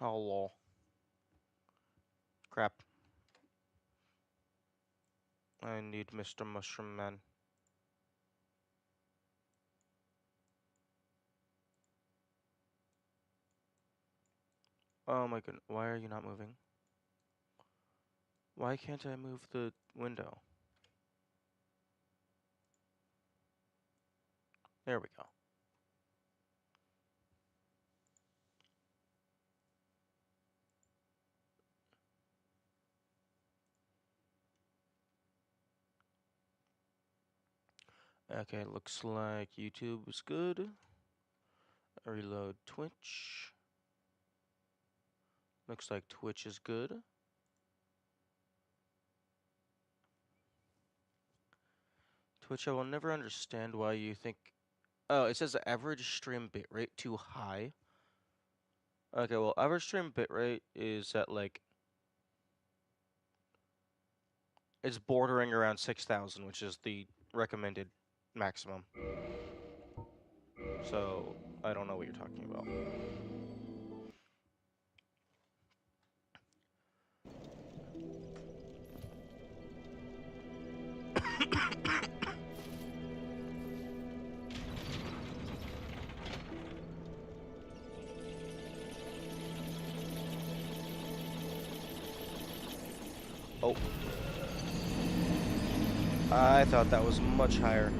Oh lol. Crap. I need Mr. Mushroom Man. Oh my goodness. Why are you not moving? Why can't I move the window? There we go. Okay, looks like YouTube is good. Reload Twitch. Looks like Twitch is good. Twitch, I will never understand why you think... Oh, it says average stream bitrate too high. Okay, well, average stream bitrate is at, like... It's bordering around 6,000, which is the recommended maximum. So, I don't know what you're talking about. Oh. I thought that was much higher.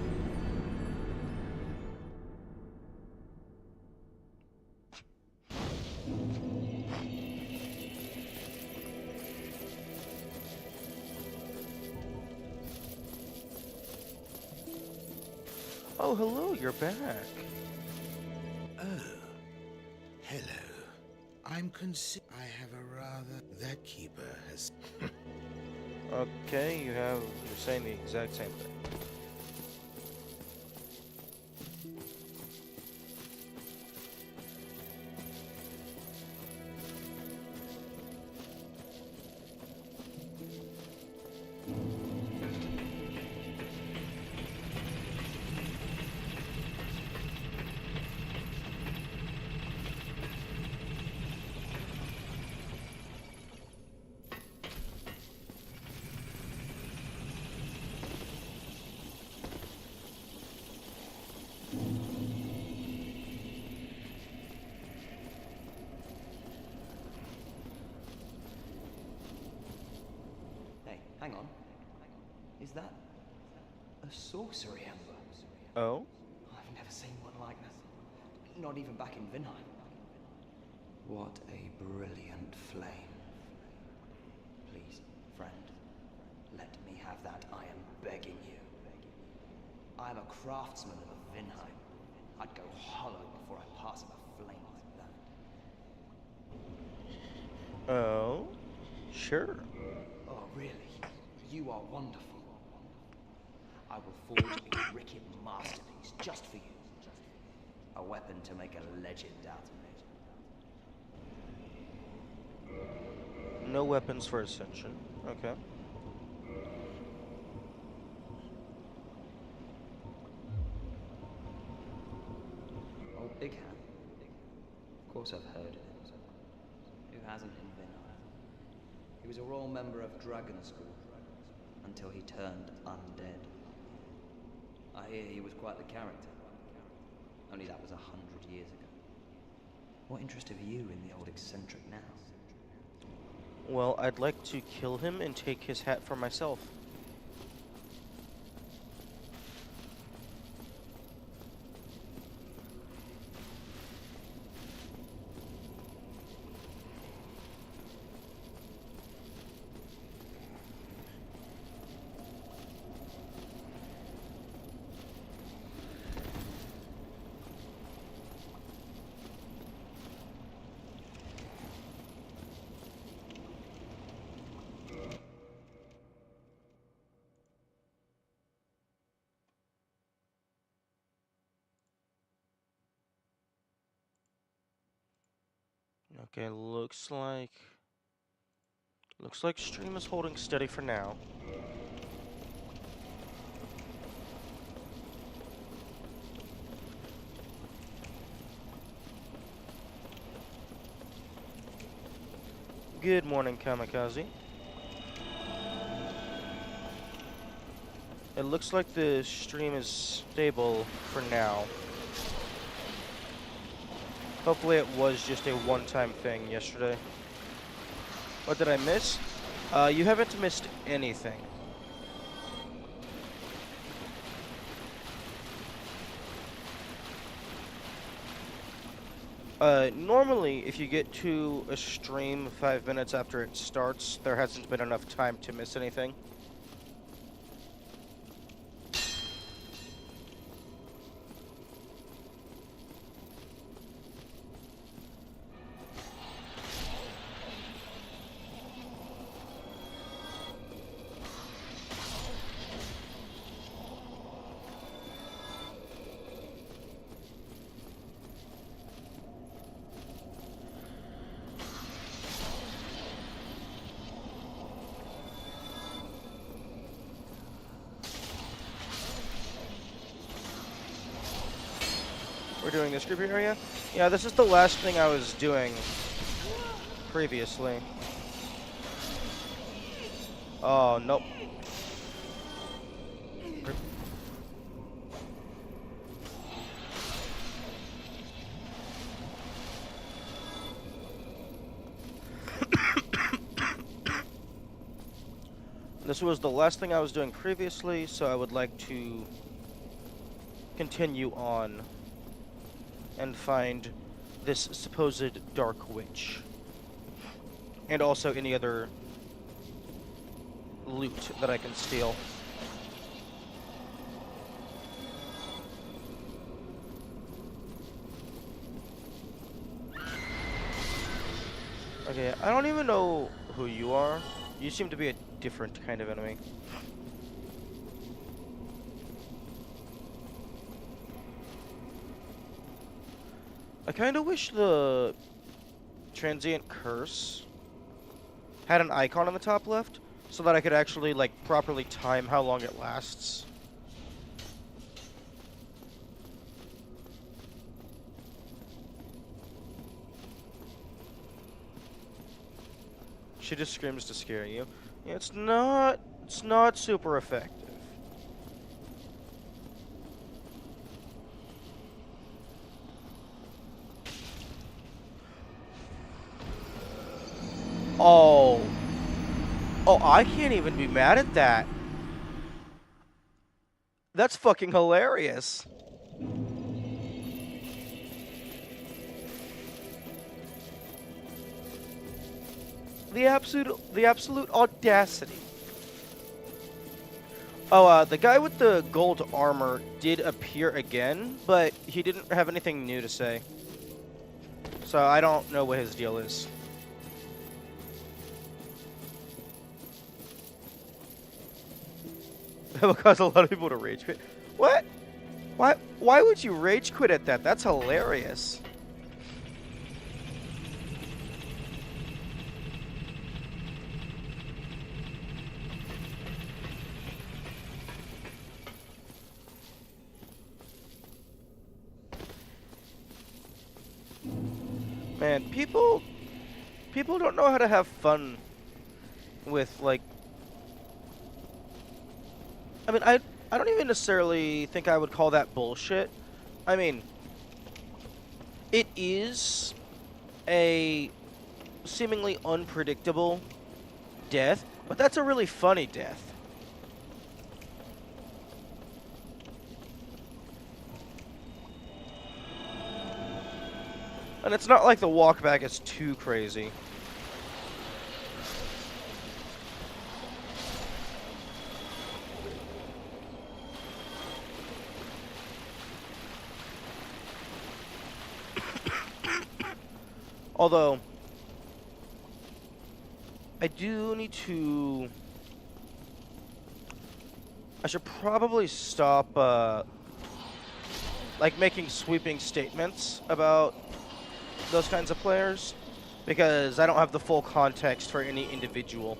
Oh, hello, you're back. Oh, hello. I have a rather... That keeper has... Okay, you're saying the exact same thing. Hey, hang on. Is that a sorcery ember? Oh? I've never seen one like that. Not even back in Vinheim. What a brilliant flame. Please, friend, let me have that. I am begging you. I am a craftsman of Vinheim. I'd go hollow before I pass him a flame like that. Oh? Sure. Oh, really? You are wonderful. I will forge a wicked masterpiece just for you. A weapon to make a legend out of it. No weapons for Ascension. Okay. Oh, Big Hand. Of course I've heard of him. Who hasn't in Vinheim? He was a royal member of Dragon School until he turned undead. I hear he was quite the character. Only that was 100 years ago. What interest have you in the old eccentric now? Well, I'd like to kill him and take his hat for myself. Okay, looks like stream is holding steady for now. Good morning, Kamikaze. It looks like the stream is stable for now. Hopefully it was just a one-time thing yesterday. What did I miss? You haven't missed anything. Normally, if you get to a stream 5 minutes after it starts, there hasn't been enough time to miss anything. We're doing this group area? Yeah, this is the last thing I was doing previously. Oh, nope. This was the last thing I was doing previously, so I would like to continue on and find this supposed dark witch. And also any other loot that I can steal. Okay, I don't even know who you are. You seem to be a different kind of enemy. I kind of wish the transient curse had an icon on the top left so that I could actually, like, properly time how long it lasts. She just screams to scare you. Yeah, it's not super effective. Oh. Oh, I can't even be mad at that. That's fucking hilarious. The absolute audacity. Oh, the guy with the gold armor did appear again, but he didn't have anything new to say. So I don't know what his deal is. That will cause a lot of people to rage quit. What? Why would you rage quit at that? That's hilarious. Man, people don't know how to have fun with, like, I mean, I don't even necessarily think I would call that bullshit. I mean, it is a seemingly unpredictable death, but that's a really funny death. And it's not like the walkback is too crazy. Although, I do need to... I should probably stop, like, making sweeping statements about those kinds of players, because I don't have the full context for any individual.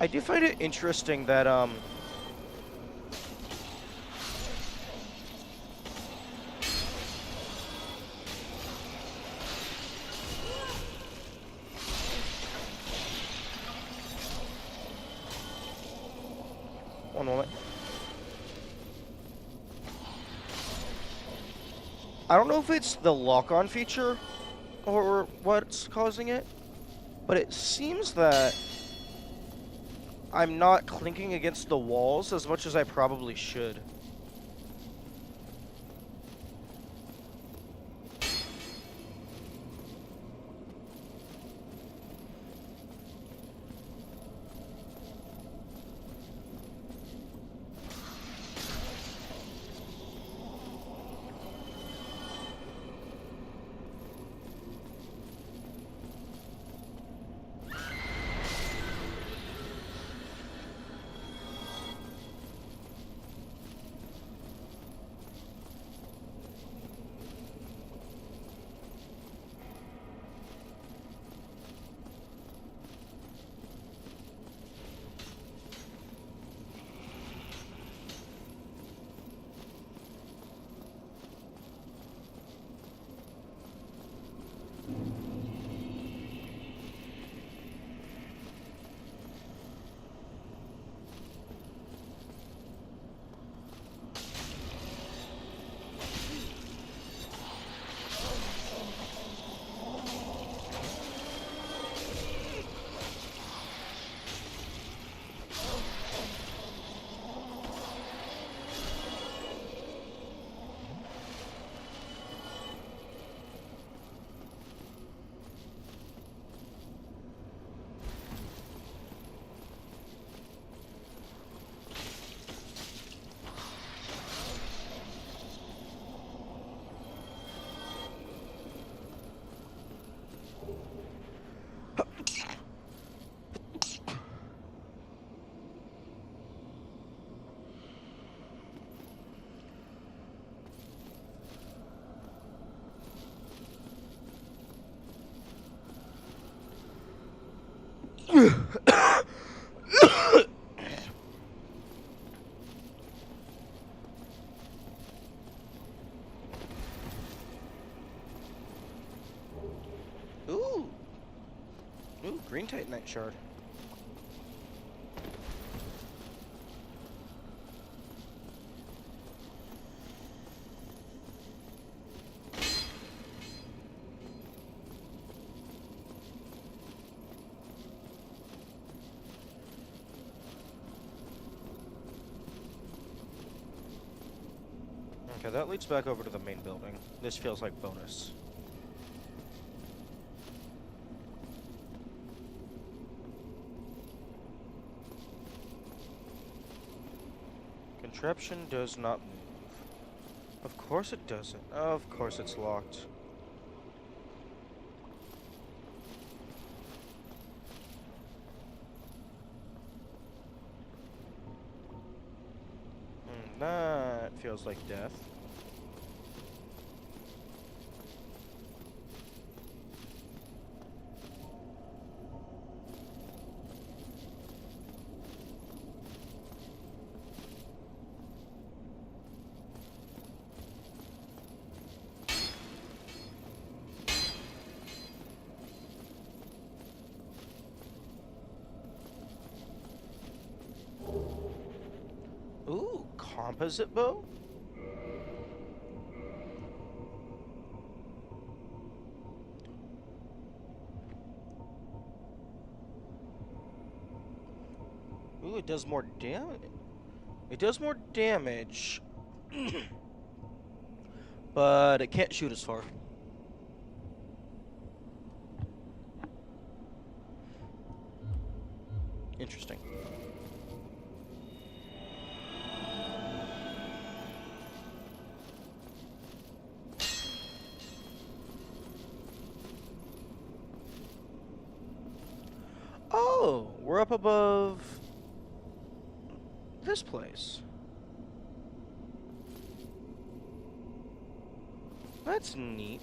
I do find it interesting that, One moment. I don't know if it's the lock-on feature or what's causing it, but it seems that I'm not clinking against the walls as much as I probably should. Ooh. Ooh, green titanite shard. Okay, that leads back over to the main building. This feels like bonus. Contraption does not move. Of course it doesn't. Of course it's locked. That feels like death. Ooh, composite bow? Ooh, it does more damage. It does more damage, but it can't shoot as far. Interesting. Oh, we're up above this place. That's neat.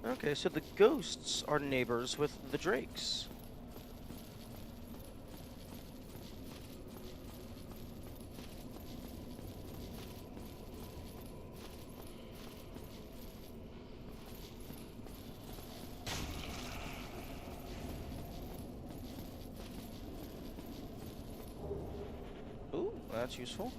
Okay, so the ghosts are neighbors with the drakes. That's useful.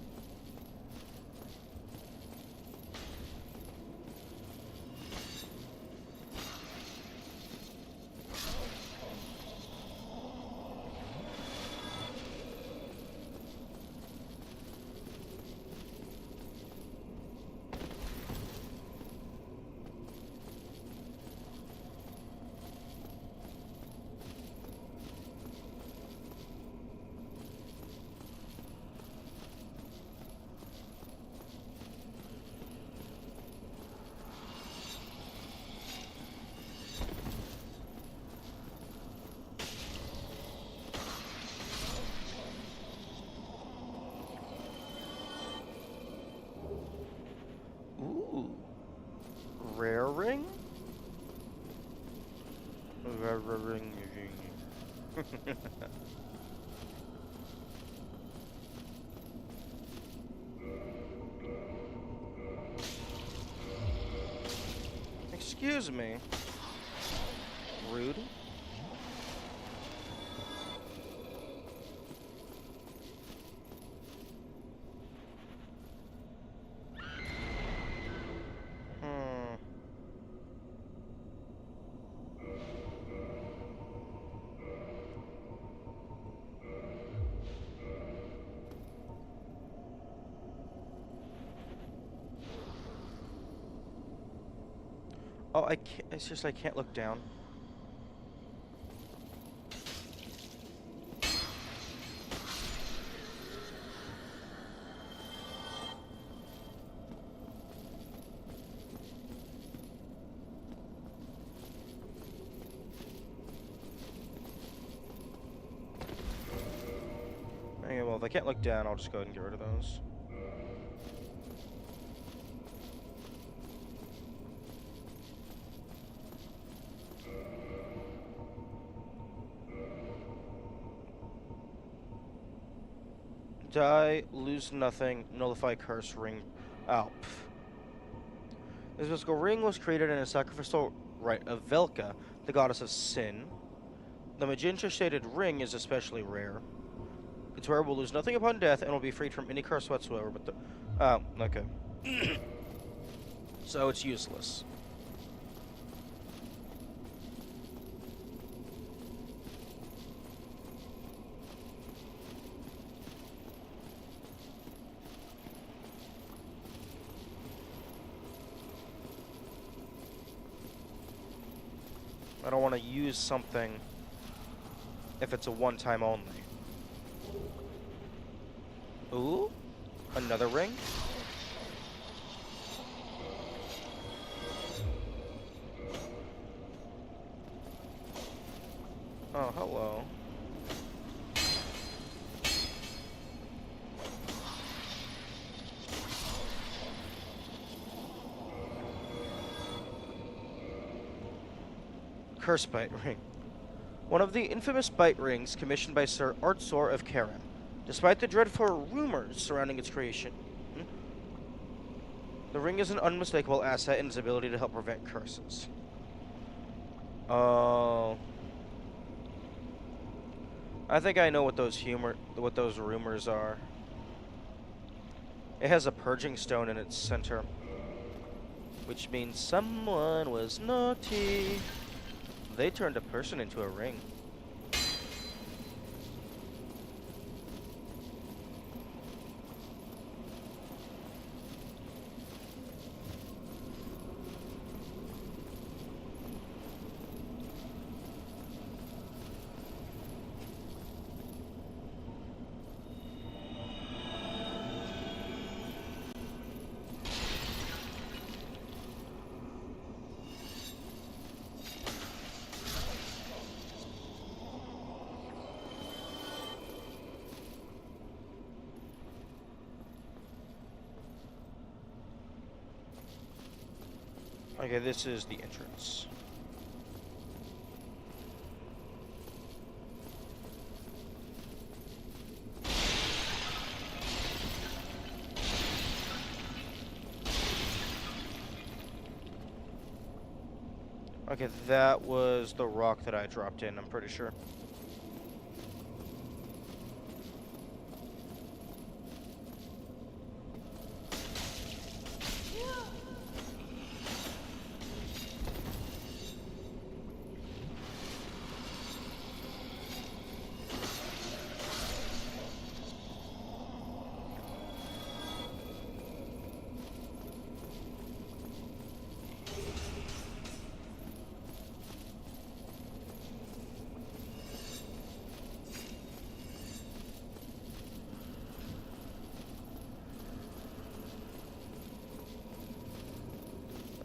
Ooh. Rare ring? Rare ring. Excuse me. Rude. Oh, I can't. It's just I can't look down. Okay, well, if I can't look down, I'll just go ahead and get rid of those. Die, lose nothing, nullify curse ring. Oh. This mystical ring was created in a sacrificial rite of Velka, the goddess of sin. The magenta-shaded ring is especially rare. Its wearer will lose nothing upon death and will be freed from any curse whatsoever, but the... Oh, okay. So it's useless. I don't want to use something if it's a one-time only. Ooh, another ring? Oh, hello. Curse Bite Ring. One of the infamous bite rings commissioned by Sir Artsor of Karen, despite the dreadful rumors surrounding its creation. The ring is an unmistakable asset in its ability to help prevent curses. Oh. I think I know what those rumors are. It has a purging stone in its center, which means someone was naughty. They turned a person into a ring. Okay, this is the entrance. Okay, that was the rock that I dropped in, I'm pretty sure.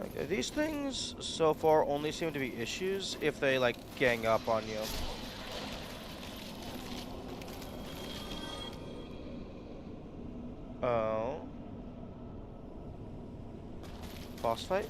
Okay, these things so far only seem to be issues if they like gang up on you. Oh. Boss fight?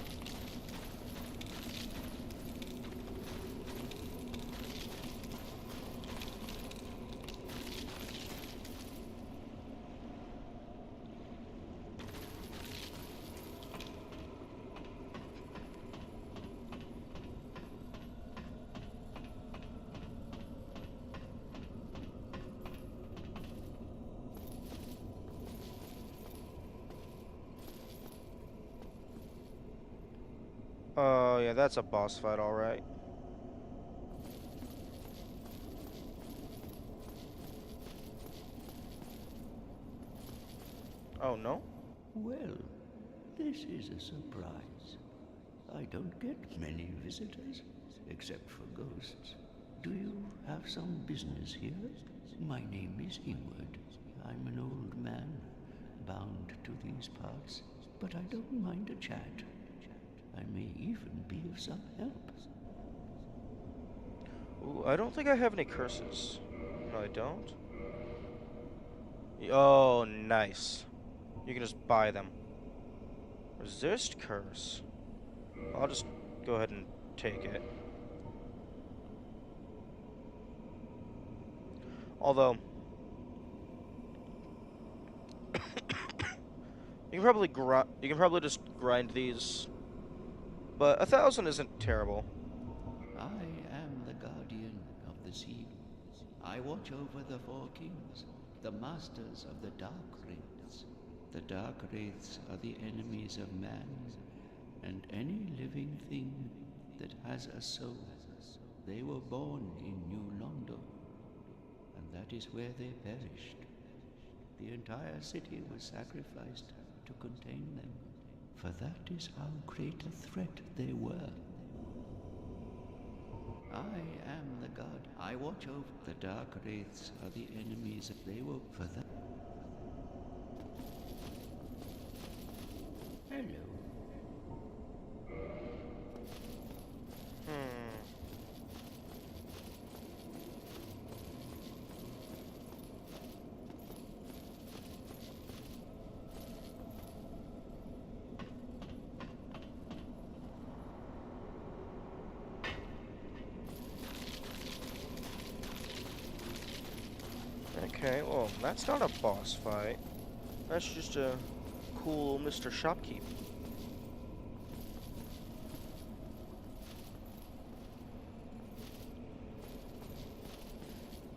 Oh, yeah, that's a boss fight, alright. Oh, no? Well, this is a surprise. I don't get many visitors, except for ghosts. Do you have some business here? My name is Ingward. I'm an old man, bound to these parts, but I don't mind a chat. I may even be of some help. Ooh, I don't think I have any curses. No, I don't. Oh, nice. You can just buy them. Resist curse. I'll just go ahead and take it. Although, you can probably just grind these, but 1,000 isn't terrible. I am the guardian of the sea. I watch over the four kings, the masters of the dark wraiths. The dark wraiths are the enemies of man and any living thing that has a soul. They were born in New Londo, and that is where they perished. The entire city was sacrificed to contain them, for that is how great a threat they were. I am the god. I watch over the dark wraiths are the enemies. They were for that. Hello. Okay, well, that's not a boss fight. That's just a cool Mr. Shopkeep.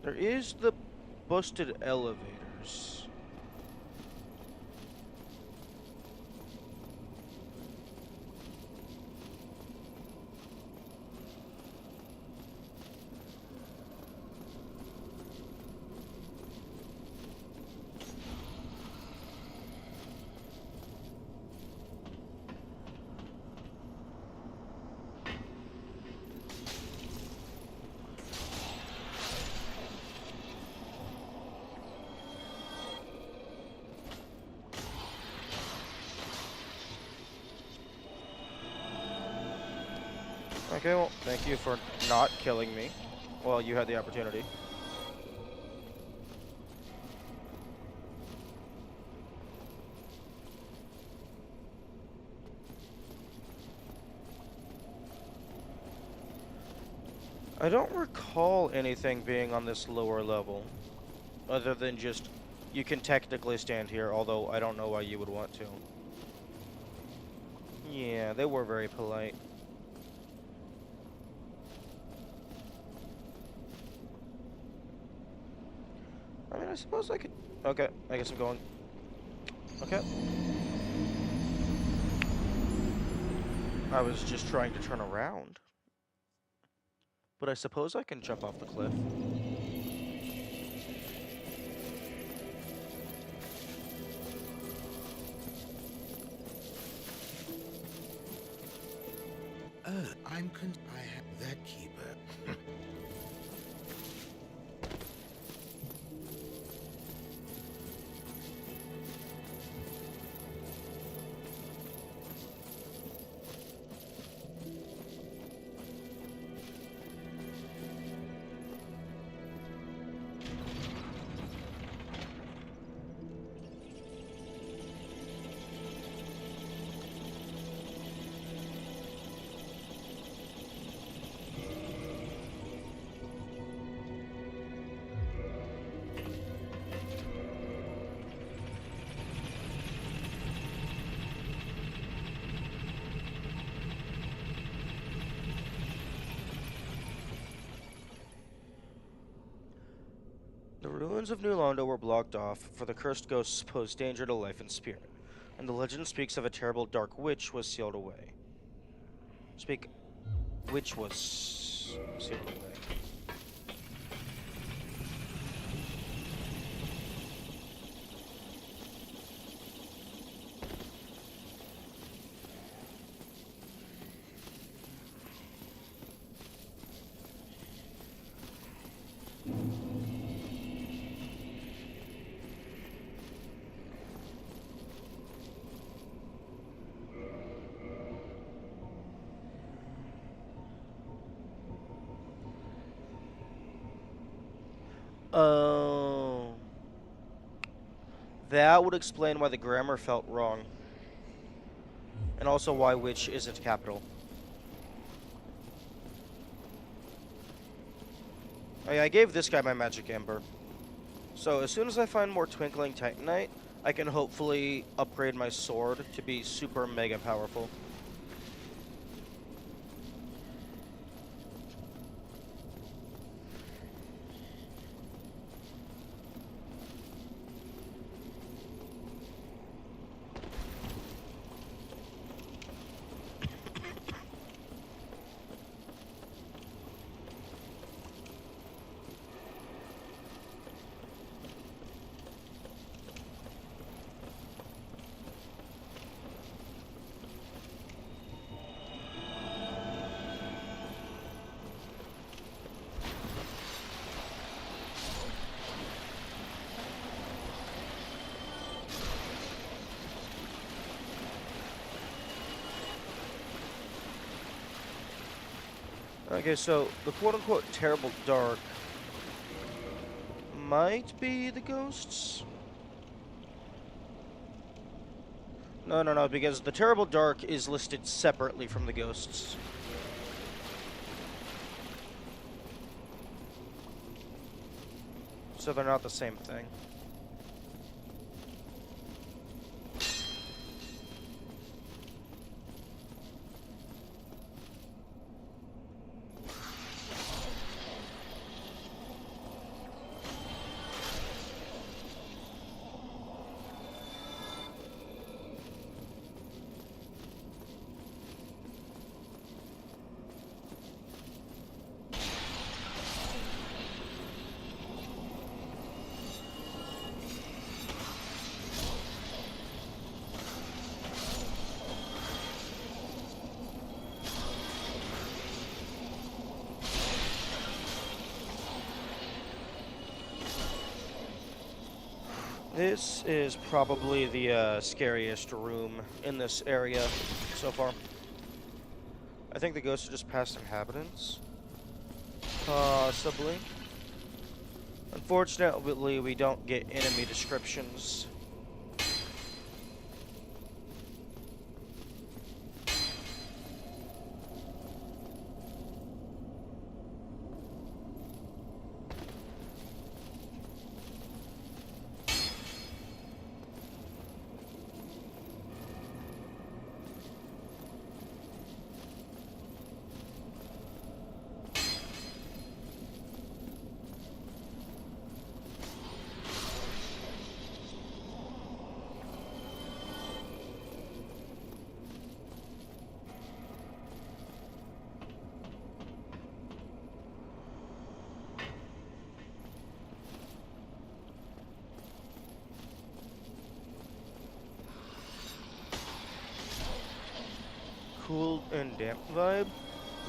There is the busted elevators. Okay, well, thank you for not killing me. Well, you had the opportunity. I don't recall anything being on this lower level, other than just, you can technically stand here, although I don't know why you would want to. Yeah, they were very polite. I mean, I suppose I could... Okay, I guess I'm going... Okay. I was just trying to turn around. But I suppose I can jump off the cliff. I have that keeper. entrance of New Londo were blocked off, for the cursed ghosts pose danger to life and spirit, and the legend speaks of a terrible dark witch was sealed away. Witch was sealed away. Oh. That would explain why the grammar felt wrong. And also why witch isn't capital. Oh yeah, I gave this guy my magic amber. So as soon as I find more twinkling titanite, I can hopefully upgrade my sword to be super mega powerful. Okay, so the quote-unquote terrible dark might be the ghosts? No, because the terrible dark is listed separately from the ghosts. So they're not the same thing. This is probably the scariest room in this area so far. I think the ghosts are just past inhabitants. Possibly. Unfortunately, we don't get enemy descriptions. Cool and damp vibe?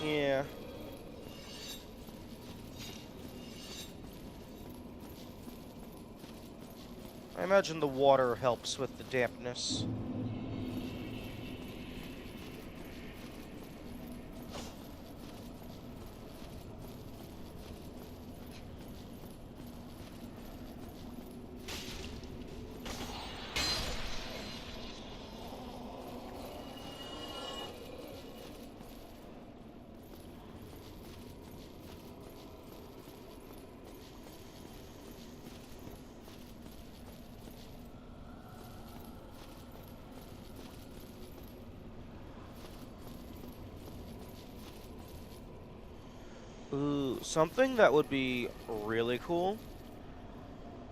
Yeah. I imagine the water helps with the dampness. Ooh, something that would be really cool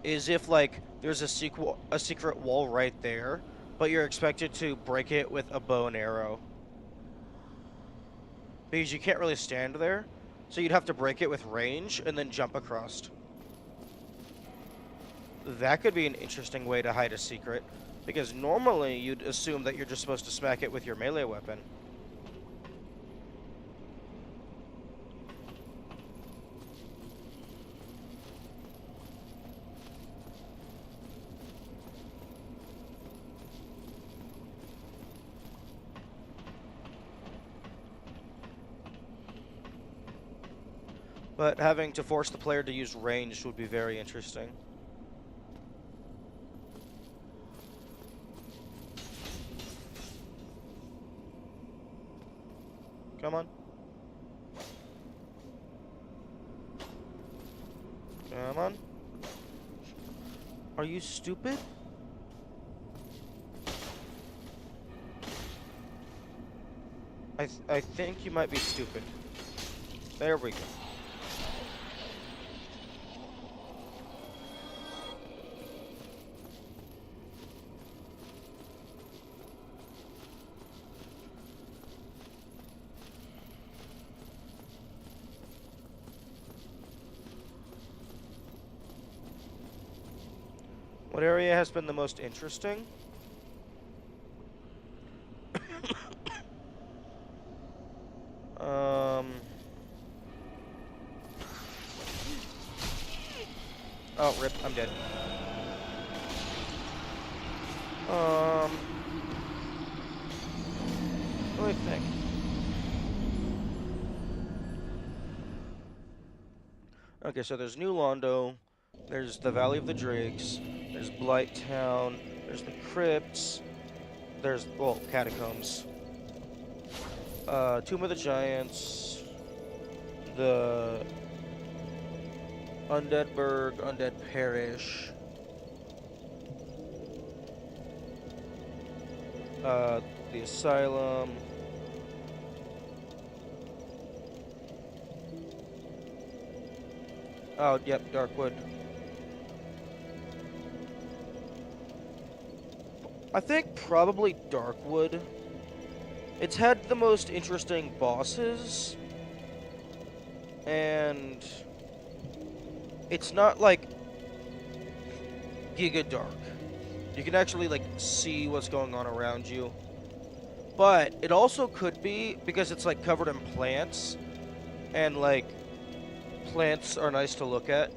is if like there's a secret wall right there, but you're expected to break it with a bow and arrow. Because you can't really stand there, so you'd have to break it with range and then jump across. That could be an interesting way to hide a secret, because normally you'd assume that you're just supposed to smack it with your melee weapon. But having to force the player to use ranged would be very interesting. Come on. Come on. Are you stupid? I think you might be stupid. There we go. What area has been the most interesting? Oh, rip, I'm dead. Let me think. Okay, so there's New Londo, there's the Valley of the Drakes, there's Blighttown, there's the Crypts, there's, well, Catacombs, Tomb of the Giants, the Undead Burg, Undead Parish, the Asylum, oh, yep, Darkwood. I think probably Darkwood. It's had the most interesting bosses, and it's not like giga dark. You can actually like see what's going on around you. But it also could be because it's like covered in plants, and like plants are nice to look at.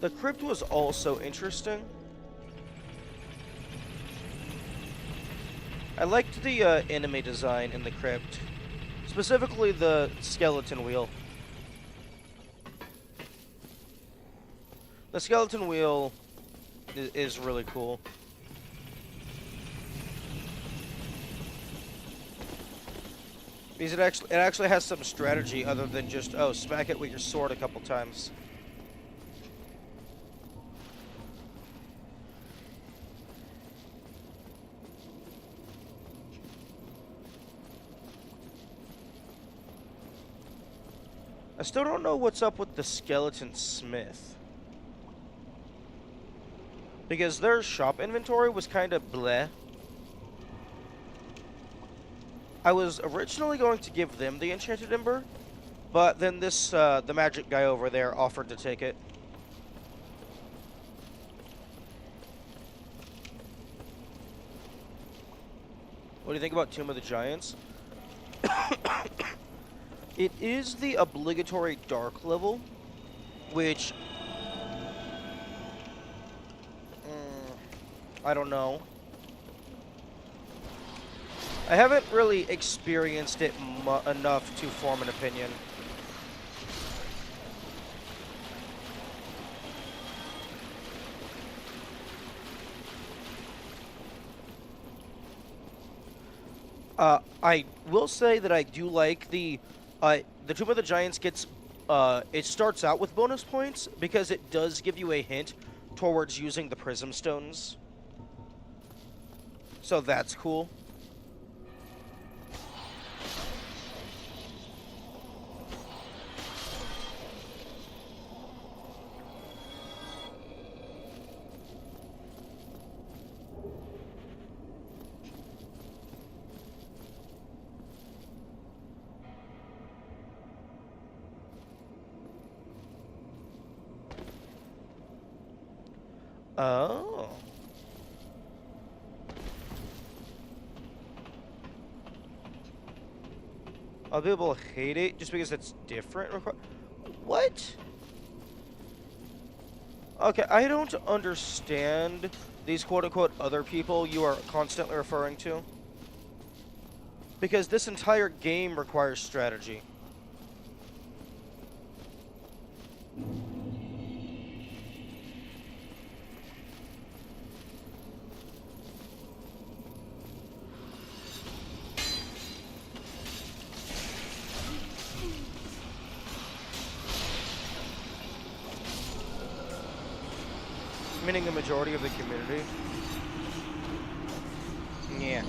The crypt was also interesting. I liked the enemy design in the crypt, specifically the skeleton wheel. The skeleton wheel is really cool. Because it actually has some strategy other than just, oh, smack it with your sword a couple times. I still don't know what's up with the skeleton smith. Because their shop inventory was kind of bleh. I was originally going to give them the enchanted ember, but then this, the magic guy over there offered to take it. What do you think about Tomb of the Giants? It is the obligatory dark level, which I don't know. I haven't really experienced it enough to form an opinion. I will say that I do like the Tomb of the Giants gets, it starts out with bonus points because it does give you a hint towards using the Prism Stones. So that's cool. Oh. I'll be able to hate it just because it's different. What? Okay, I don't understand these quote-unquote other people you are constantly referring to. Because this entire game requires strategy. Meaning the majority of the community. Yeah.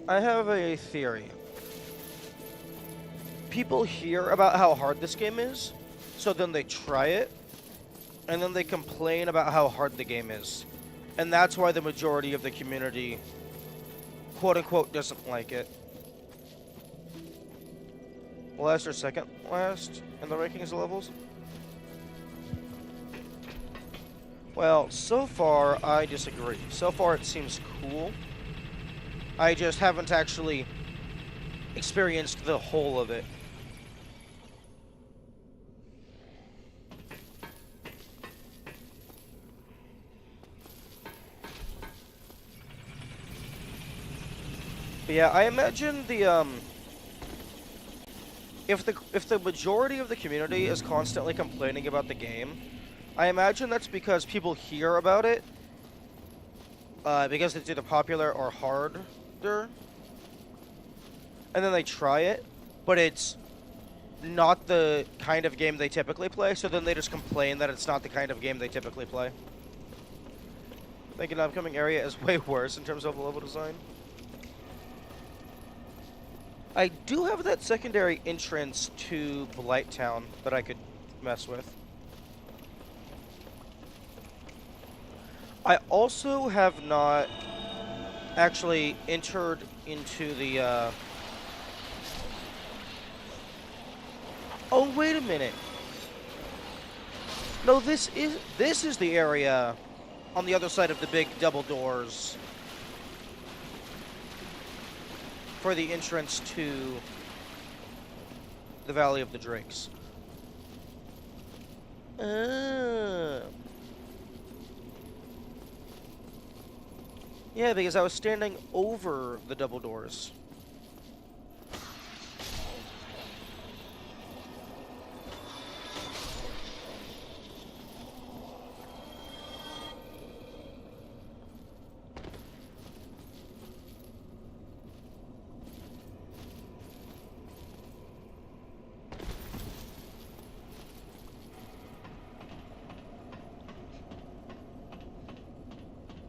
I have a theory. People hear about how hard this game is, so then they try it, and then they complain about how hard the game is. And that's why the majority of the community, quote-unquote, doesn't like it. Last or second last in the rankings of levels? Well, so far, I disagree. So far, it seems cool. I just haven't actually experienced the whole of it. But yeah, I imagine the if the majority of the community is constantly complaining about the game, I imagine that's because people hear about it because it's either popular or harder, and then they try it, but it's not the kind of game they typically play, so then they just complain that it's not the kind of game they typically play. I think an upcoming area is way worse in terms of level design. I do have that secondary entrance to Blighttown that I could mess with. I also have not actually entered into the, Oh, wait a minute. No, this is the area on the other side of the big double doors for the entrance to the Valley of the Drakes. Yeah, because I was standing over the double doors.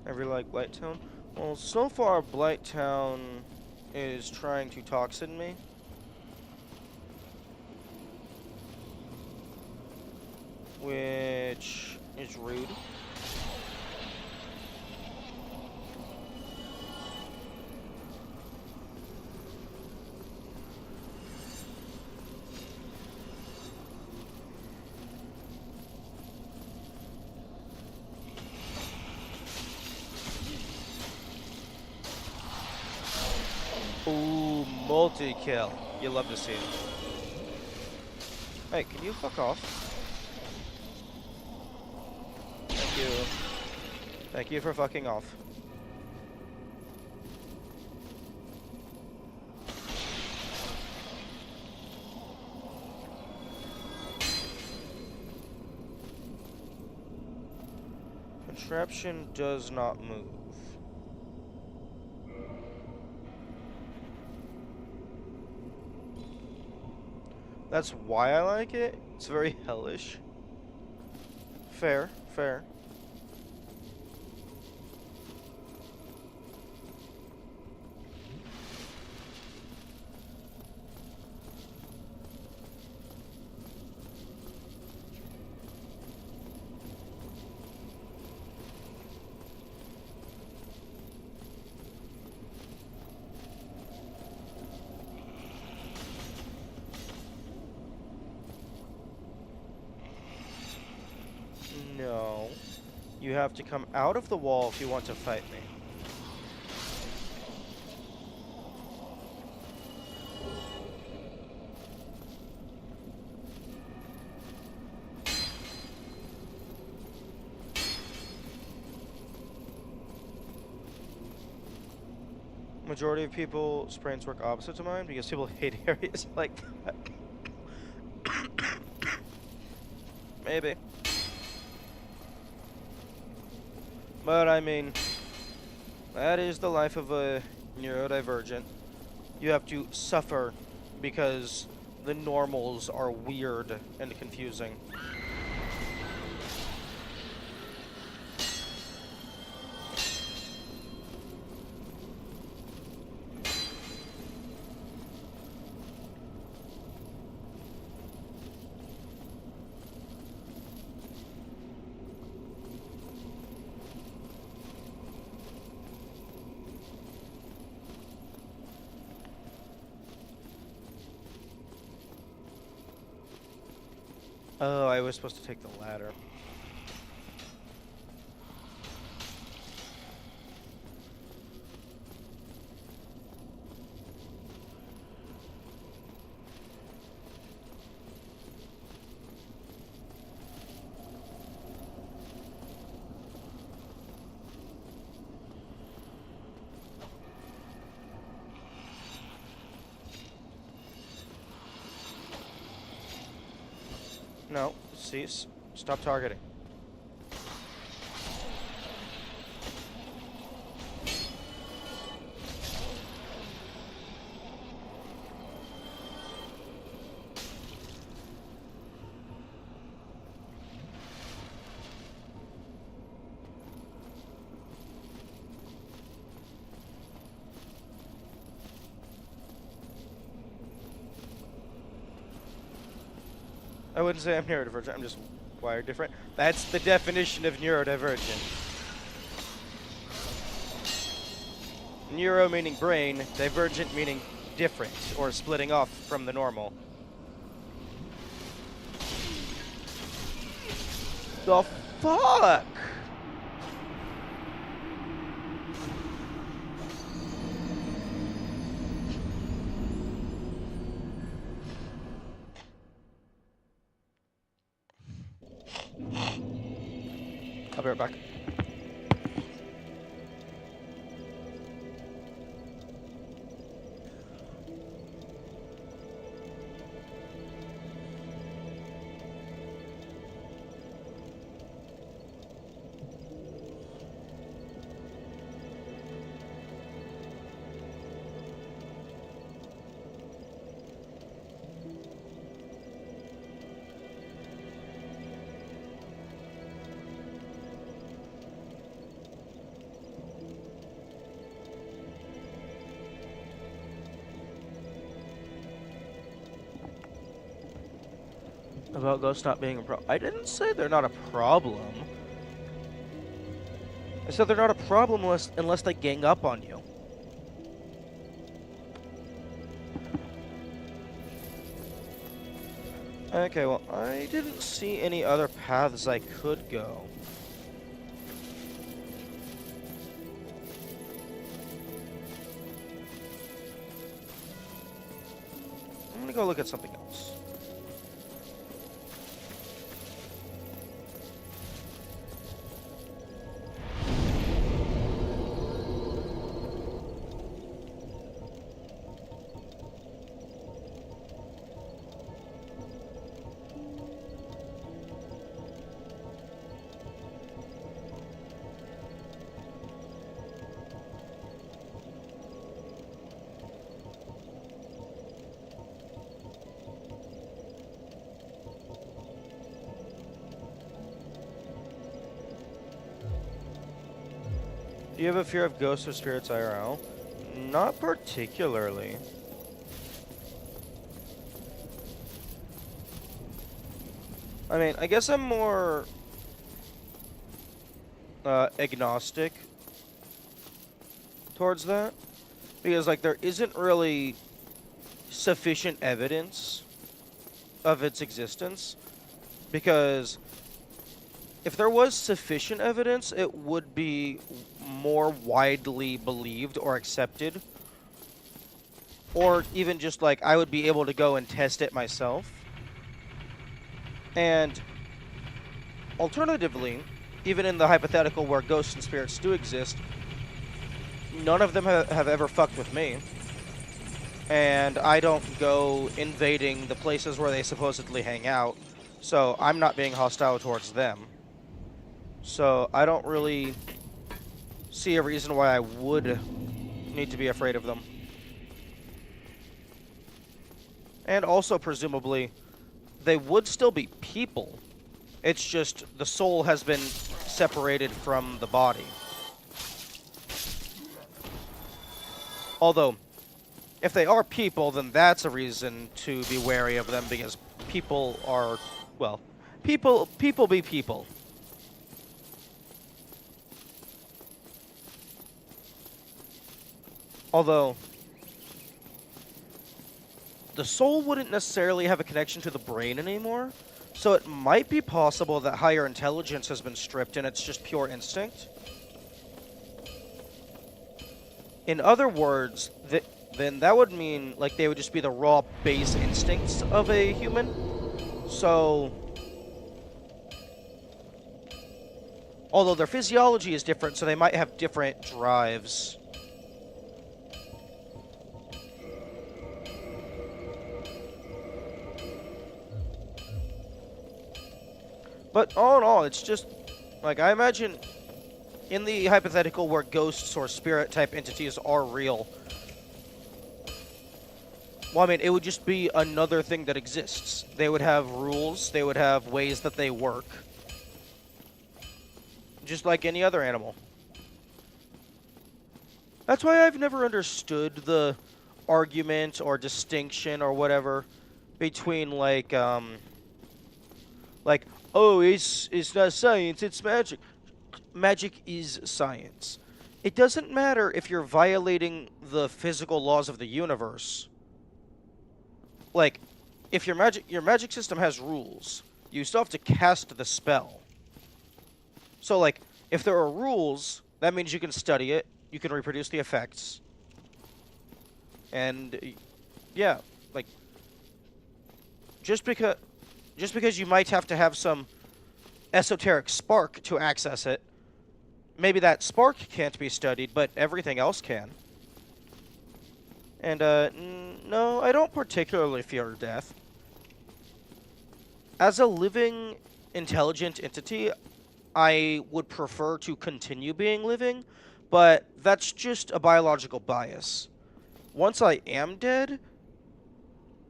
I really like Blighttown. Well, so far, Blighttown is trying to toxin me. Which is rude. Ooh, multi-kill. You love to see it. Hey, can you fuck off? Thank you. Thank you for fucking off. Contraption does not move. That's why I like it. It's very hellish. Fair, fair. No. You have to come out of the wall if you want to fight me. Majority of people's brains work opposite to mine because people hate areas like that. Maybe. But I mean, that is the life of a neurodivergent. You have to suffer because the normals are weird and confusing. Oh, I was supposed to take the ladder. No, cease. Stop targeting. I wouldn't say I'm neurodivergent, I'm just wired different. That's the definition of neurodivergent. Neuro meaning brain, divergent meaning different, or splitting off from the normal. The fuck? I'll be right back. About ghosts not being a problem. I didn't say they're not a problem. I said they're not a problem unless they gang up on you. Okay, well, I didn't see any other paths I could go. I'm gonna go look at something else. Do you have a fear of ghosts or spirits IRL? Not particularly. I mean, I guess I'm more agnostic towards that. Because, like, there isn't really sufficient evidence of its existence. Because if there was sufficient evidence, it would be more widely believed or accepted. Or even just, like, I would be able to go and test it myself. And alternatively, even in the hypothetical where ghosts and spirits do exist, none of them have ever fucked with me. And I don't go invading the places where they supposedly hang out, so I'm not being hostile towards them. So I don't really see a reason why I would need to be afraid of them. And also, presumably, they would still be people. It's just the soul has been separated from the body. Although, if they are people, then that's a reason to be wary of them, because people are, well, people be people. Although, the soul wouldn't necessarily have a connection to the brain anymore, so it might be possible that higher intelligence has been stripped and it's just pure instinct. In other words, then that would mean, like, they would just be the raw base instincts of a human. So, although their physiology is different, so they might have different drives. But all in all, it's just, like, I imagine in the hypothetical where ghosts or spirit-type entities are real, well, I mean, it would just be another thing that exists. They would have rules, they would have ways that they work. Just like any other animal. That's why I've never understood the argument or distinction or whatever between, like, oh, it's not science, it's magic. Magic is science. It doesn't matter if you're violating the physical laws of the universe. Like, if your magic system has rules, you still have to cast the spell. So, like, if there are rules, that means you can study it, you can reproduce the effects. And, yeah, like, just because you might have to have some esoteric spark to access it, maybe that spark can't be studied, but everything else can. And, no, I don't particularly fear death. As a living, intelligent entity, I would prefer to continue being living, but that's just a biological bias. Once I am dead,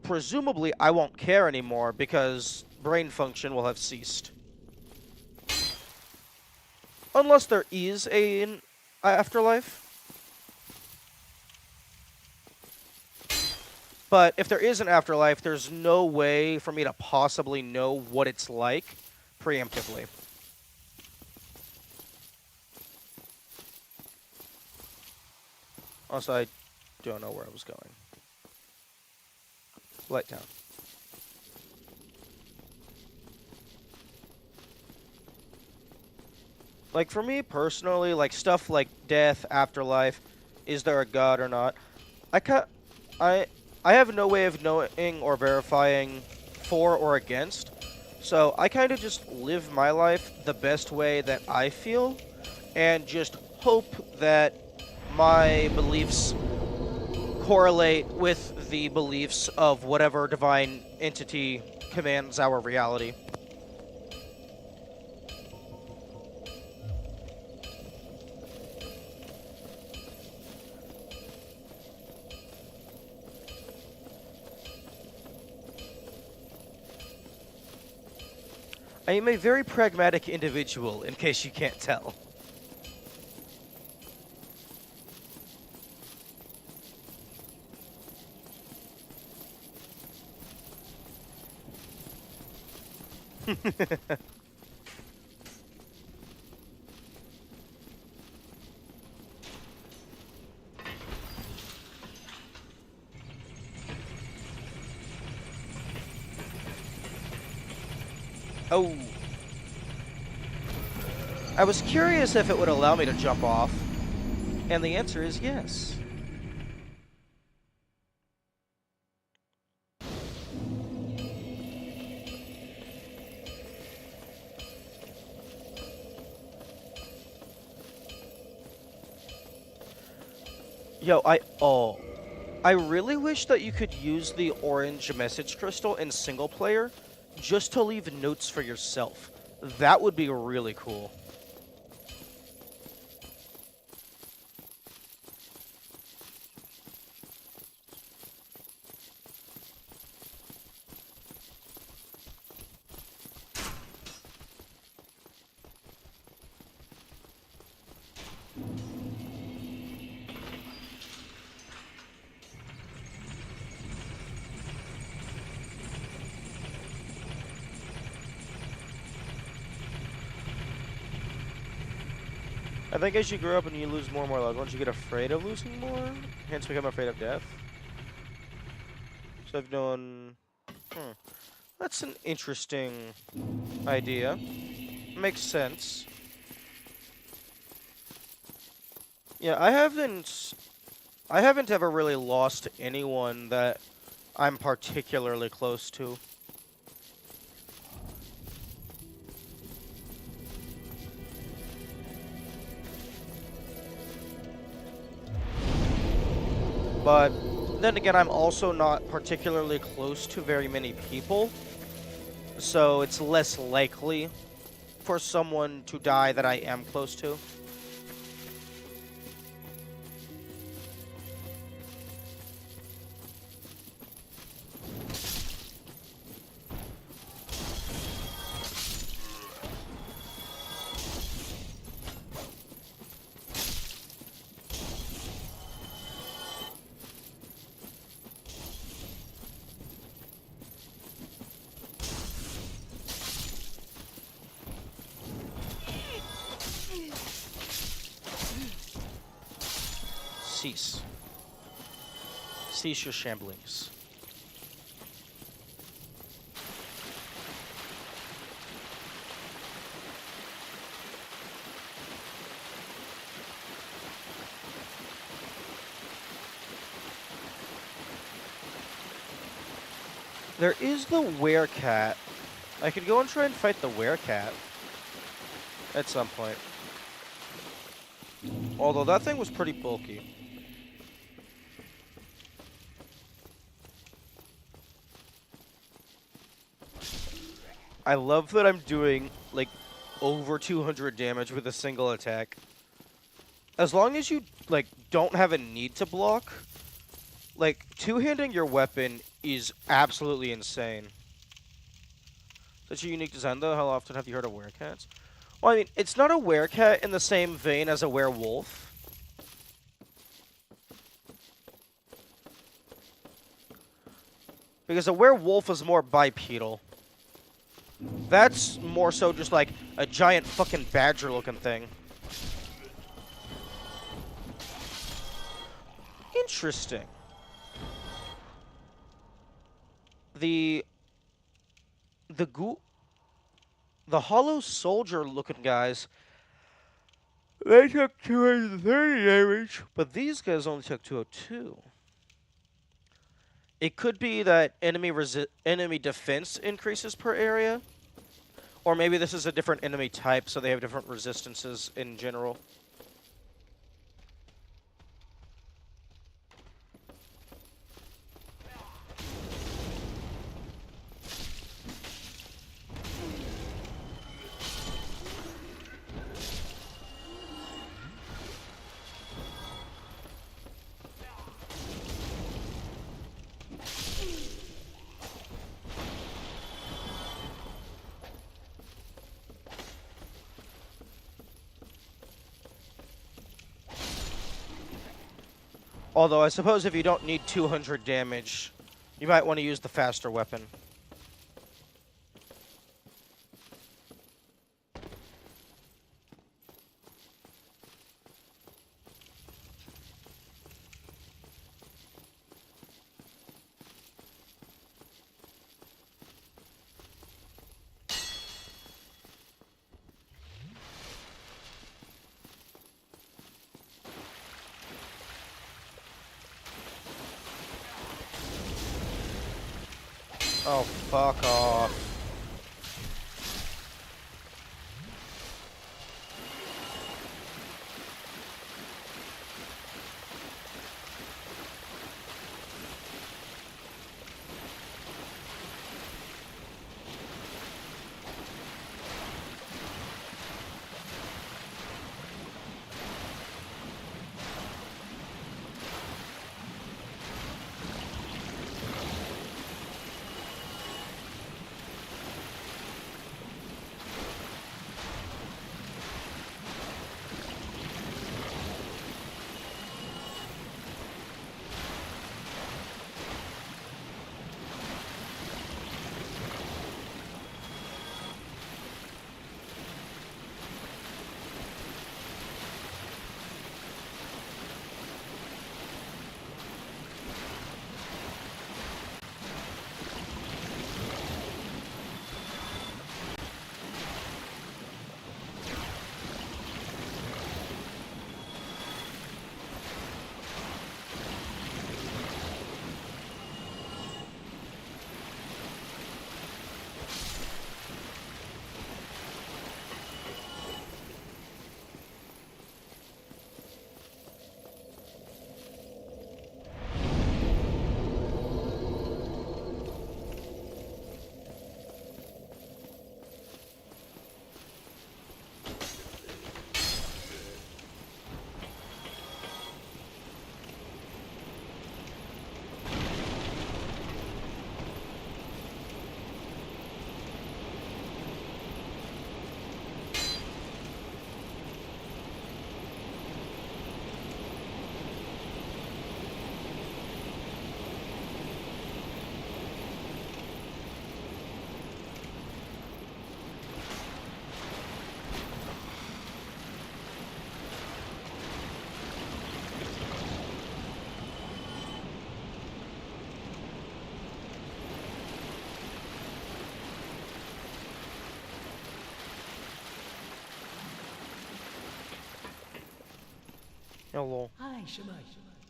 presumably I won't care anymore because brain function will have ceased. Unless there is an afterlife. But if there is an afterlife, there's no way for me to possibly know what it's like preemptively. Also, I don't know where I was going. Light Town. Like, for me personally, like, stuff like death, afterlife, is there a god or not? I have no way of knowing or verifying for or against, so I kind of just live my life the best way that I feel, and just hope that my beliefs correlate with the beliefs of whatever divine entity commands our reality. I am a very pragmatic individual, in case you can't tell. Oh. I was curious if it would allow me to jump off, and the answer is yes. Yo, I really wish that you could use the orange message crystal in single player just to leave notes for yourself. That would be really cool. I think as you grow up and you lose more and more loved ones, you get afraid of losing more, hence become afraid of death. So I've known... That's an interesting idea. Makes sense. Yeah, I haven't ever really lost anyone that I'm particularly close to. But then again, I'm also not particularly close to very many people, so it's less likely for someone to die that I am close to. Cease. Cease your shamblings. There is the werecat. I could go and try and fight the werecat at some point. Although that thing was pretty bulky. I love that I'm doing, like, over 200 damage with a single attack. As long as you, like, don't have a need to block, like, two-handing your weapon is absolutely insane. Such a unique design, though. How often have you heard of werecats? Well, I mean, it's not a werecat in the same vein as a werewolf. Because a werewolf is more bipedal. That's more so just like a giant fucking badger-looking thing. Interesting. The hollow soldier-looking guys, they took 230 damage, but these guys only took 202. It could be that enemy defense increases per area. Or maybe this is a different enemy type, so they have different resistances in general. Although I suppose if you don't need 200 damage, you might want to use the faster weapon. Oh, fuck off. Hello. Hi, Shemai.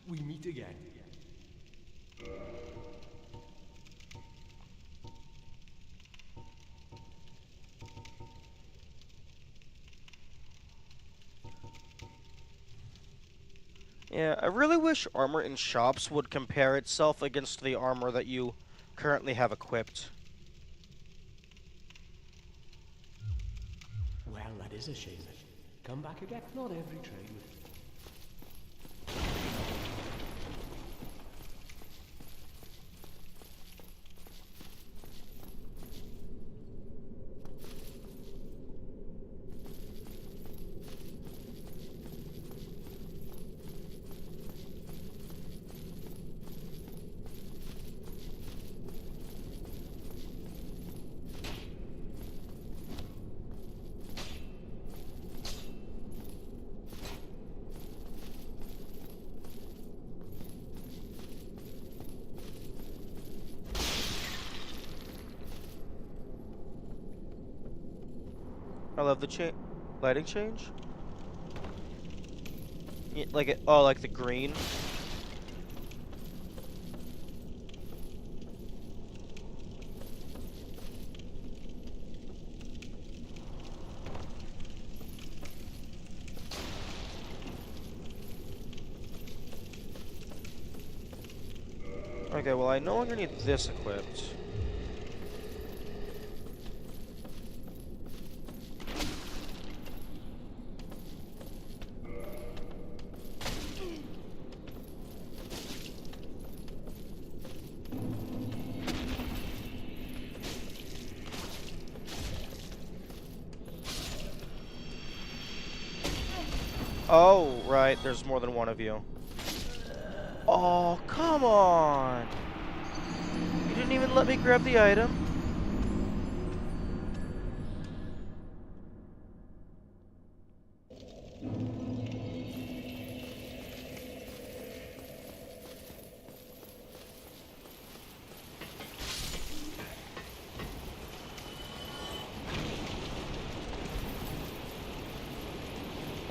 We meet again. Yeah, I really wish armor in shops would compare itself against the armor that you currently have equipped. Well, that is a shame. Come back again. Not every train. I love the lighting change. Yeah, like it. Oh, like the green. Okay, well I no longer need this equipped. Oh, right, there's more than one of you. Oh, come on! You didn't even let me grab the item?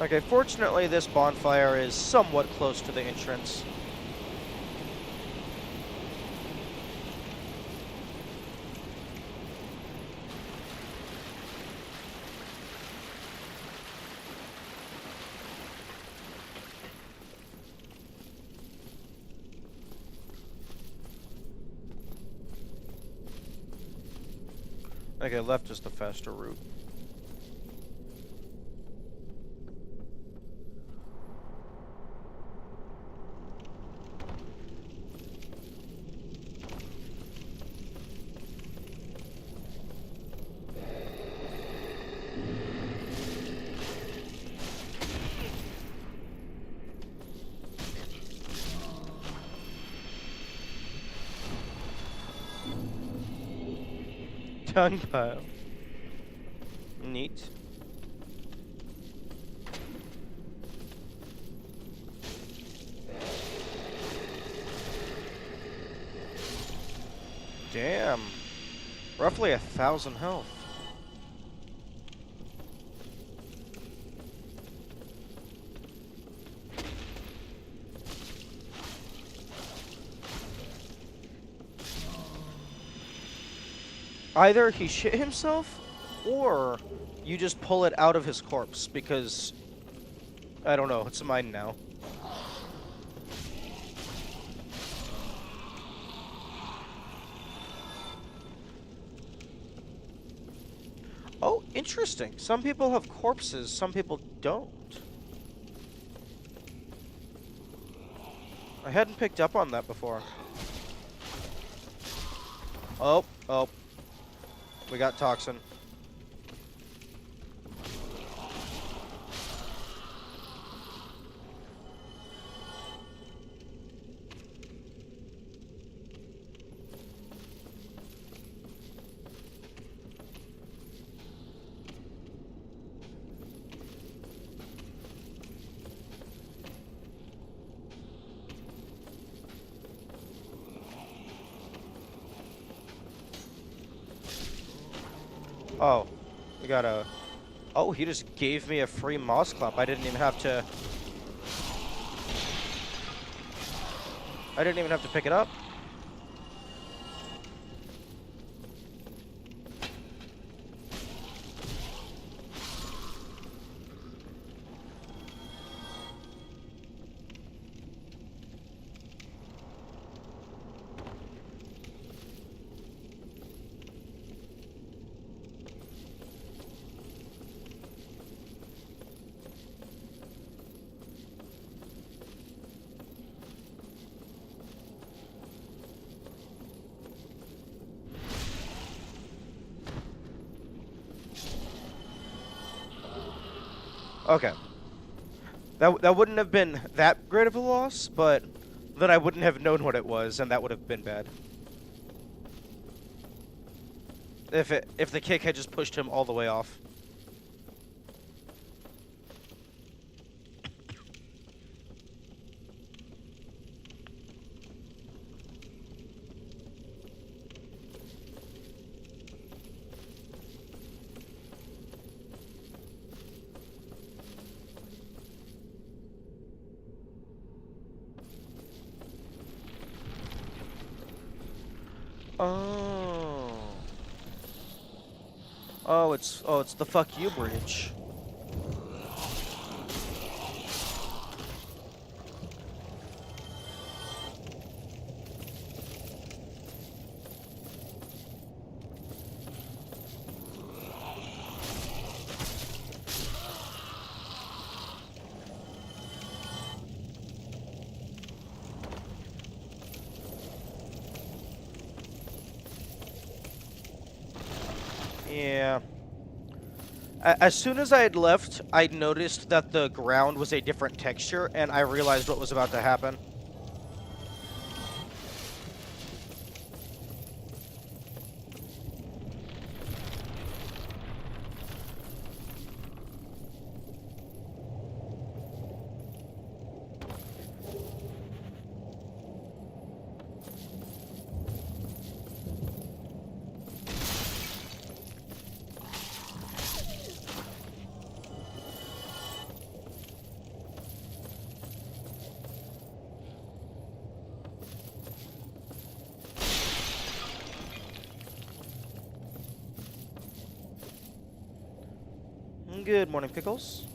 Okay, fortunately this bonfire is somewhat close to the entrance. Okay, left is the faster route. Tongue pile. Neat. Damn. Roughly 1,000 health. Either he shit himself, or you just pull it out of his corpse, because, I don't know, it's mine now. Oh, interesting. Some people have corpses, some people don't. I hadn't picked up on that before. Oh, oh. We got toxin. Oh, we got a... Oh, he just gave me a free moss clamp. I didn't even have to pick it up. Okay. That wouldn't have been that great of a loss, but then I wouldn't have known what it was, and that would have been bad. If the kick had just pushed him all the way off. Oh. Oh, it's the fuck you breach. Yeah. As soon as I had left, I noticed that the ground was a different texture, and I realized what was about to happen. Good morning, Pickles.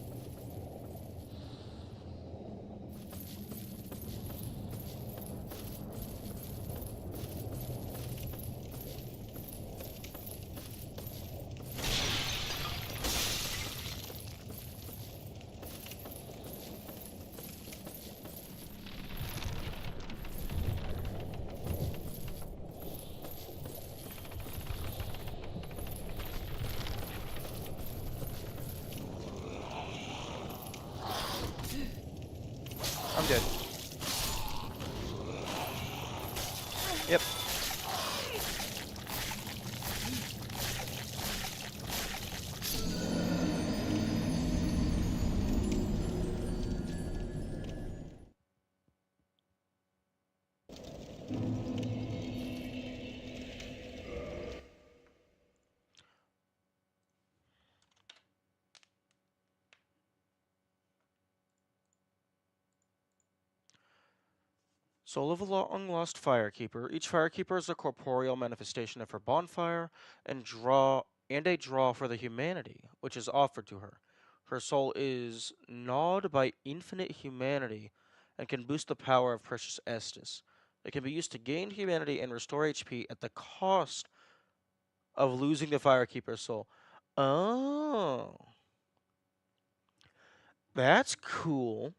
I'm dead. Yep. Soul of a long-lost firekeeper. Each firekeeper is a corporeal manifestation of her bonfire and a draw for the humanity which is offered to her. Her soul is gnawed by infinite humanity and can boost the power of precious Estus. It can be used to gain humanity and restore HP at the cost of losing the firekeeper's soul. Oh, that's cool.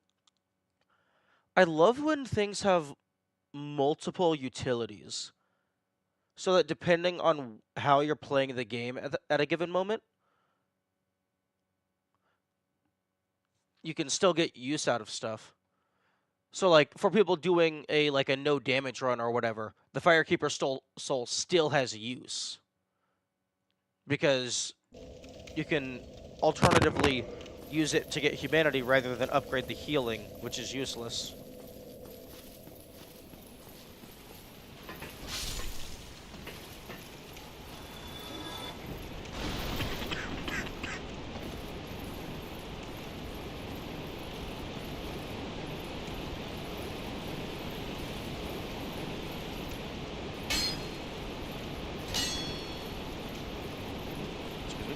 I love when things have multiple utilities. So that depending on how you're playing the game at a given moment, you can still get use out of stuff. So like for people doing a no damage run or whatever, the Firekeeper soul still has use because you can alternatively use it to get humanity rather than upgrade the healing, which is useless. Excuse me.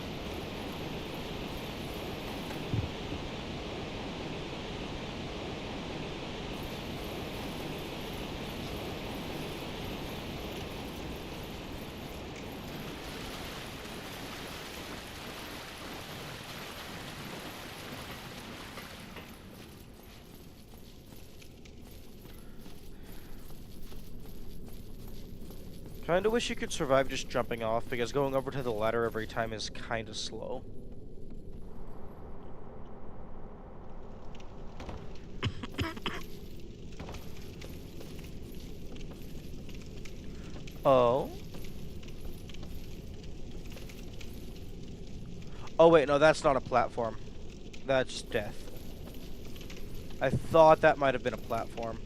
Kinda wish you could survive just jumping off, because going over to the ladder every time is kinda slow. Oh? Oh wait, no, that's not a platform. That's death. I thought that might have been a platform.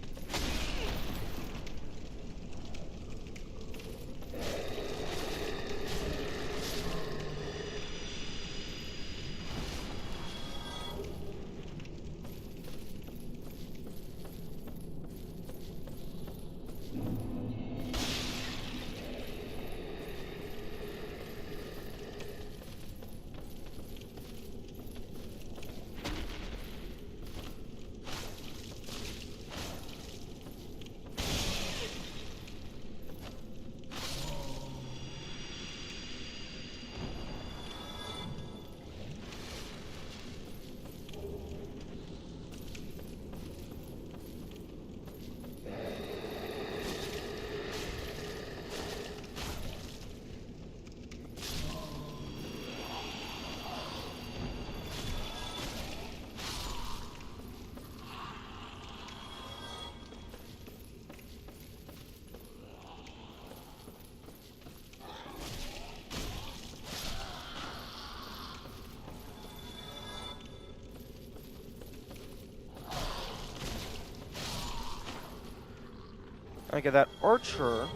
Okay, that archer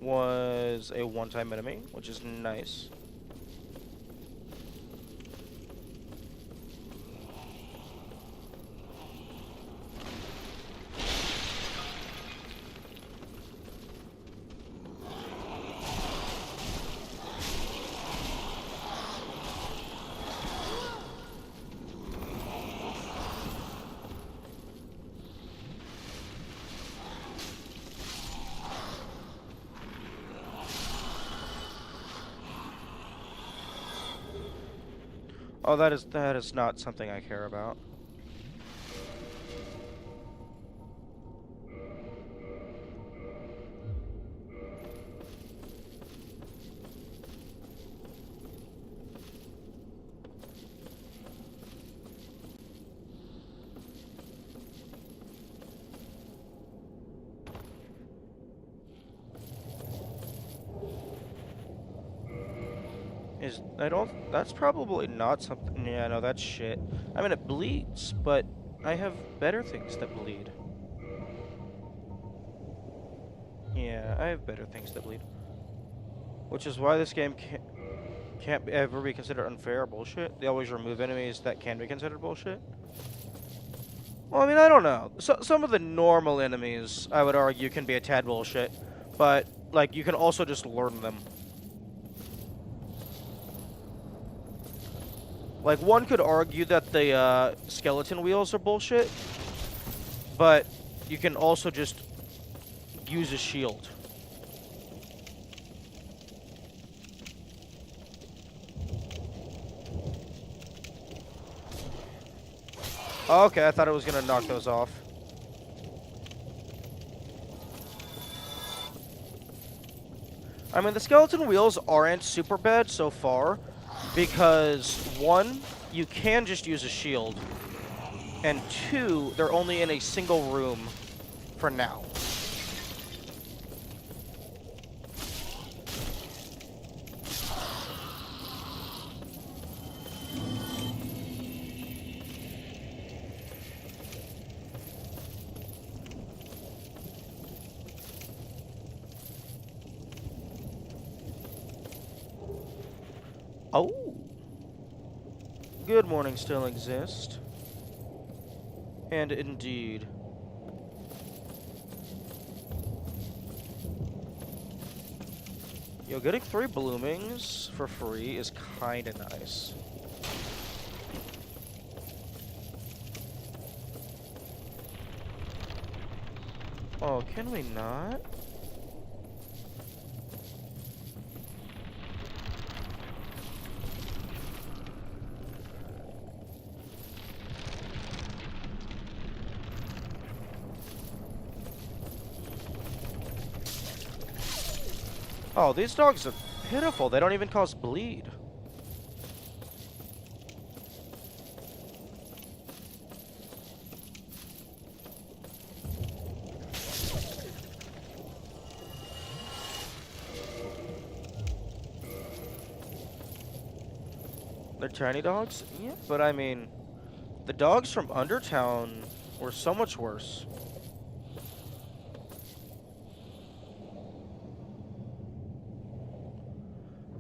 was a one-time enemy, which is nice. Oh, that is not something I care about. I don't. That's probably not something. Yeah, no, that's shit. I mean, it bleeds, but I have better things that bleed. Yeah, I have better things that bleed. Which is why this game can't ever be considered unfair or bullshit. They always remove enemies that can be considered bullshit. Well, I mean, I don't know. Some of the normal enemies, I would argue, can be a tad bullshit. But, like, you can also just learn them. Like, one could argue that the skeleton wheels are bullshit, but you can also just use a shield. Okay, I thought it was gonna knock those off. I mean, the skeleton wheels aren't super bad so far, because one, you can just use a shield, and two, they're only in a single room for now. Oh! Good morning still exist. And indeed. Yo, getting 3 bloomings for free is kinda nice. Oh, can we not? Oh, these dogs are pitiful. They don't even cause bleed. They're tiny dogs? Yeah, but I mean, the dogs from Undertown were so much worse.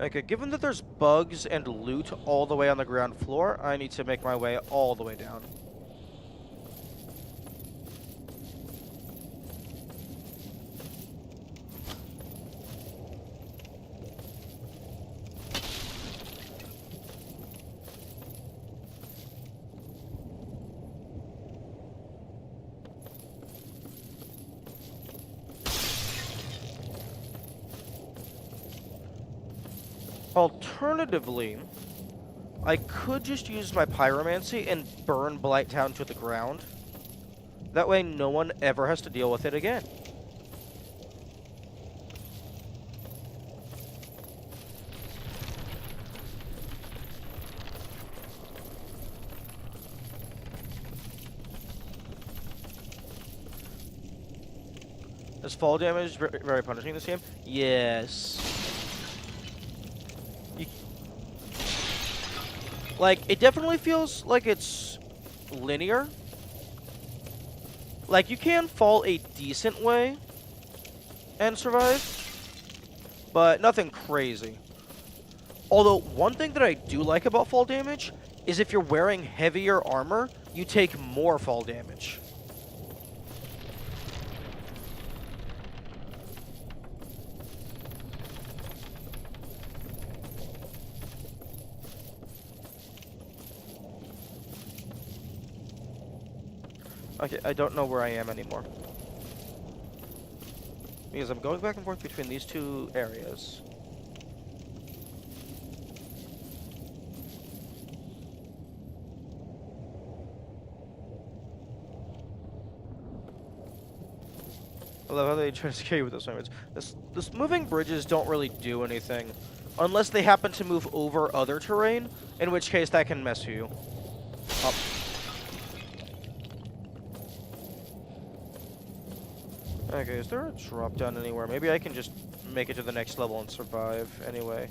Okay, given that there's bugs and loot all the way on the ground floor, I need to make my way all the way down. Alternatively, I could just use my pyromancy and burn Blighttown to the ground. That way no one ever has to deal with it again. Is fall damage very punishing this game? Yes. Like, it definitely feels like it's linear. Like, you can fall a decent way and survive, but nothing crazy. Although, one thing that I do like about fall damage is if you're wearing heavier armor, you take more fall damage. Okay, I don't know where I am anymore. Because I'm going back and forth between these two areas. I love how they try to scare you with those sirens. This moving bridges don't really do anything. Unless they happen to move over other terrain, in which case that can mess you up. Okay, is there a drop down anywhere? Maybe I can just make it to the next level and survive anyway.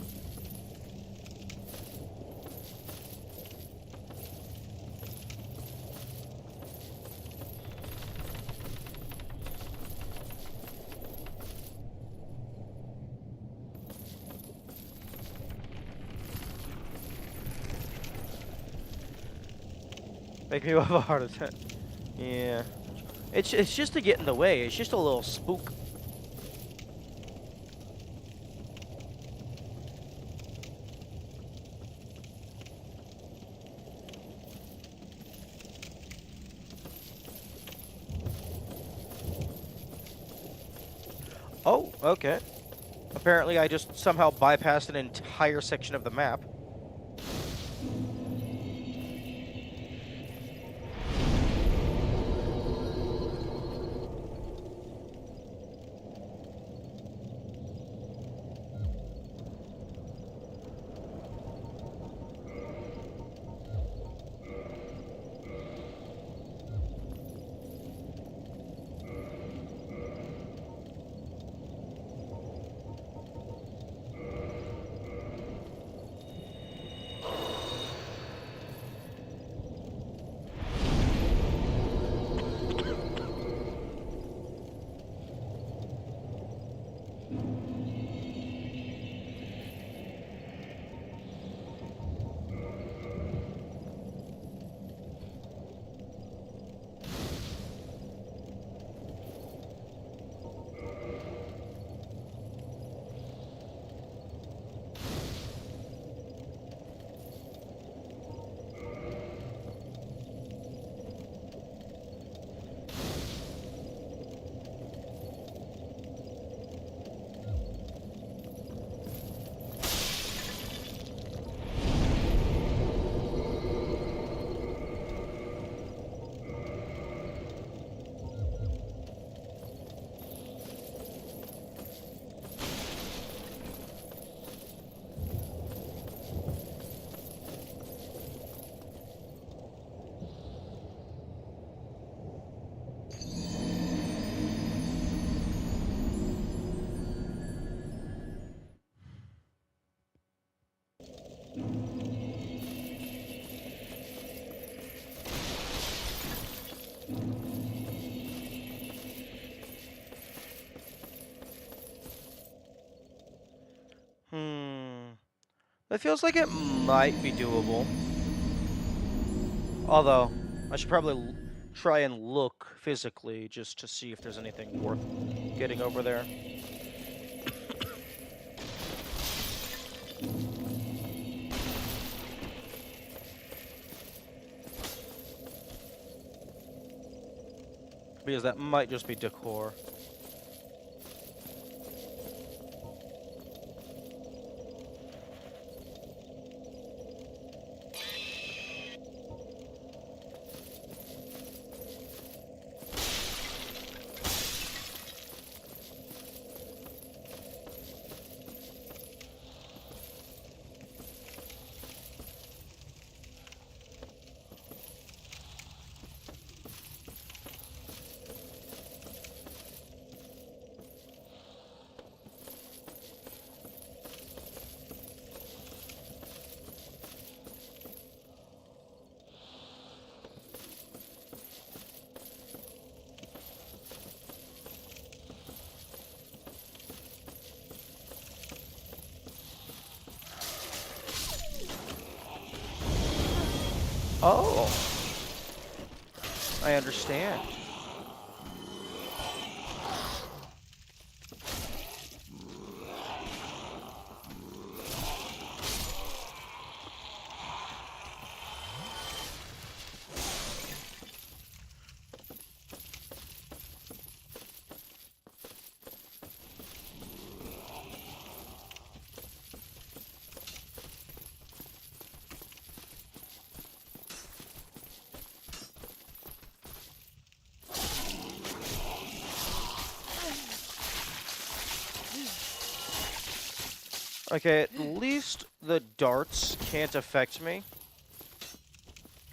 Make me have a heart attack. Yeah. It's just to get in the way. It's just a little spook. Oh, okay. Apparently I just somehow bypassed an entire section of the map. It feels like it might be doable. Although, I should probably try and look physically just to see if there's anything worth getting over there. Because that might just be decor. Oh, I understand. Okay, at least the darts can't affect me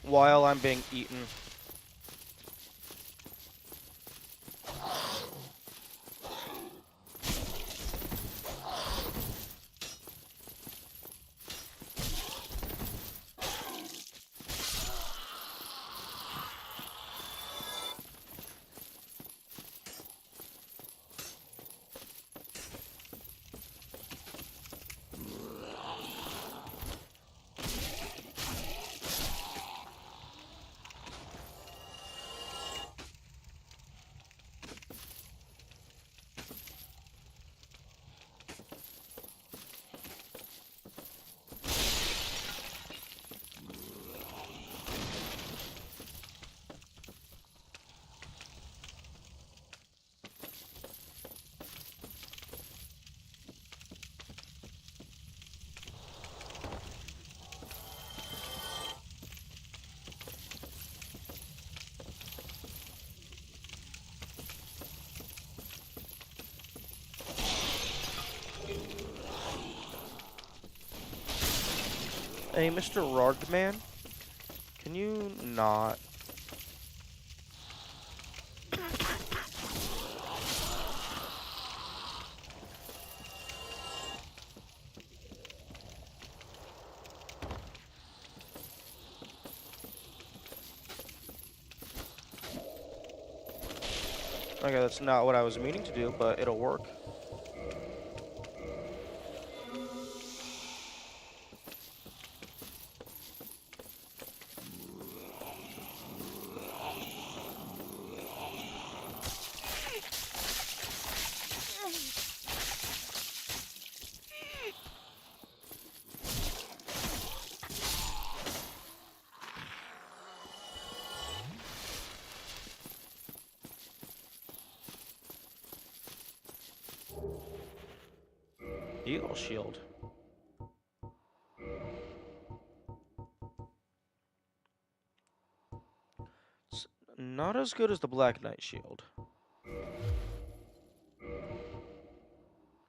while I'm being eaten. Hey, Mr. Rogman, can you not? Okay, that's not what I was meaning to do, but it'll work. Eagle shield. It's not as good as the Black Knight shield.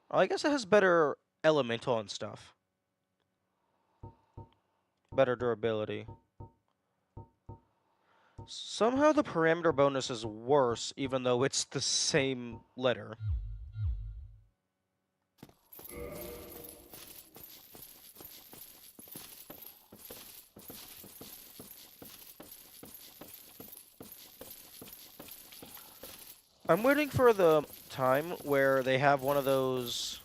I guess it has better elemental and stuff. Better durability. Somehow the parameter bonus is worse, even though it's the same letter. I'm waiting for the time where they have one of those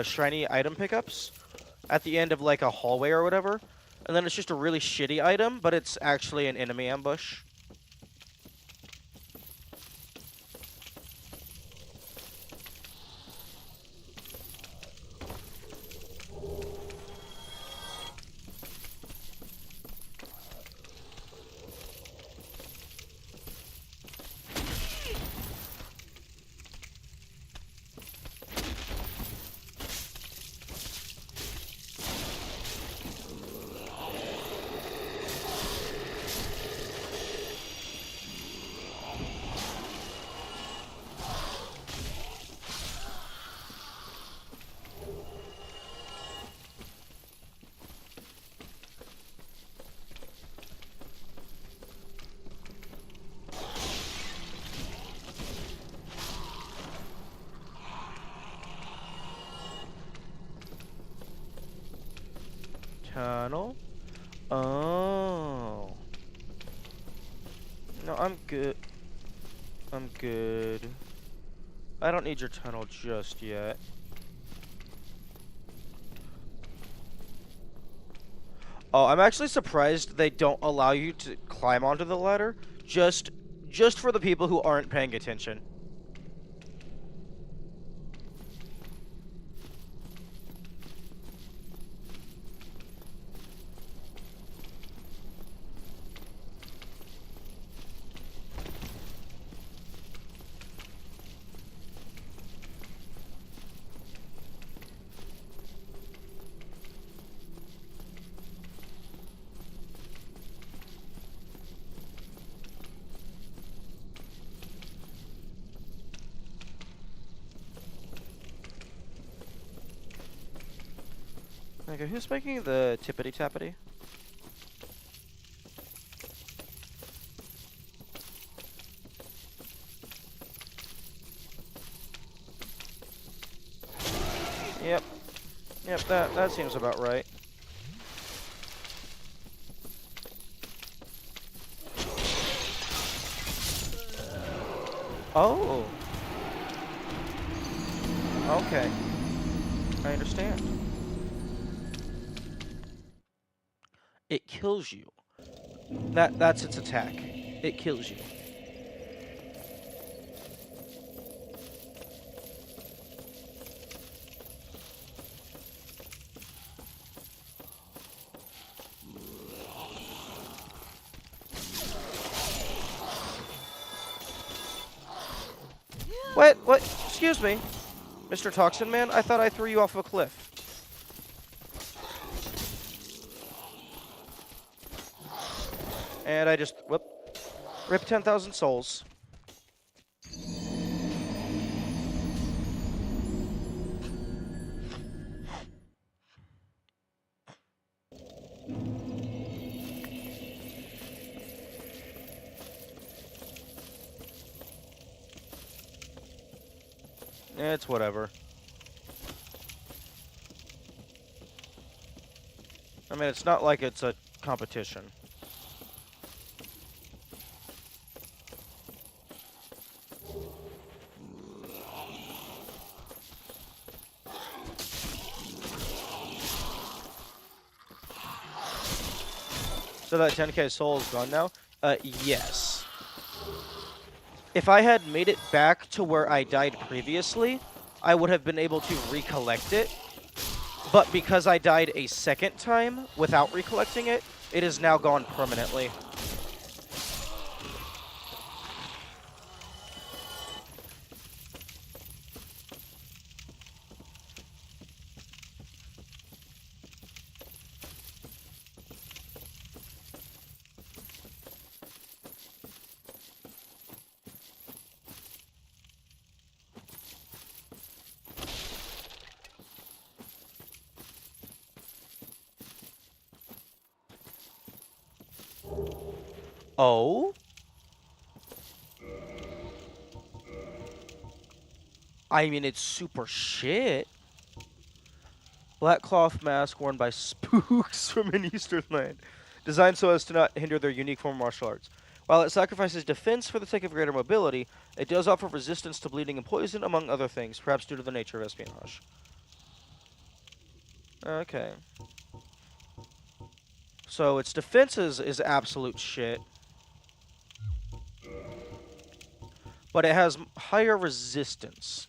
shiny item pickups at the end of like a hallway or whatever, and then it's just a really shitty item, but it's actually an enemy ambush. Tunnel? Oh. No, I'm good. I'm good. I don't need your tunnel just yet. Oh, I'm actually surprised they don't allow you to climb onto the ladder. Just for the people who aren't paying attention. Okay, who's making the tippity tappity? Yep. Yep, that seems about right. Oh. Okay. I understand. It kills you. That's its attack. It kills you. What? Excuse me. Mr. Toxin Man, I thought I threw you off a cliff. And I just, whoop. Rip 10,000 souls. It's whatever. I mean, it's not like it's a competition. So that 10k soul is gone now? Yes. If I had made it back to where I died previously, I would have been able to recollect it. But because I died a second time without recollecting it, it is now gone permanently. Oh? I mean, it's super shit. Black cloth mask worn by spooks from an eastern land, designed so as to not hinder their unique form of martial arts. While it sacrifices defense for the sake of greater mobility, it does offer resistance to bleeding and poison, among other things, perhaps due to the nature of espionage. Okay. So its defenses is absolute shit. But it has higher resistance.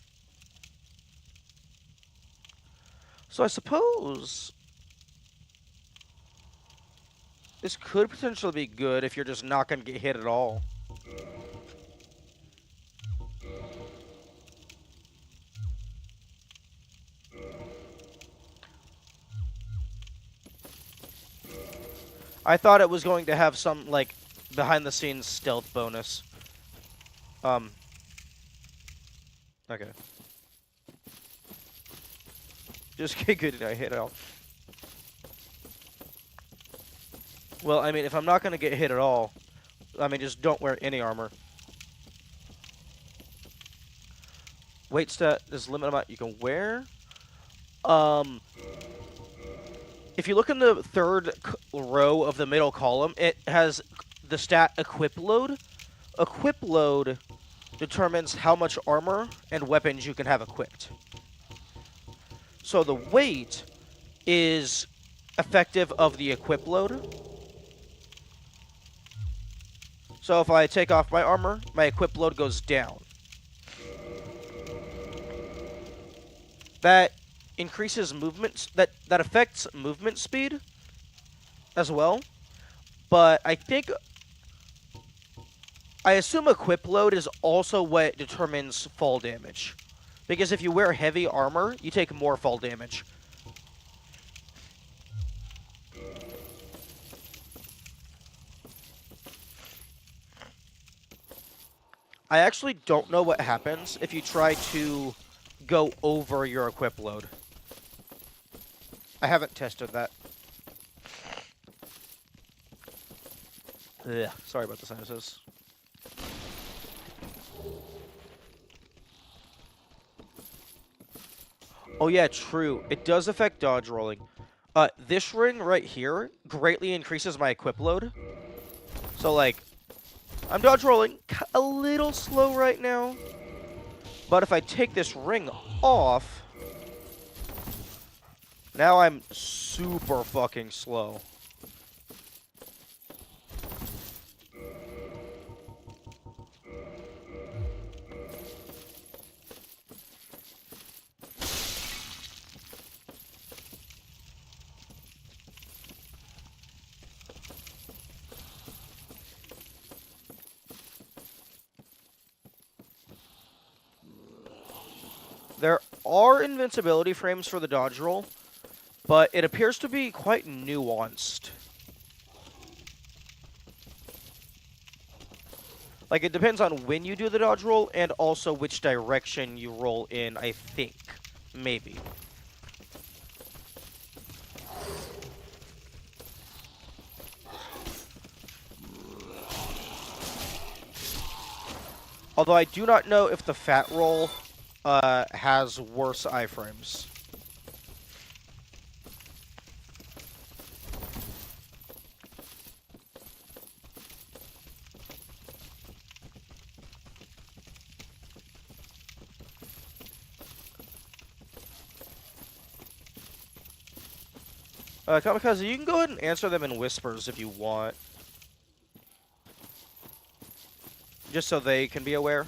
So I suppose this could potentially be good if you're just not going to get hit at all. I thought it was going to have some, like, behind-the-scenes stealth bonus. Okay. Just get good and I hit it all. Well, I mean, if I'm not going to get hit at all, I mean, just don't wear any armor. Weight stat, there's a limit amount you can wear. If you look in the third row of the middle column, it has the stat equip load. Equip load determines how much armor and weapons you can have equipped. So the weight is effective of the equip load. So if I take off my armor, my equip load goes down. That increases movement, that affects movement speed as well. But I assume equip load is also what determines fall damage. Because if you wear heavy armor, you take more fall damage. I actually don't know what happens if you try to go over your equip load. I haven't tested that. Ugh, sorry about the sinuses. Oh yeah, true. It does affect dodge rolling. This ring right here greatly increases my equip load. So like, I'm dodge rolling a little slow right now. But if I take this ring off, now I'm super fucking slow. There are invincibility frames for the dodge roll, but it appears to be quite nuanced. Like, it depends on when you do the dodge roll and also which direction you roll in, I think. Maybe. Although I do not know if the fat roll has worse iframes. Kamikaze, you can go ahead and answer them in whispers if you want. Just so they can be aware.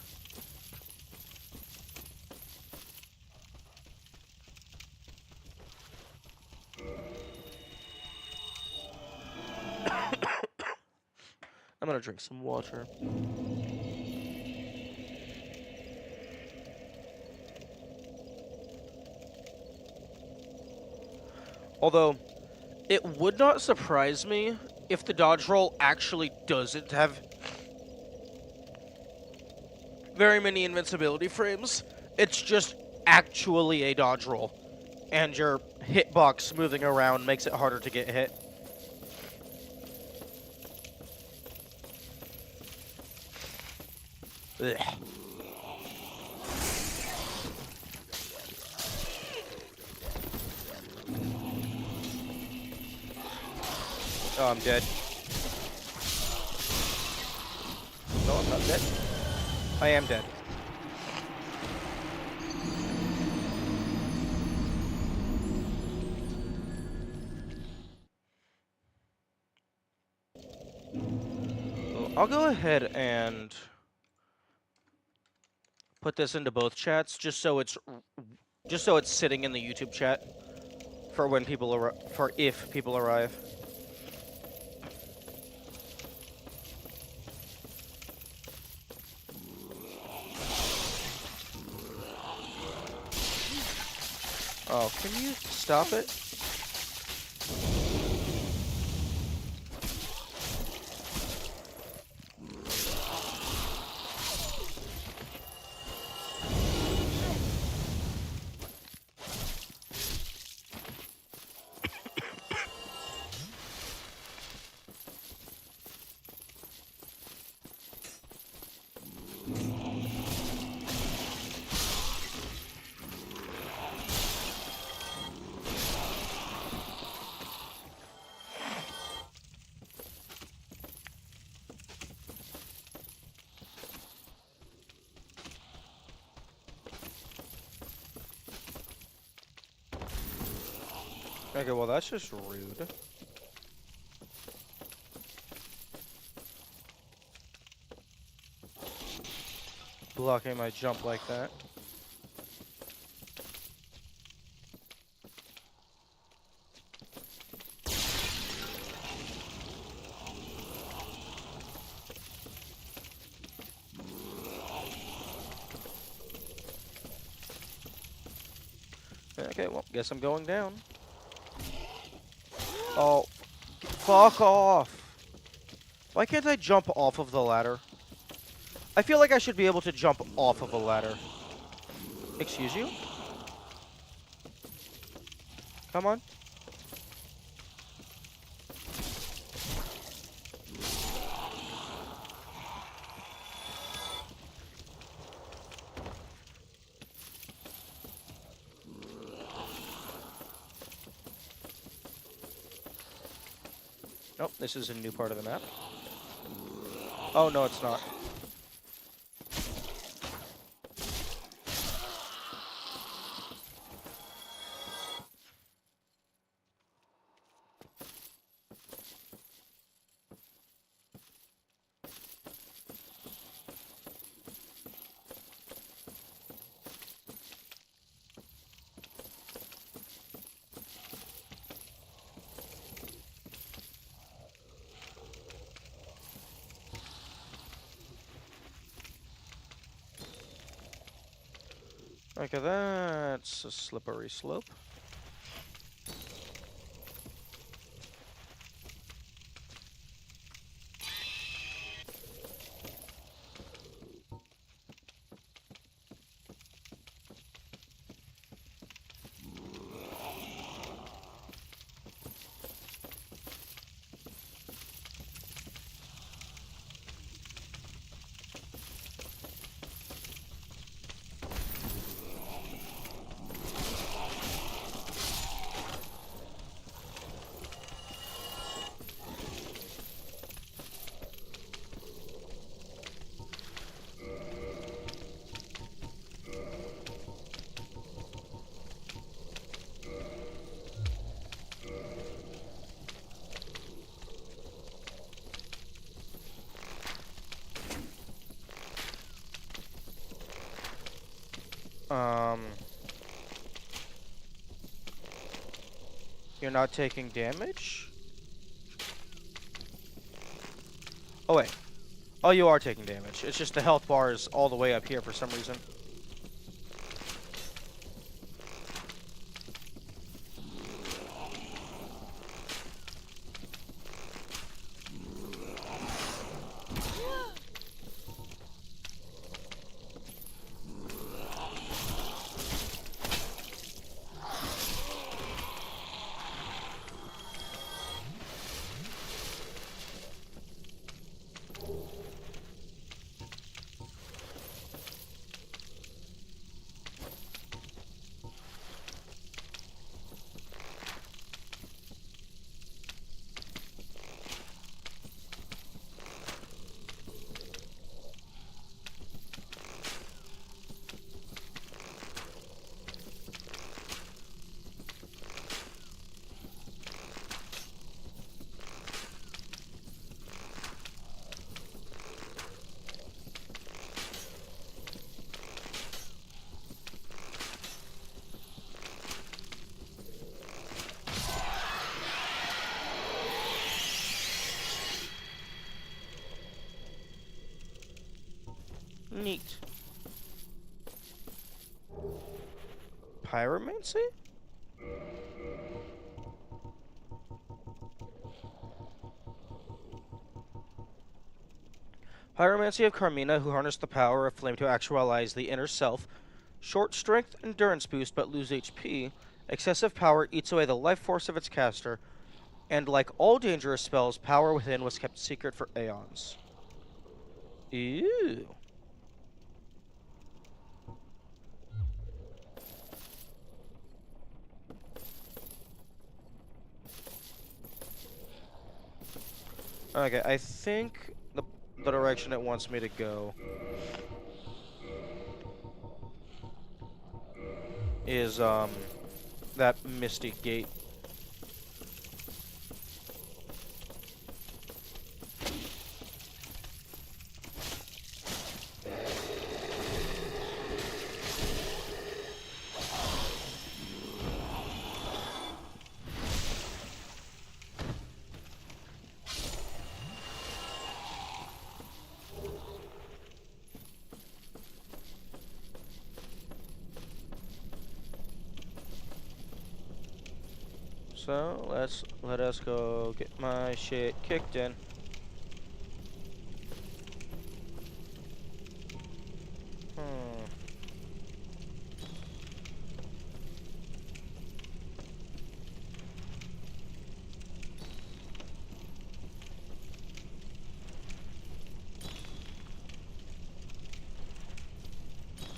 I'm gonna drink some water. Although, it would not surprise me if the dodge roll actually doesn't have very many invincibility frames. It's just actually a dodge roll. And your hitbox moving around makes it harder to get hit. Ugh. Oh, I'm dead. No, I'm not dead. I am dead. Well, I'll go ahead and put this into both chats just so it's sitting in the YouTube chat for when people if people arrive. Oh, can you stop it? Okay, well that's just rude. Blocking my jump like that. Okay, well, guess I'm going down. Oh, fuck off. Why can't I jump off of the ladder? I feel like I should be able to jump off of a ladder. Excuse you? Come on. Nope, this is a new part of the map. Oh, no, it's not. Okay, that's a slippery slope. You're not taking damage? Oh, wait. Oh, you are taking damage. It's just the health bar is all the way up here for some reason. Neat. Pyromancy? Pyromancy of Carmina, who harnessed the power of flame to actualize the inner self. Short strength, endurance boost, but lose HP. Excessive power eats away the life force of its caster. And like all dangerous spells, power within was kept secret for aeons. Ew. Okay, I think the direction it wants me to go is that Misty Gate. So let us go get my shit kicked in.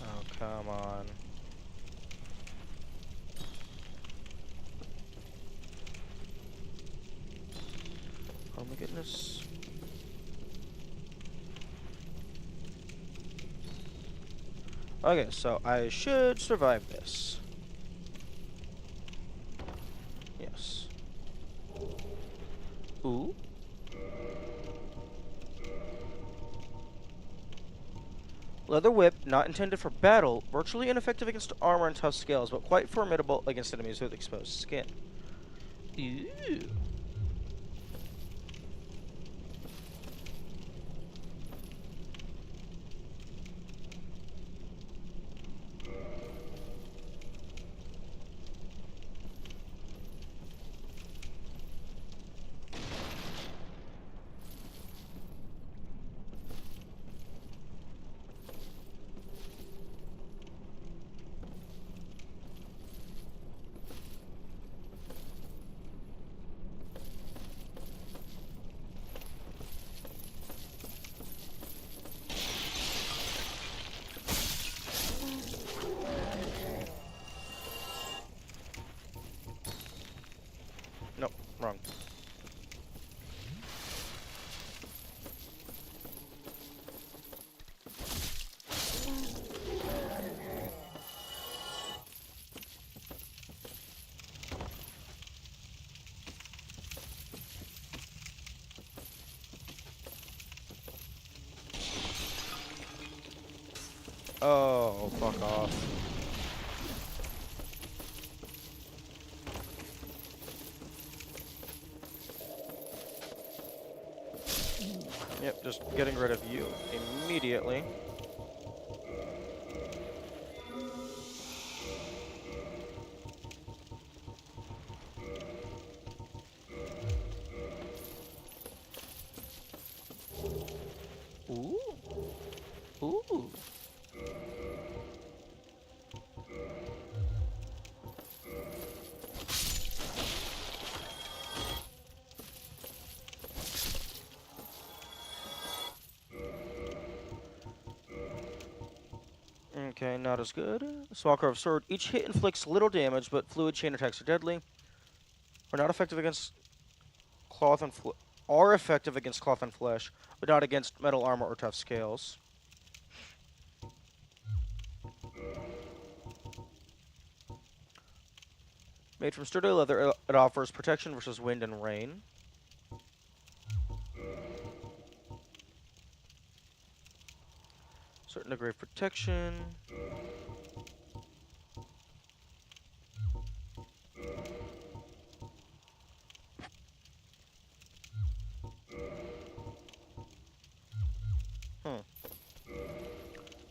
Oh, come on. Oh my goodness. Okay, so I should survive this. Yes. Ooh. Leather whip, not intended for battle, virtually ineffective against armor and tough scales, but quite formidable against enemies with exposed skin. Ew. Nope, wrong. Oh, fuck off. Yep, just getting rid of you immediately. Ooh. Ooh. Okay, not as good. Smoker of Sword. Each hit inflicts little damage, but fluid chain attacks are deadly. Are not effective against cloth and are effective against cloth and flesh, but not against metal armor or tough scales. Made from sturdy leather, it offers protection versus wind and rain. Certain degree of protection.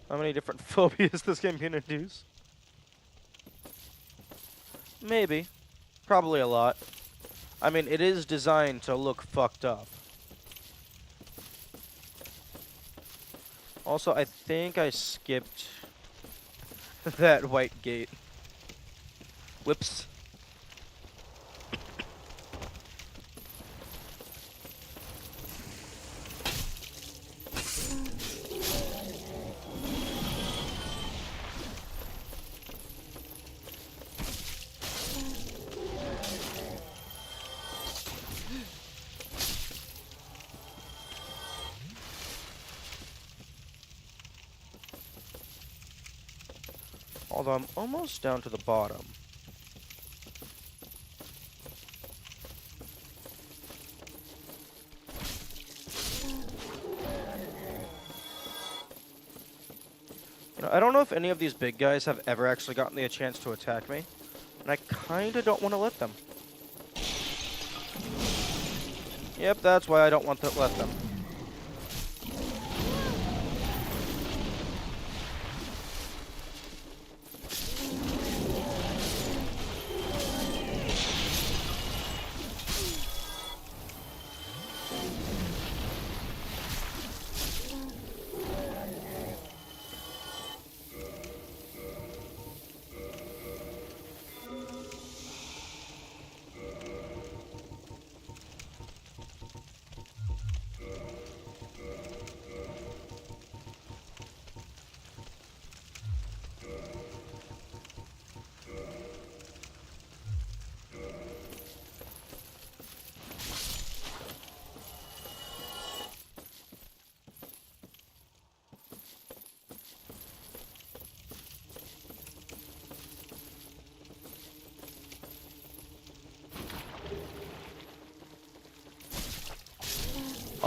How many different phobias this game can induce? Maybe. Probably a lot. I mean, it is designed to look fucked up. Also, I think I skipped that white gate. Whoops. Although I'm almost down to the bottom. You know, I don't know if any of these big guys have ever actually gotten the chance to attack me, and I kinda don't want to let them. Yep, that's why I don't want to let them.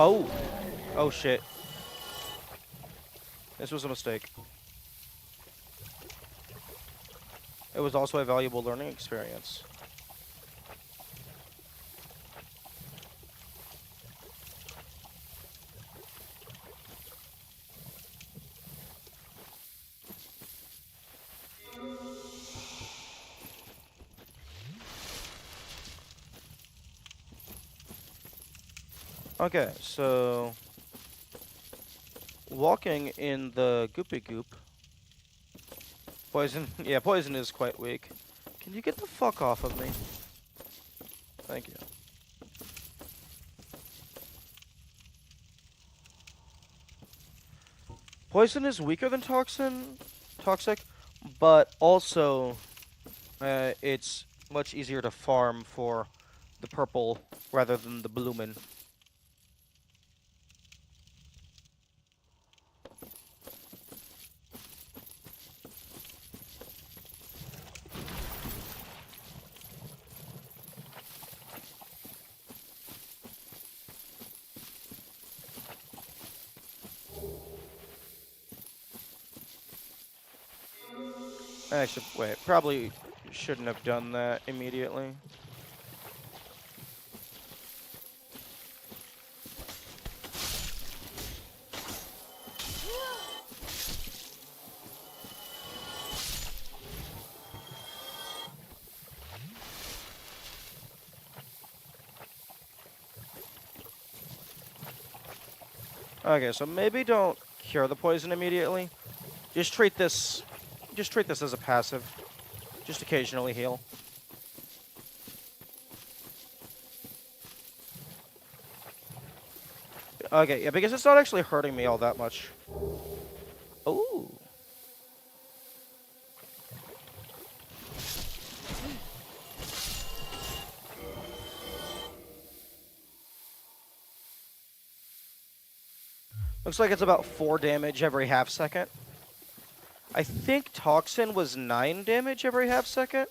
Oh! Oh shit. This was a mistake. It was also a valuable learning experience. Okay, so walking in the goopy goop. Poison, yeah, poison is quite weak. Can you get the fuck off of me? Thank you. Poison is weaker than toxic, but also it's much easier to farm for the purple rather than the bloomin'. I should wait. Probably shouldn't have done that immediately. Okay, so maybe don't cure the poison immediately. Just treat this as a passive. Just occasionally heal. Okay, yeah, because it's not actually hurting me all that much. Ooh. Looks like it's about 4 damage every half second. I think Toxin was 9 damage every half second.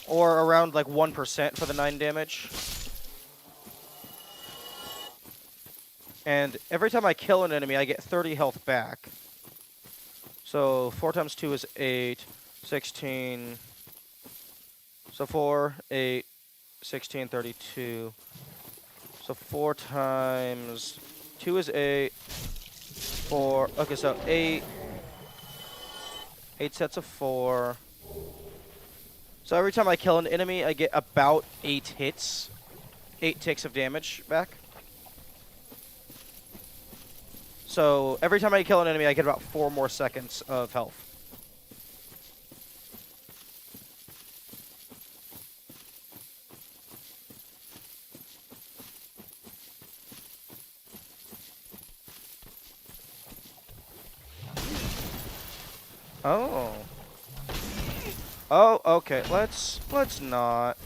Or around like 1% for the 9 damage. And every time I kill an enemy, I get 30 health back. So 4 times 2 is 8, 16. So 4, 8, 16, 32. So 4 times 2 is 8. 4. Okay, so 8. 8 sets of 4. So every time I kill an enemy, I get about 8 hits. 8 ticks of damage back. So every time I kill an enemy, I get about 4 more seconds of health. Oh. Oh, okay. Let's not.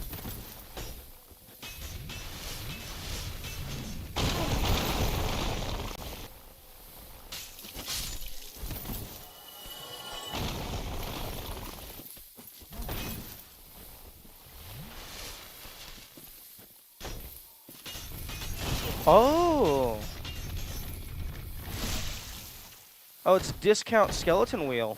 Oh. Oh, it's discount skeleton wheel.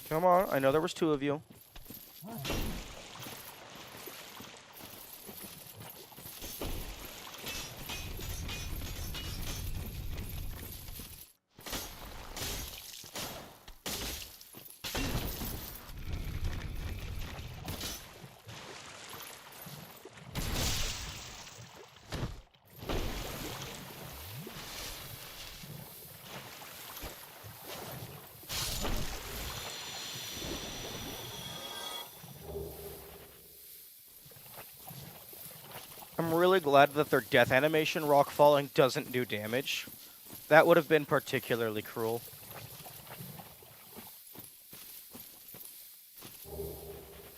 Come on, I know there was 2 of you. I'm really glad that their death animation, rock falling, doesn't do damage. That would have been particularly cruel.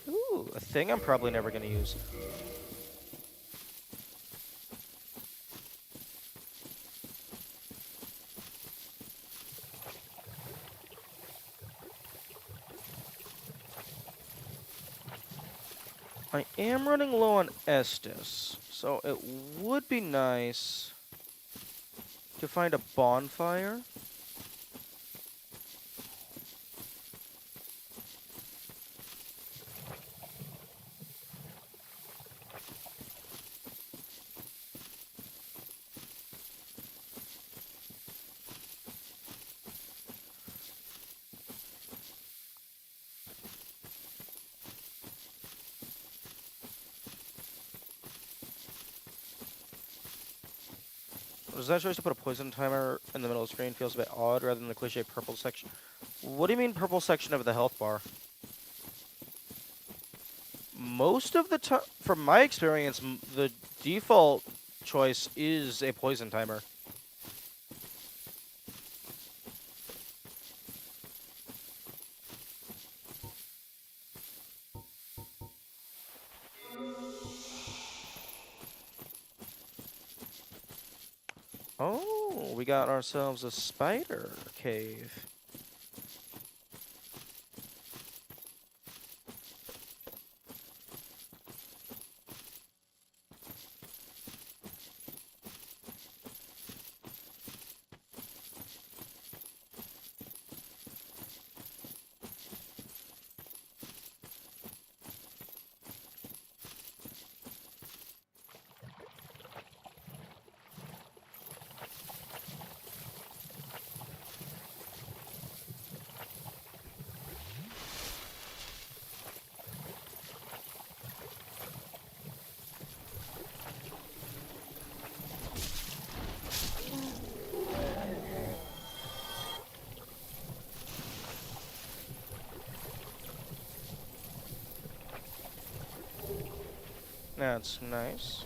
Ooh, a thing I'm probably never going to use. I am running low on Estus, so it would be nice to find a bonfire. Does that choice to put a poison timer in the middle of the screen feels a bit odd rather than the cliche purple section? What do you mean purple section of the health bar? Most of the time, from my experience, the default choice is a poison timer. Oh, we got ourselves a spider cave. That's nice.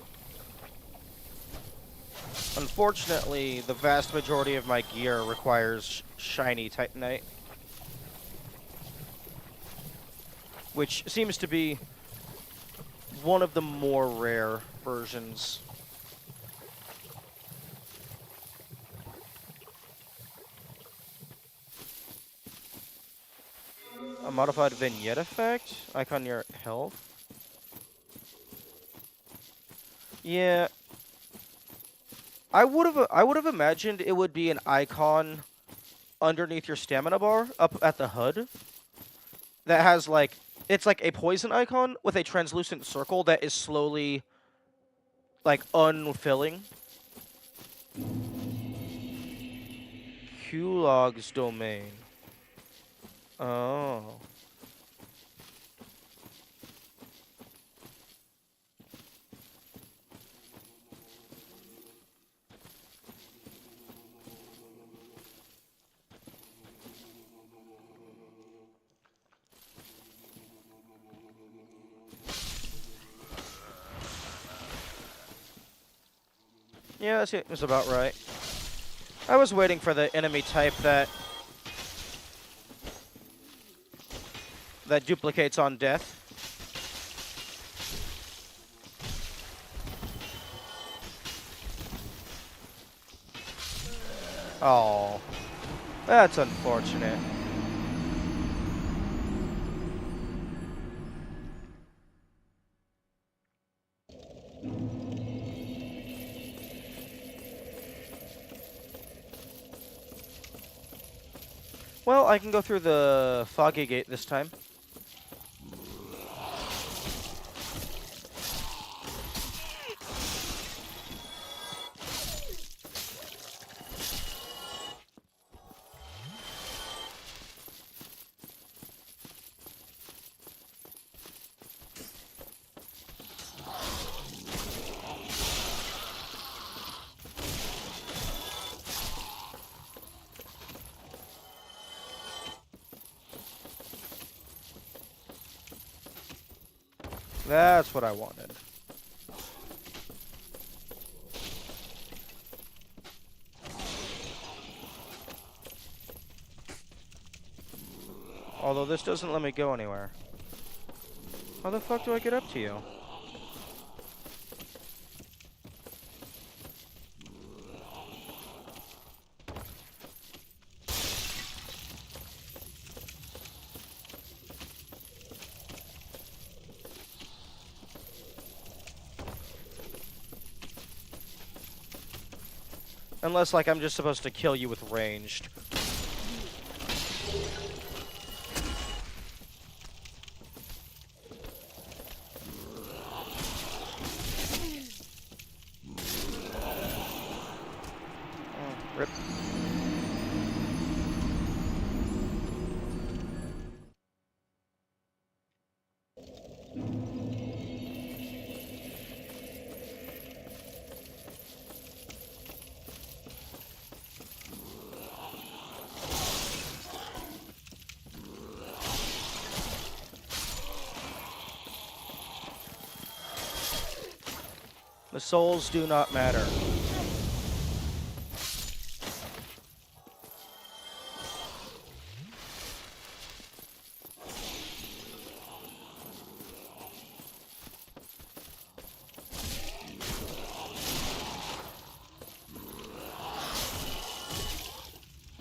Unfortunately, the vast majority of my gear requires shiny Titanite, which seems to be one of the more rare versions. A modified vignette effect? Icon your health? Yeah. I would have imagined it would be an icon underneath your stamina bar up at the HUD that has like it's like a poison icon with a translucent circle that is slowly like unfilling. Q-Log's domain. Oh. Yeah, that seems about right. I was waiting for the enemy type that duplicates on death. Oh, that's unfortunate. Well, I can go through the foggy gate this time. That's what I wanted. Although this doesn't let me go anywhere. How the fuck do I get up to you? Unless, like, I'm just supposed to kill you with ranged. Oh, rip. The souls do not matter.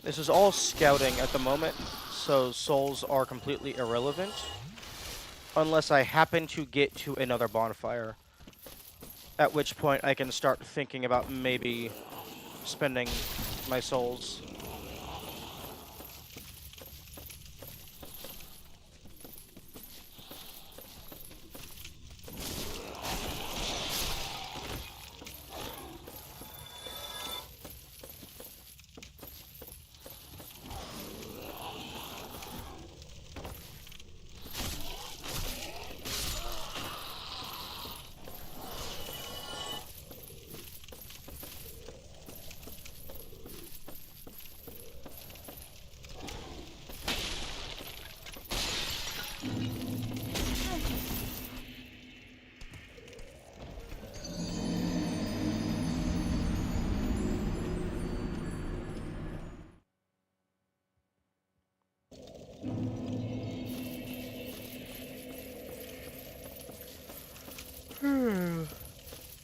This is all scouting at the moment, so souls are completely irrelevant. Unless I happen to get to another bonfire. At which point I can start thinking about maybe spending my souls.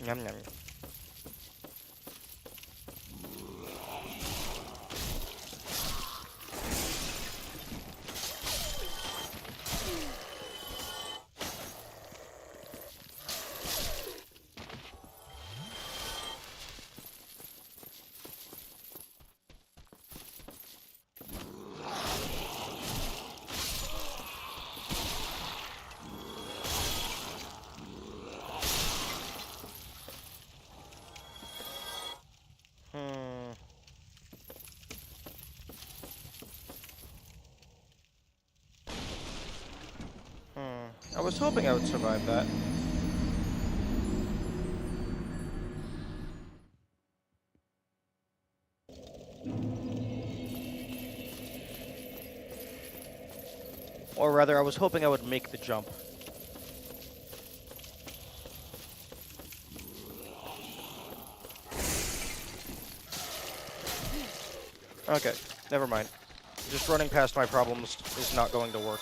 Yum yum. I was hoping I would survive that. Or rather, I was hoping I would make the jump. Okay, never mind. Just running past my problems is not going to work.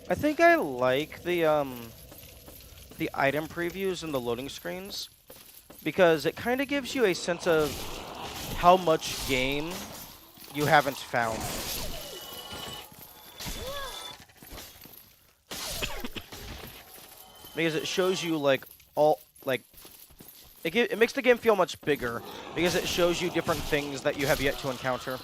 I think I like the item previews and the loading screens because it kind of gives you a sense of how much game you haven't found. Because it shows you it makes the game feel much bigger because it shows you different things that you have yet to encounter.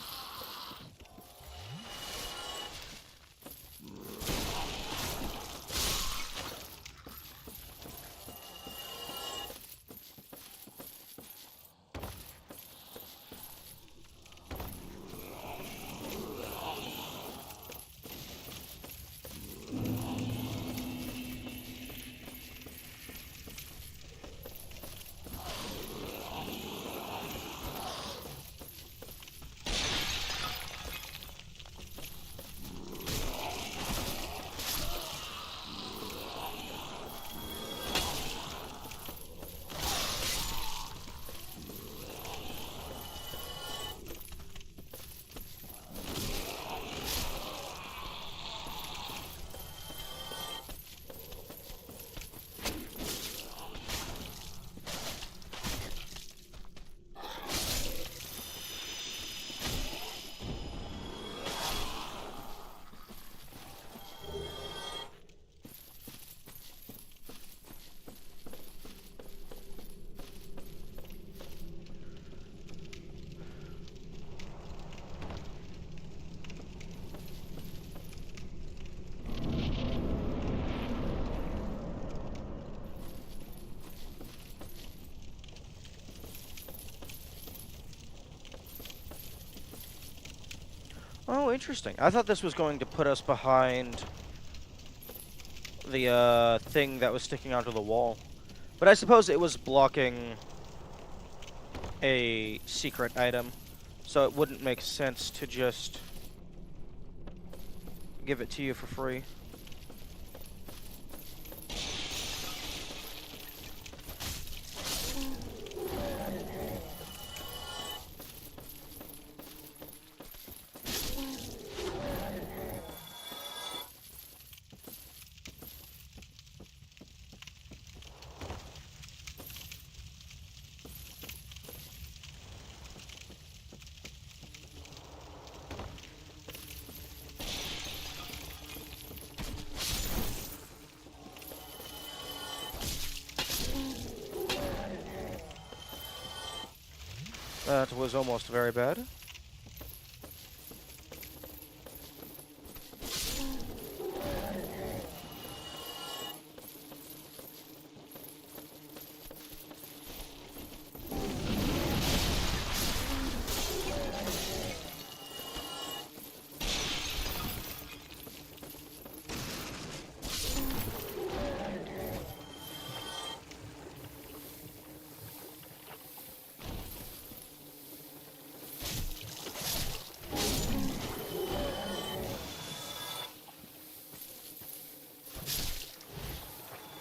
Oh, interesting. I thought this was going to put us behind the thing that was sticking onto the wall. But I suppose it was blocking a secret item, so it wouldn't make sense to just give it to you for free. That was almost very bad.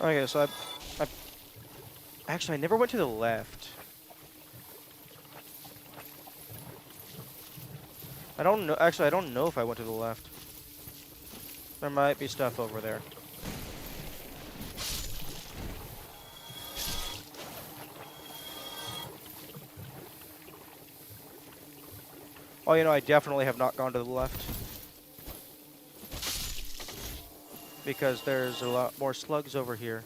Okay, so I actually I never went to the left. I don't know. Actually, I don't know if I went to the left. There might be stuff over there. Oh, you know, I definitely have not gone to the left. Because there's a lot more slugs over here.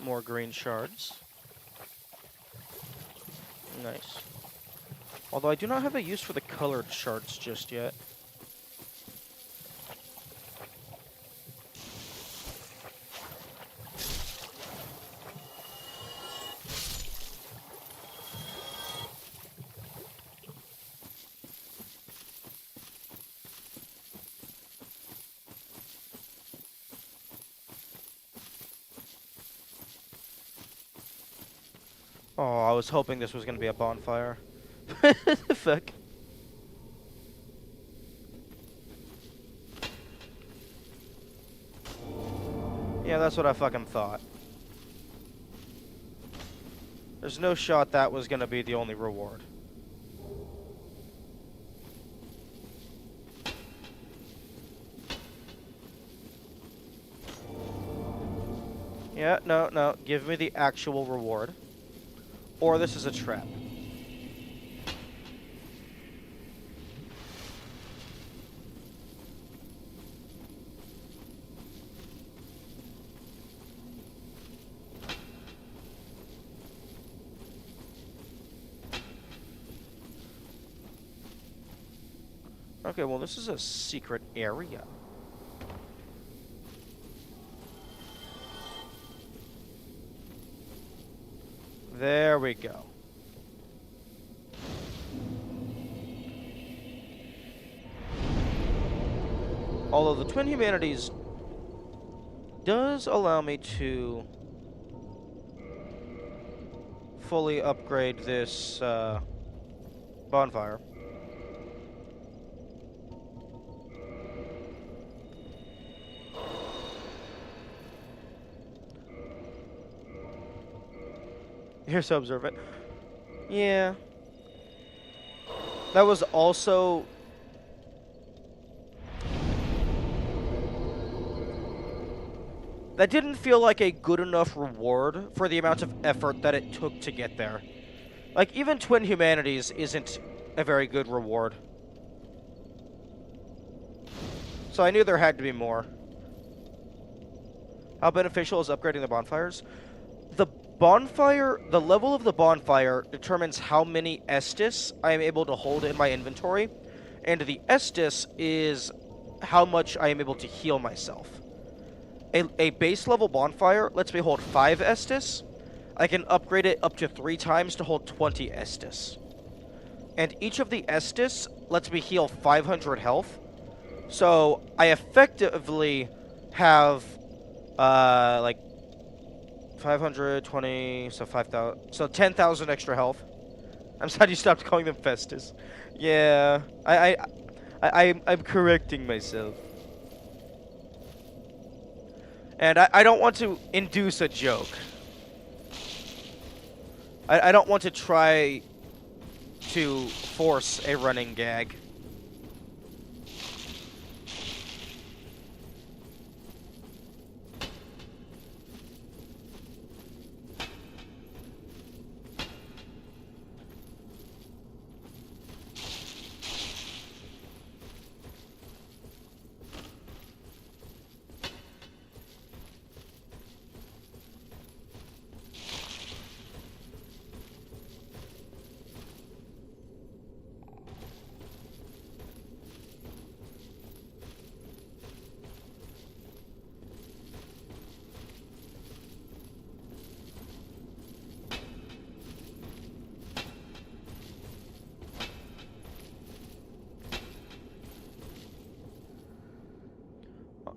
More green shards. Nice. Although I do not have a use for the colored shards just yet. Oh, I was hoping this was going to be a bonfire. Fuck. Yeah, that's what I fucking thought. There's no shot that was going to be the only reward. Yeah, no. Give me the actual reward. Or this is a trap. Okay, well, this is a secret area. There we go. Although the Twin Humanities does allow me to fully upgrade this bonfire. You're so observant. Yeah. That was also... that didn't feel like a good enough reward for the amount of effort that it took to get there. Like, even Twin Humanities isn't a very good reward. So I knew there had to be more. How beneficial is upgrading the bonfires? The level of the bonfire determines how many Estus I am able to hold in my inventory, and the Estus is how much I am able to heal myself. A base level bonfire lets me hold 5 Estus. I can upgrade it up to 3 times to hold 20 Estus. And each of the Estus lets me heal 500 health. So I effectively have like 520, so 5,000, so 10,000 extra health. I'm sad you stopped calling them Festus. Yeah, I'm correcting myself. And I don't want to induce a joke. I don't want to try to force a running gag.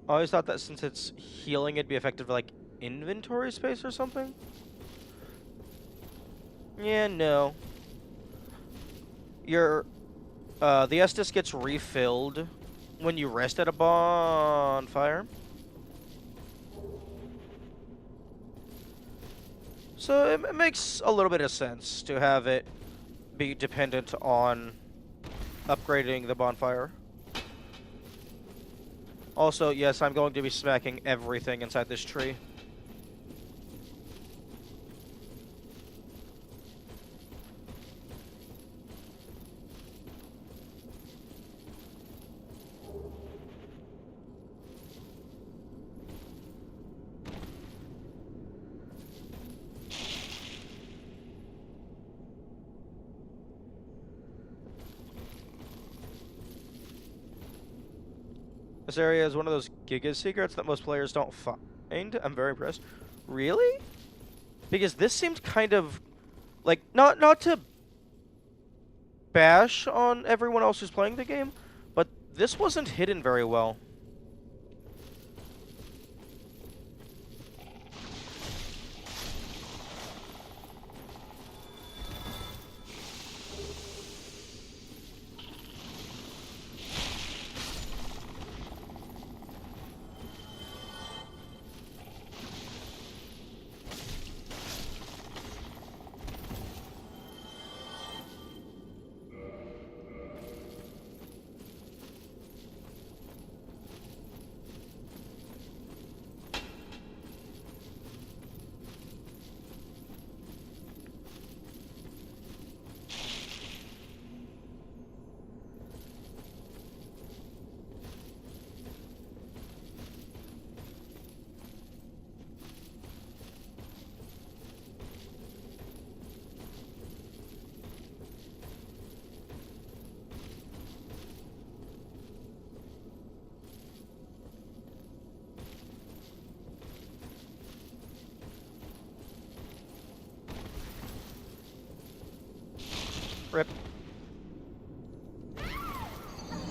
I always thought that since it's healing, it'd be effective for, like, inventory space or something. Yeah, no. The Estus gets refilled when you rest at a bonfire. So it makes a little bit of sense to have it be dependent on upgrading the bonfire. Also, yes, I'm going to be smacking everything inside this tree. This area is one of those Giga secrets that most players don't find. I'm very impressed. Really? Because this seemed kind of like not to bash on everyone else who's playing the game, but this wasn't hidden very well. Rip.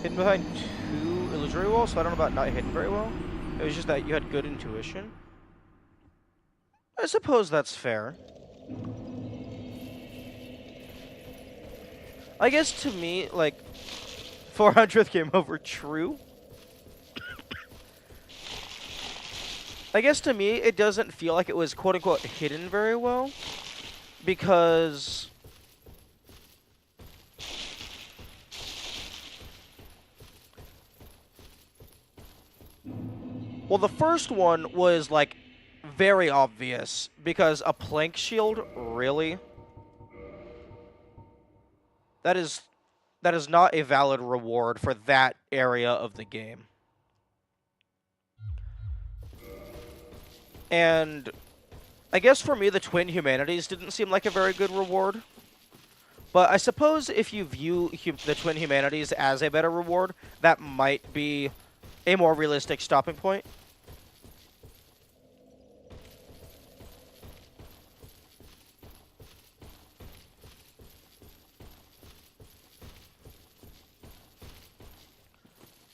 Hidden behind 2 illusory walls, so I don't know about not hidden very well. It was just that you had good intuition. I suppose that's fair. I guess to me, like, 400th game over, true. I guess to me, it doesn't feel like it was quote-unquote hidden very well, because Well, the first one was, like, very obvious, because a plank shield, really? That is not a valid reward for that area of the game. And I guess for me, the Twin Humanities didn't seem like a very good reward. But I suppose if you view the Twin Humanities as a better reward, that might be a more realistic stopping point.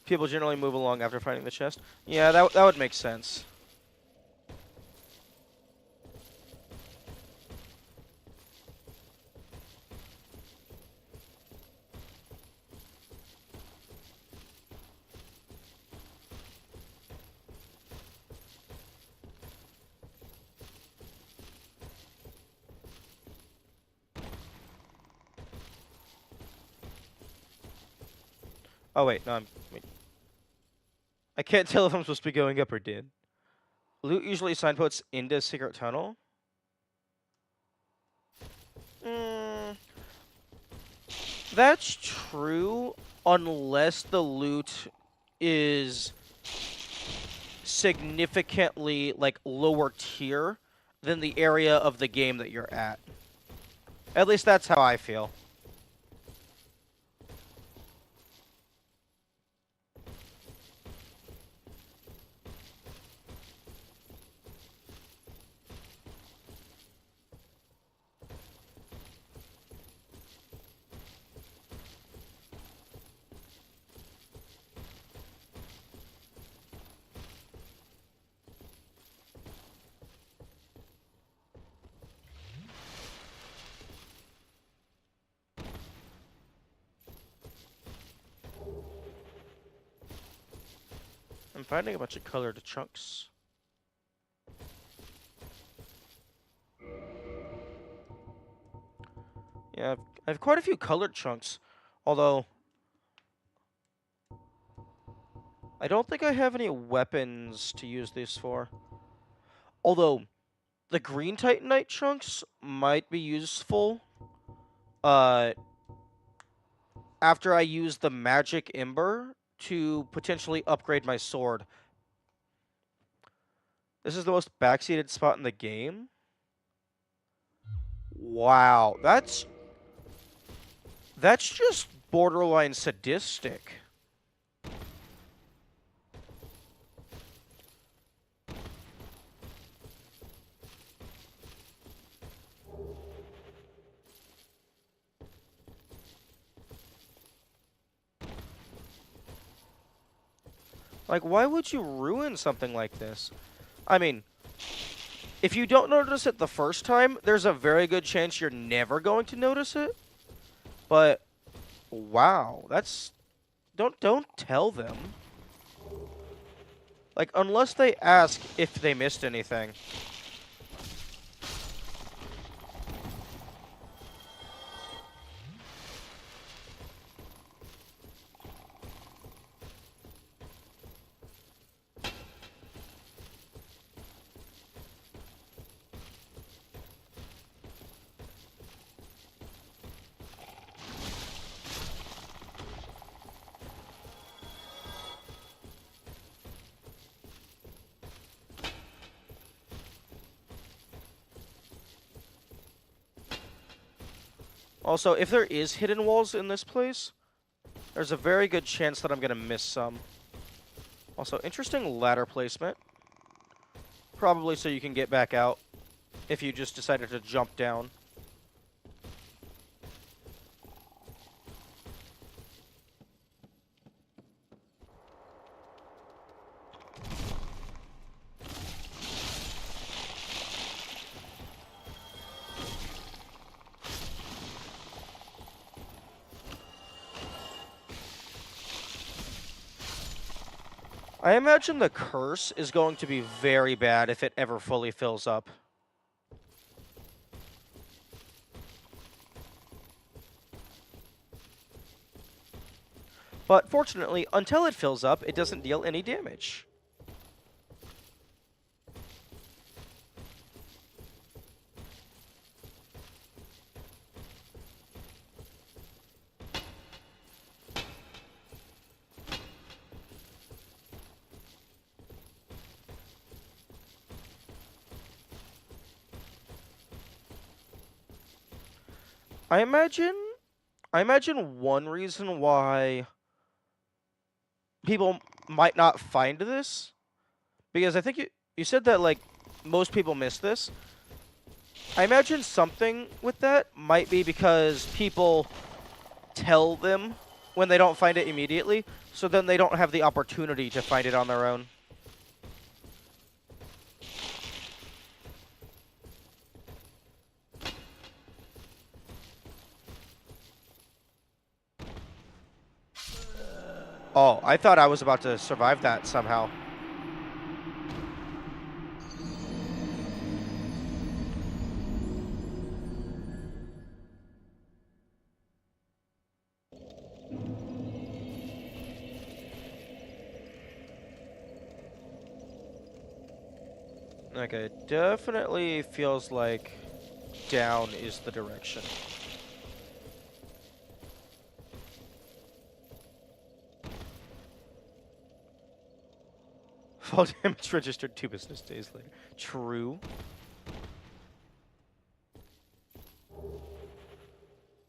People generally move along after finding the chest. Yeah, that would make sense. Oh, wait, no, wait. I can't tell if I'm supposed to be going up or down. Loot usually signposts into secret tunnel. That's true, unless the loot is significantly, like, lower tier than the area of the game that you're at. At least that's how I feel. I'm finding a bunch of colored chunks. Yeah, I have quite a few colored chunks. Although, I don't think I have any weapons to use these for. Although, the green titanite chunks might be useful. After I use the magic ember to potentially upgrade my sword. This is the most backseated spot in the game. Wow, that's just borderline sadistic. Like, why would you ruin something like this? I mean, if you don't notice it the first time, there's a very good chance you're never going to notice it. But, wow, that's... Don't tell them. Like, unless they ask if they missed anything. Also, if there is hidden walls in this place, there's a very good chance that I'm going to miss some. Also, interesting ladder placement. Probably so you can get back out if you just decided to jump down. I imagine the curse is going to be very bad if it ever fully fills up. But fortunately, until it fills up, it doesn't deal any damage. I imagine one reason why people might not find this, because I think you said that like most people miss this. I imagine something with that might be because people tell them when they don't find it immediately, so then they don't have the opportunity to find it on their own. Oh, I thought I was about to survive that somehow. Okay, definitely feels like down is the direction. Fall damage registered 2 business days later. True.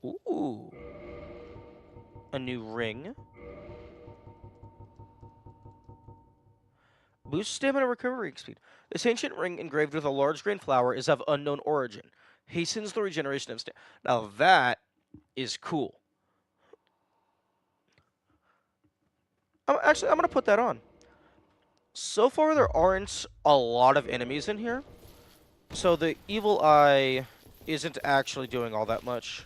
Ooh. A new ring. Boost stamina recovery speed. This ancient ring engraved with a large grain flower is of unknown origin. Hastens the regeneration of stamina. Now that is cool. I'm going to put that on. So far, there aren't a lot of enemies in here. So the evil eye isn't actually doing all that much.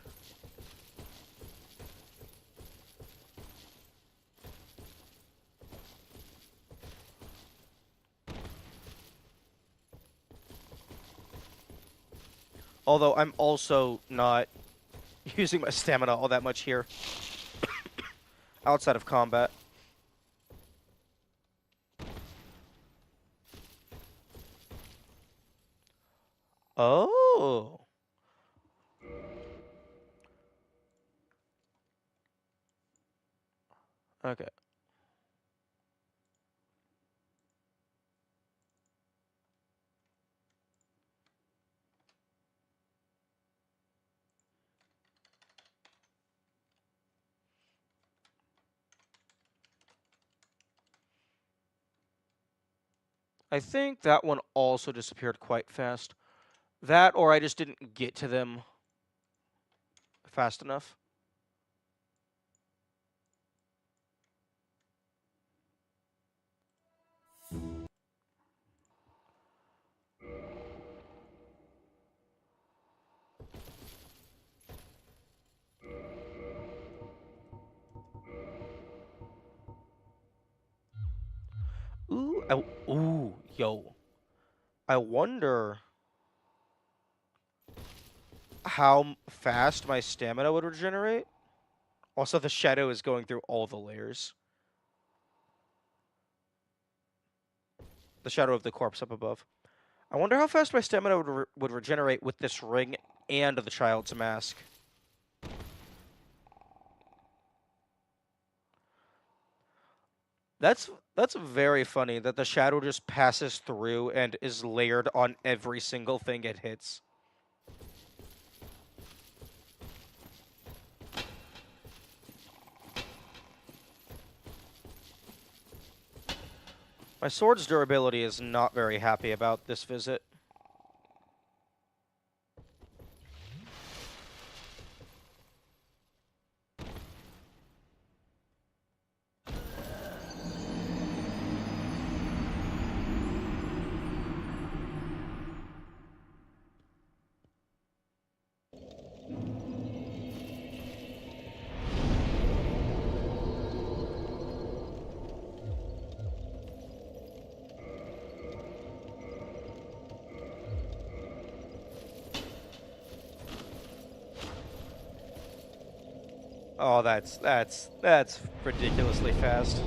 Although I'm also not using my stamina all that much here. Outside of combat. Oh. Okay. I think that one also disappeared quite fast. That, or I just didn't get to them fast enough. Ooh, yo. I wonder how fast my stamina would regenerate. Also, the shadow is going through all the layers. The shadow of the corpse up above. I wonder how fast my stamina would regenerate with this ring and the child's mask. That's very funny that the shadow just passes through and is layered on every single thing it hits. My sword's durability is not very happy about this visit. Oh, that's ridiculously fast.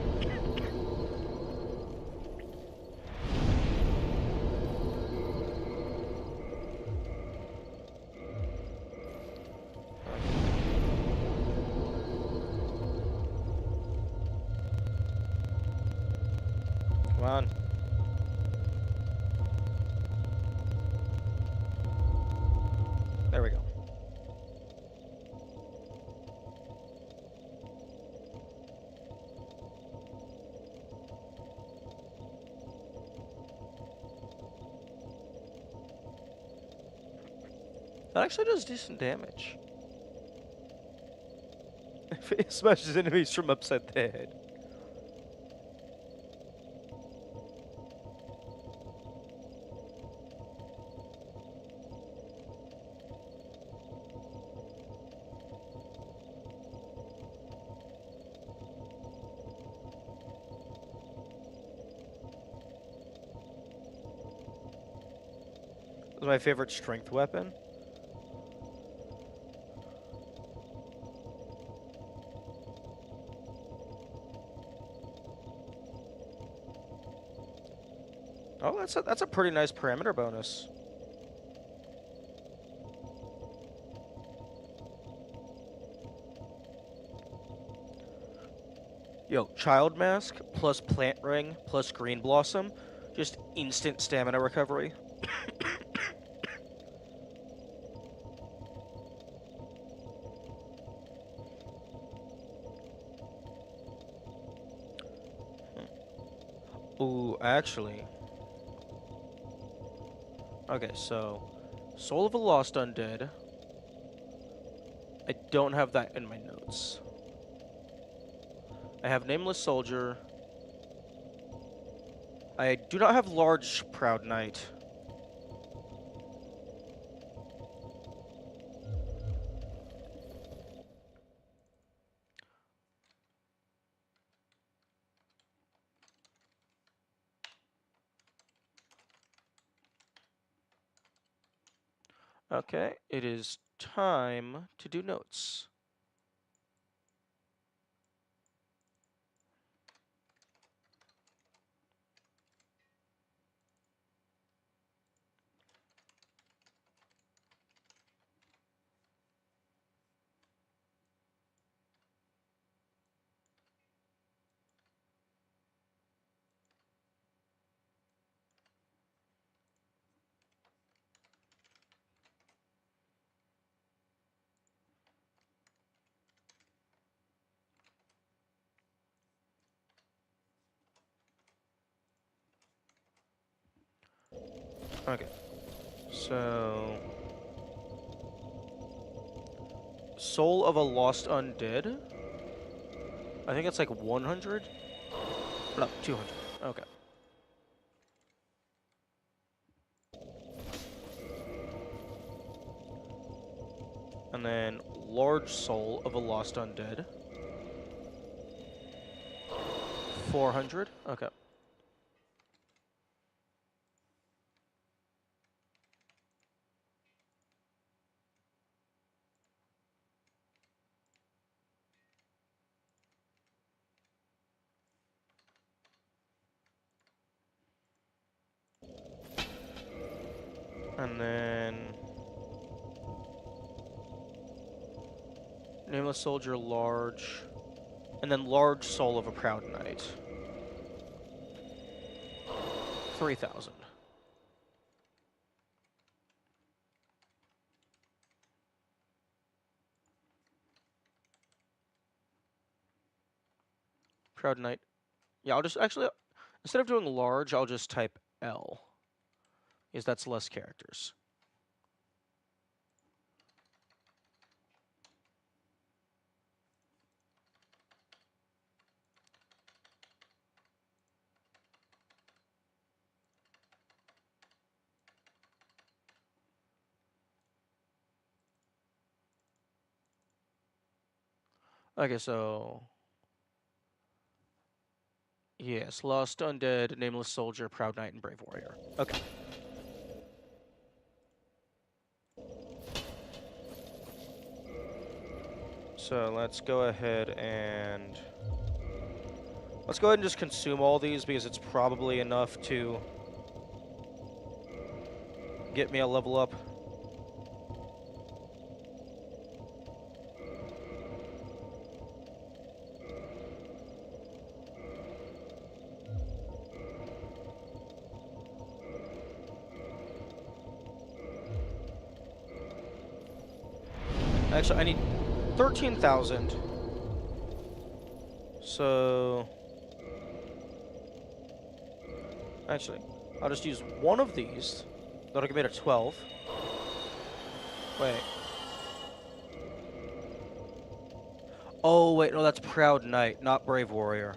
Come on. There we go. That actually does decent damage. If it smashes enemies from upside the head. This is my favorite strength weapon. Oh, that's a pretty nice parameter bonus. Yo, Child Mask plus Plant Ring plus Green Blossom, just instant stamina recovery. Ooh, actually. Okay, so Soul of a Lost Undead. I don't have that in my notes. I have Nameless Soldier. I do not have Large Proud Knight. Okay, it is time to do notes. Okay, so Soul of a Lost Undead. I think it's like 100? No, 200. Okay. And then Large Soul of a Lost Undead. 400? Okay. And then Nameless Soldier Large. And then Large Soul of a Proud Knight. 3,000. Proud Knight. Yeah, I'll just actually, instead of doing large, I'll just type L. Because that's less characters. Okay, so yes, Lost Undead, Nameless Soldier, Proud Knight, and Brave Warrior. Okay. So let's go ahead and just consume all these because it's probably enough to get me a level up. Actually, I need 13,000. So actually, I'll just use one of these. That'll get me to 12. Wait. Oh, wait, no, that's Proud Knight, not Brave Warrior.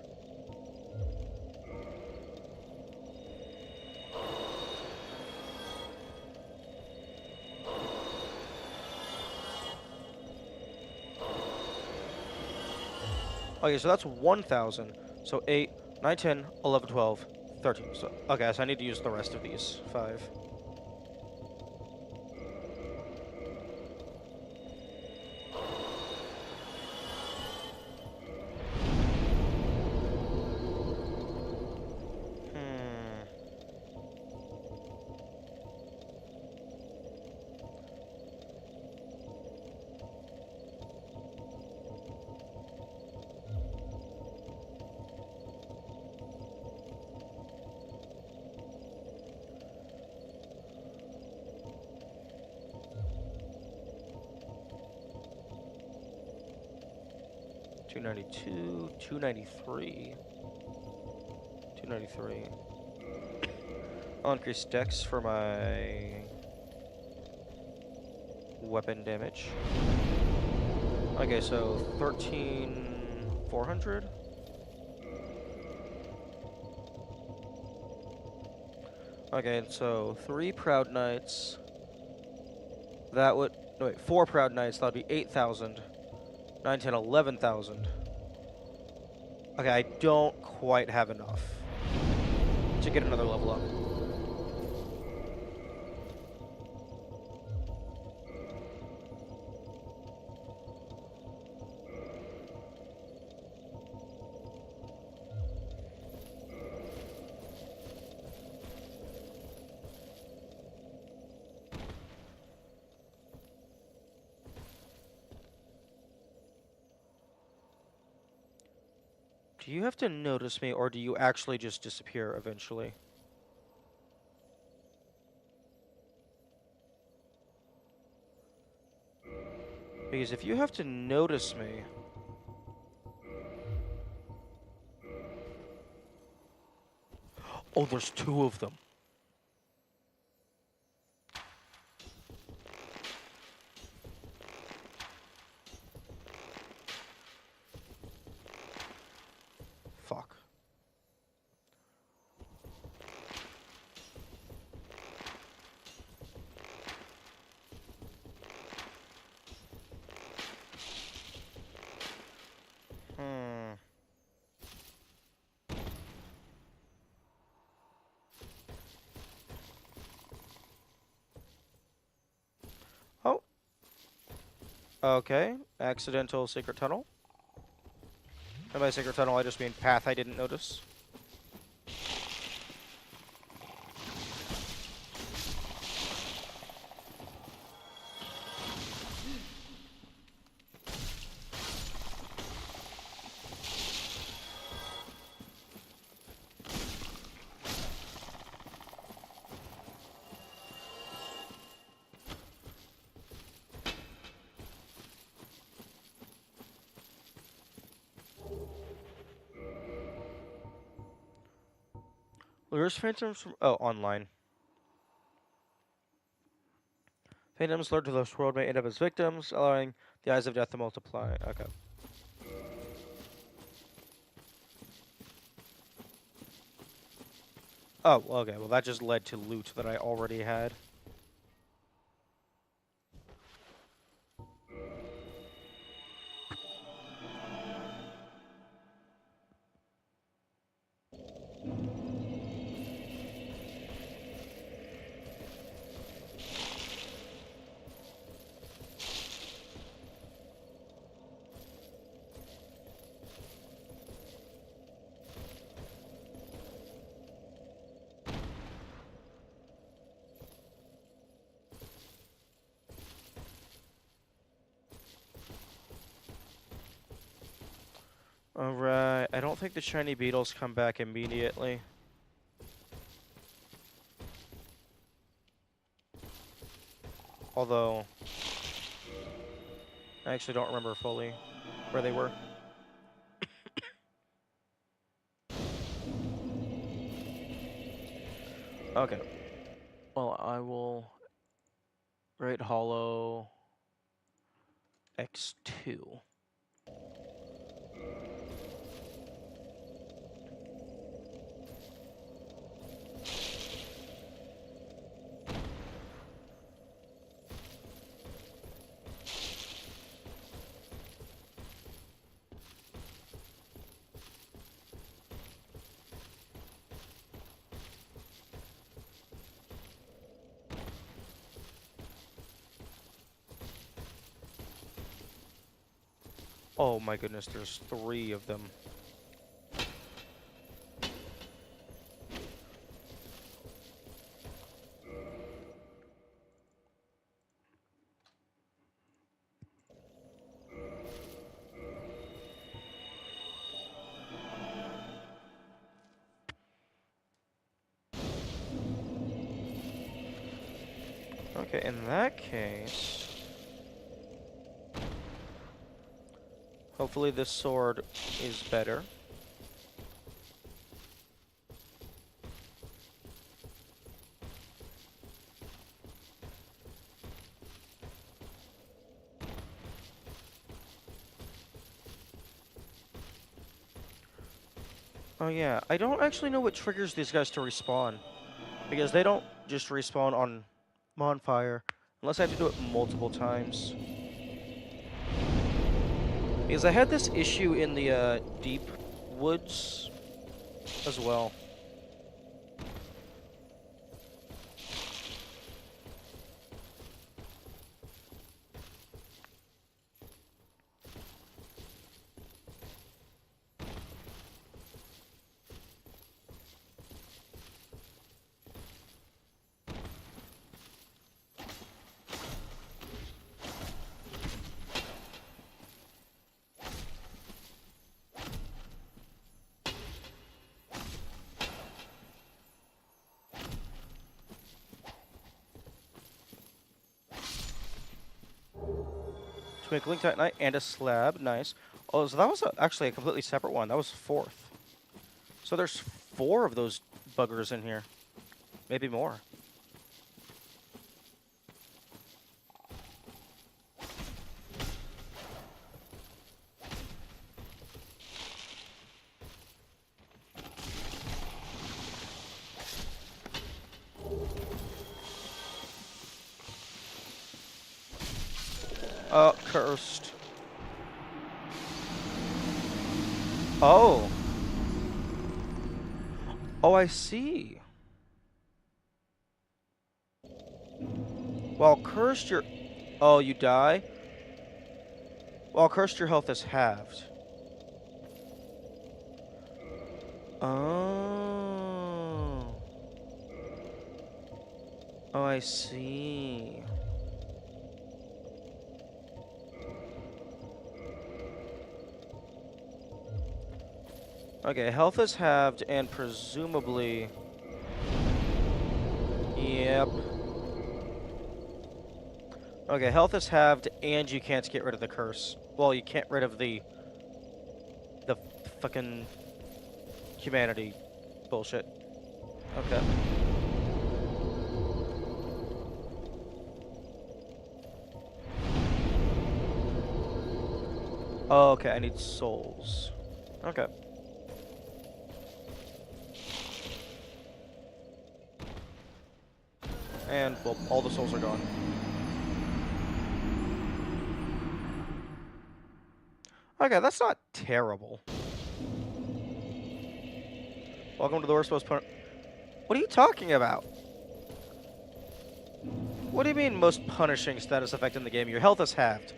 Okay, so that's 1,000. So 8, 9, 10, 11, 12, 13. So, okay, so I need to use the rest of these. 5. Hmm. $292, $293, $293. I'll increase dex for my weapon damage. Okay, so 13,400. Okay, so 3 Proud Knights. That would, no wait, 4 Proud Knights, that would be 8,000. 9, 10, 11,000. Okay, I don't quite have enough to get another level up. Do you have to notice me, or do you actually just disappear eventually? Because if you have to notice me... Oh, there's 2 of them. Fuck. Hmm. Oh. Okay. Accidental secret tunnel. And by secret tunnel, I just mean path I didn't notice. Lures phantoms from... Oh, online. Phantoms lured to this world may end up as victims, allowing the eyes of death to multiply. Okay. Oh, okay. Well, that just led to loot that I already had. Alright. I don't think the shiny beetles come back immediately. Although... I actually don't remember fully where they were. Okay. Well, I will Great Hollow X2. Oh my goodness, there's 3 of them. Okay, in that case, hopefully this sword is better. Oh yeah, I don't actually know what triggers these guys to respawn, because they don't just respawn on Bonfire, unless I have to do it multiple times. Because I had this issue in the deep woods as well. Twinkling Titanite and a slab, nice. Oh, so that was actually a completely separate one. That was 4th. So there's 4 of those buggers in here. Maybe more. Cursed. Oh. Oh, I see. While cursed, your... Oh, you die? While cursed, your health is halved. Oh. Oh, I see. Okay, health is halved and presumably... Yep. Okay, health is halved and you can't get rid of the curse. Well, you can't rid of the fucking humanity bullshit. Okay. Oh, okay, I need souls. Okay. And, well, all the souls are gone. Okay, that's not terrible. Welcome to the worst most What are you talking about? What do you mean most punishing status effect in the game? Your health is halved.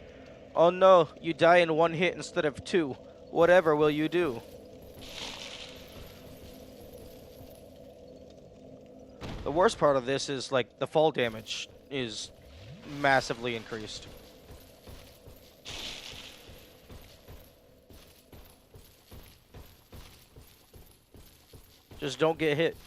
Oh no, you die in 1 hit instead of 2. Whatever will you do? The worst part of this is, like, the fall damage is massively increased. Just don't get hit.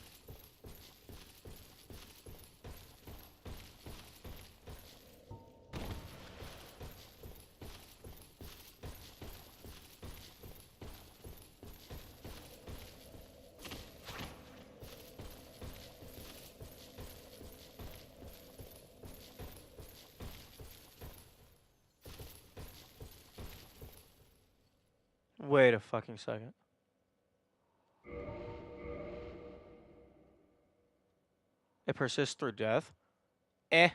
Wait a fucking second. It persists through death? Eh.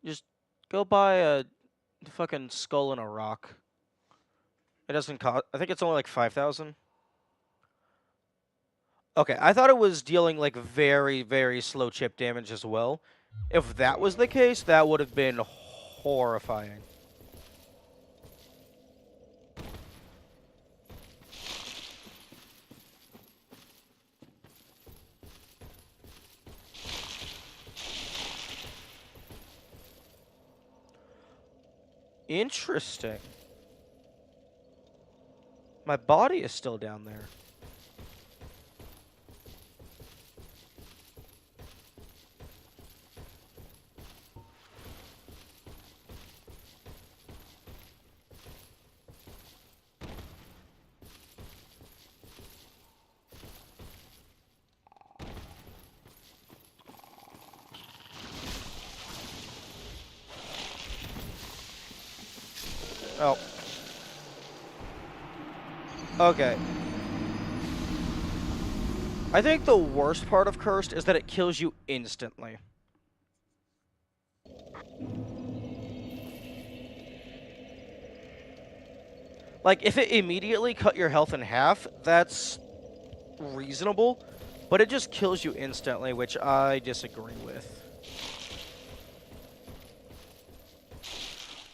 Just go buy a fucking skull and a rock. It doesn't cost. I think it's only like 5,000. Okay, I thought it was dealing like very, very slow chip damage as well. If that was the case, that would have been horrifying. Interesting. My body is still down there. Oh. Okay. I think the worst part of Cursed is that it kills you instantly. Like, if it immediately cut your health in half, that's reasonable. But it just kills you instantly, which I disagree with.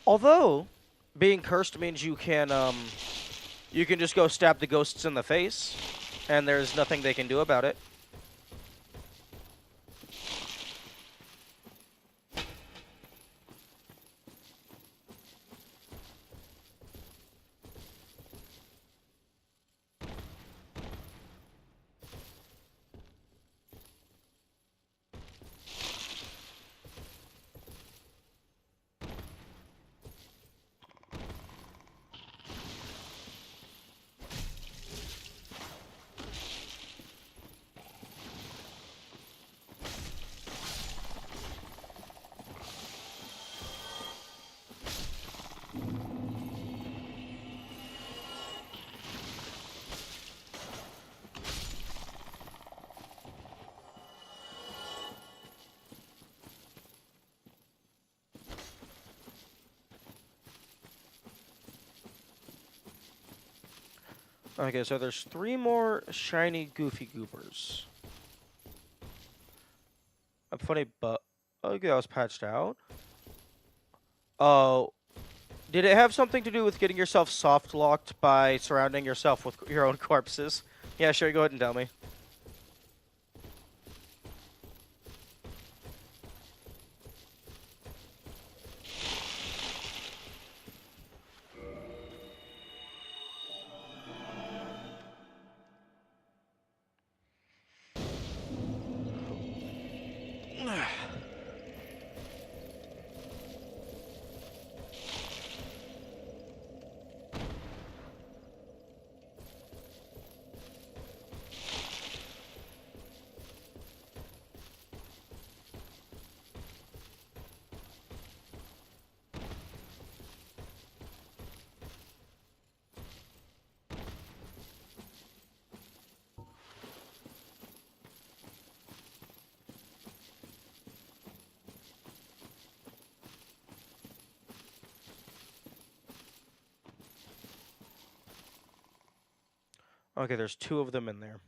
Although, being cursed means you can just go stab the ghosts in the face, and there's nothing they can do about it. Okay, so there's 3 more shiny goofy goopers. A funny but okay, I was patched out. Oh, did it have something to do with getting yourself soft locked by surrounding yourself with your own corpses? Yeah, sure, go ahead and tell me. Okay, there's 2 of them in there.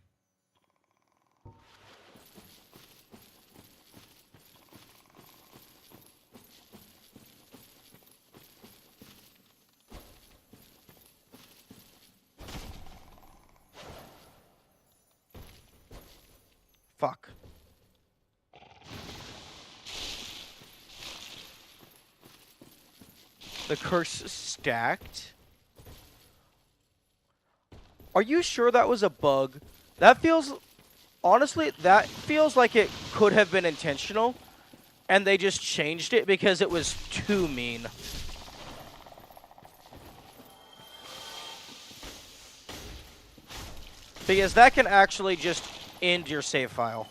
Fuck. The curse stacked? Are you sure that was a bug? That feels... Honestly, that feels like it could have been intentional, and they just changed it because it was too mean. Because that can actually just end your save file.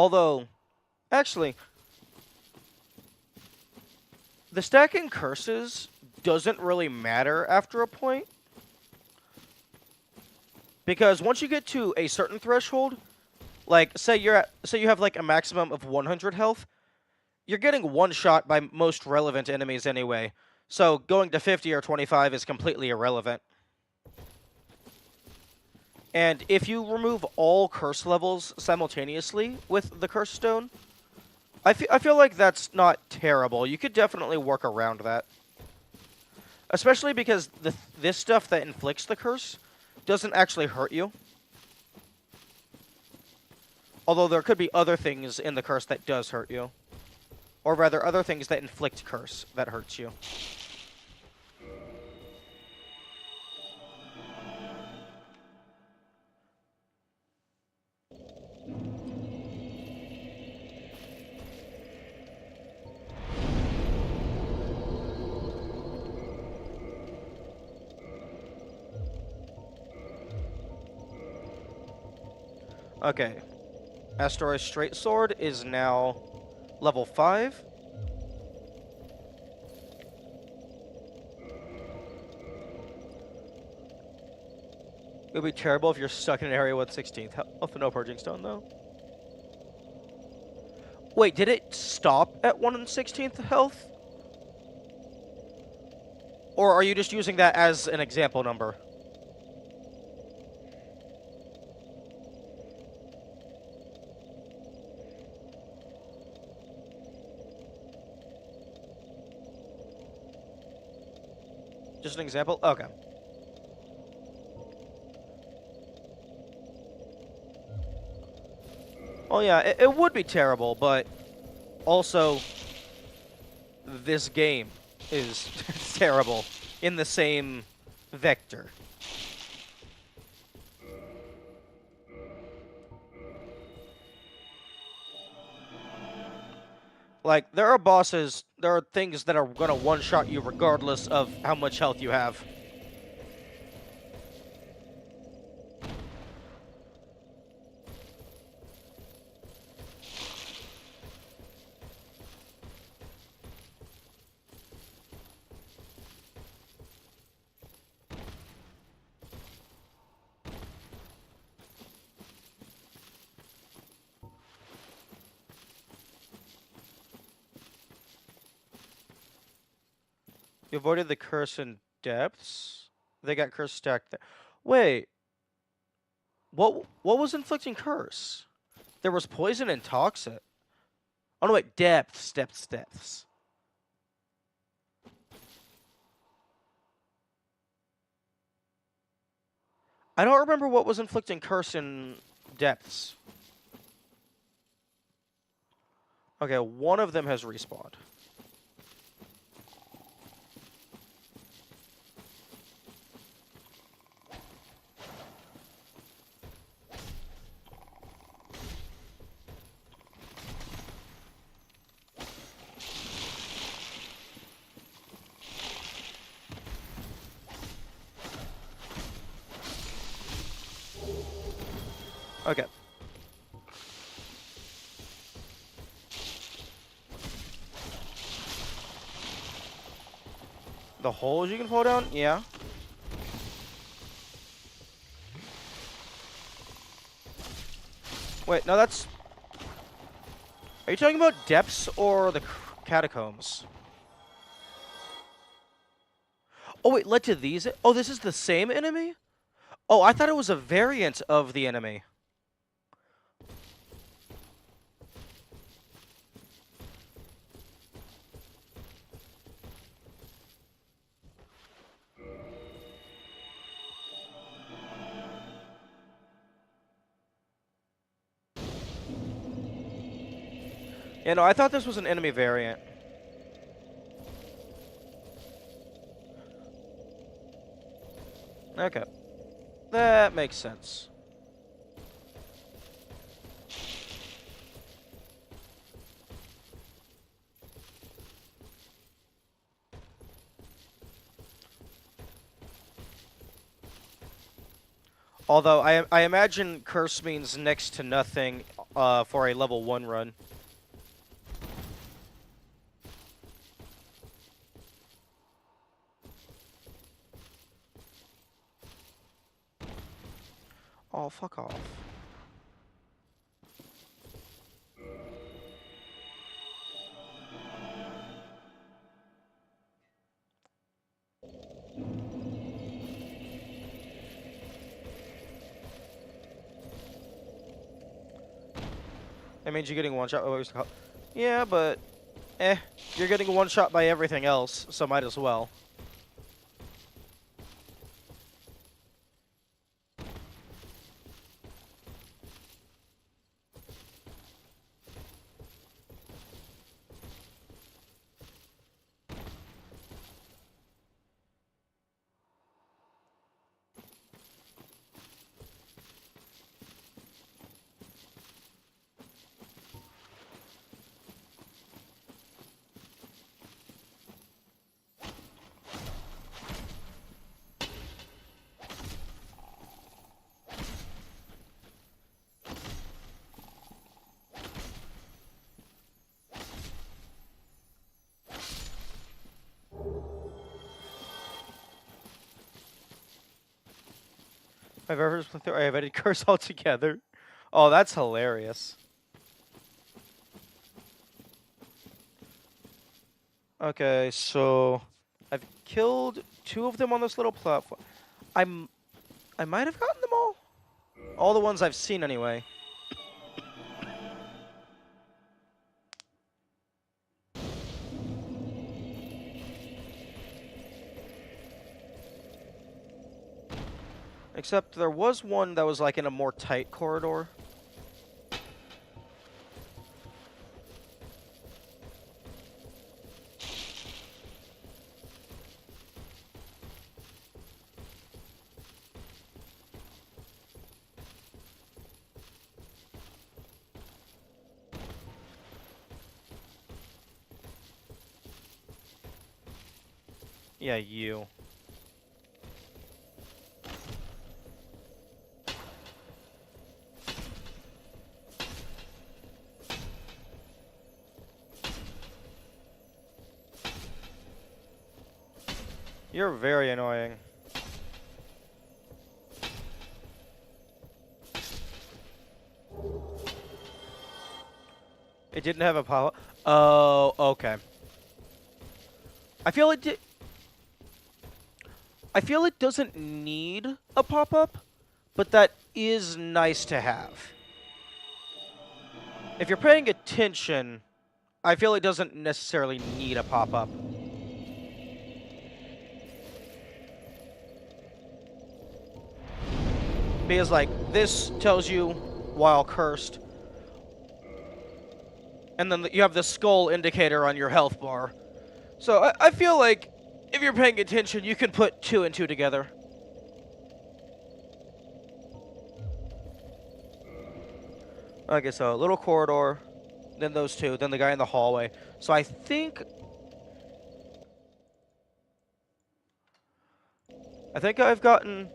Although, actually, the stacking curses doesn't really matter after a point. Because once you get to a certain threshold, like say you have like a maximum of 100 health, you're getting one shot by most relevant enemies anyway. So going to 50 or 25 is completely irrelevant. And if you remove all curse levels simultaneously with the curse stone, I feel like that's not terrible. You could definitely work around that. Especially because this stuff that inflicts the curse doesn't actually hurt you. Although there could be other things in the curse that does hurt you. Or rather, other things that inflict curse that hurts you. Okay. Asteroid Straight Sword is now level 5. It would be terrible if you're stuck in an area with 16th health and no Purging Stone, though. Wait, did it stop at 1/16th health? Or are you just using that as an example number? Just an example? Okay. Well, yeah, it would be terrible, but also this game is terrible in the same vector. Like, there are things that are gonna one-shot you regardless of how much health you have. You avoided the curse in depths? They got curse stacked there. Wait. What was inflicting curse? There was poison and toxic. Oh no, wait, depths. I don't remember what was inflicting curse in depths. Okay, one of them has respawned. Okay. The holes you can fall down? Yeah. Wait, no, that's... Are you talking about depths or the catacombs? Oh, wait, led to these? Oh, this is the same enemy? Oh, I thought it was a variant of the enemy. Yeah, no, I thought this was an enemy variant. Okay. That makes sense. Although I imagine curse means next to nothing for a level 1 run. Oh, fuck off. That means you're getting one shot. Yeah, but you're getting one shot by everything else, so might as well. I've ever split through. I have edited curse altogether. Oh, that's hilarious. Okay, so I've killed 2 of them on this little platform. I might have gotten them all. All the ones I've seen anyway. Except there was one that was like in a more tight corridor. Yeah, you. You're very annoying. It didn't have a pop-up? Oh, okay. I feel it doesn't need a pop-up, but that is nice to have. If you're paying attention, I feel it doesn't necessarily need a pop-up. Because, like, this tells you while cursed. And then you have the skull indicator on your health bar. So I feel like if you're paying attention, you can put 2 and 2 together. Okay, so a little corridor, then those 2, then the guy in the hallway. So I think I've gotten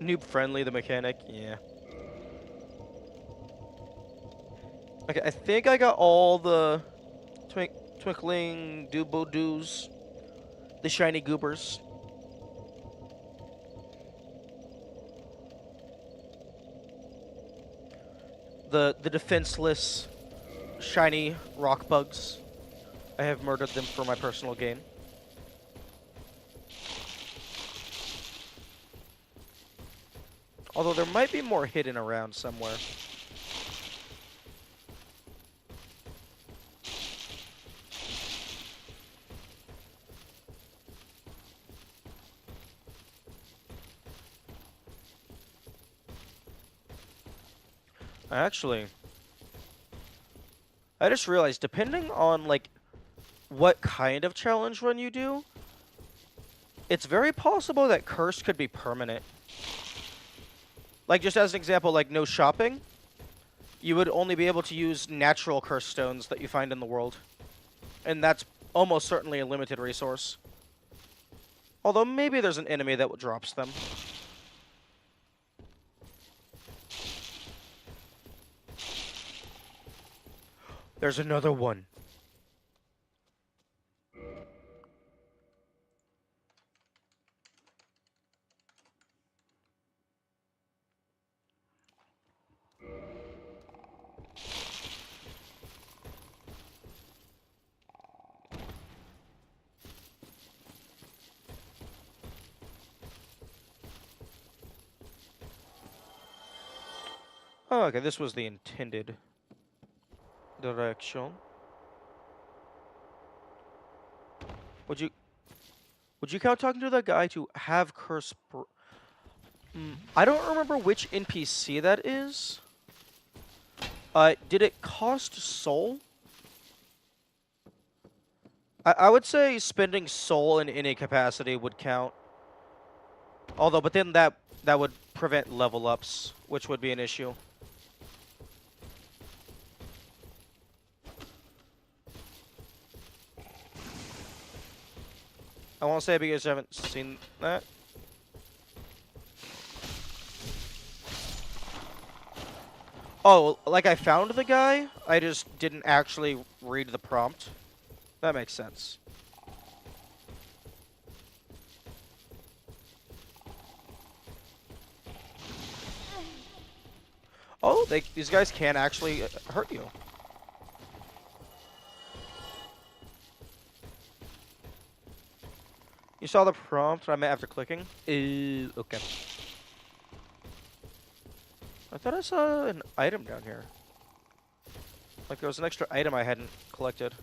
noob friendly, the mechanic. Yeah. Okay, I think I got all the twinkling doobo-doos, the shiny goobers. The defenseless shiny rock bugs. I have murdered them for my personal gain. Although there might be more hidden around somewhere. Actually, I just realized, depending on, like, what kind of challenge run you do, it's very possible that curse could be permanent. Like, just as an example, like, no shopping, you would only be able to use natural curse stones that you find in the world. And that's almost certainly a limited resource. Although, maybe there's an enemy that drops them. There's another one. Oh, okay, this was the intended direction. Would you count talking to that guy to have curse? I don't remember which NPC that is. Did it cost soul? I would say spending soul in any capacity would count. Although, but then that would prevent level ups, which would be an issue. I won't say because you haven't seen that. Oh, like I found the guy, I just didn't actually read the prompt. That makes sense. Oh, these guys can actually hurt you. You saw the prompt I meant after clicking? Okay. I thought I saw an item down here. Like there was an extra item I hadn't collected.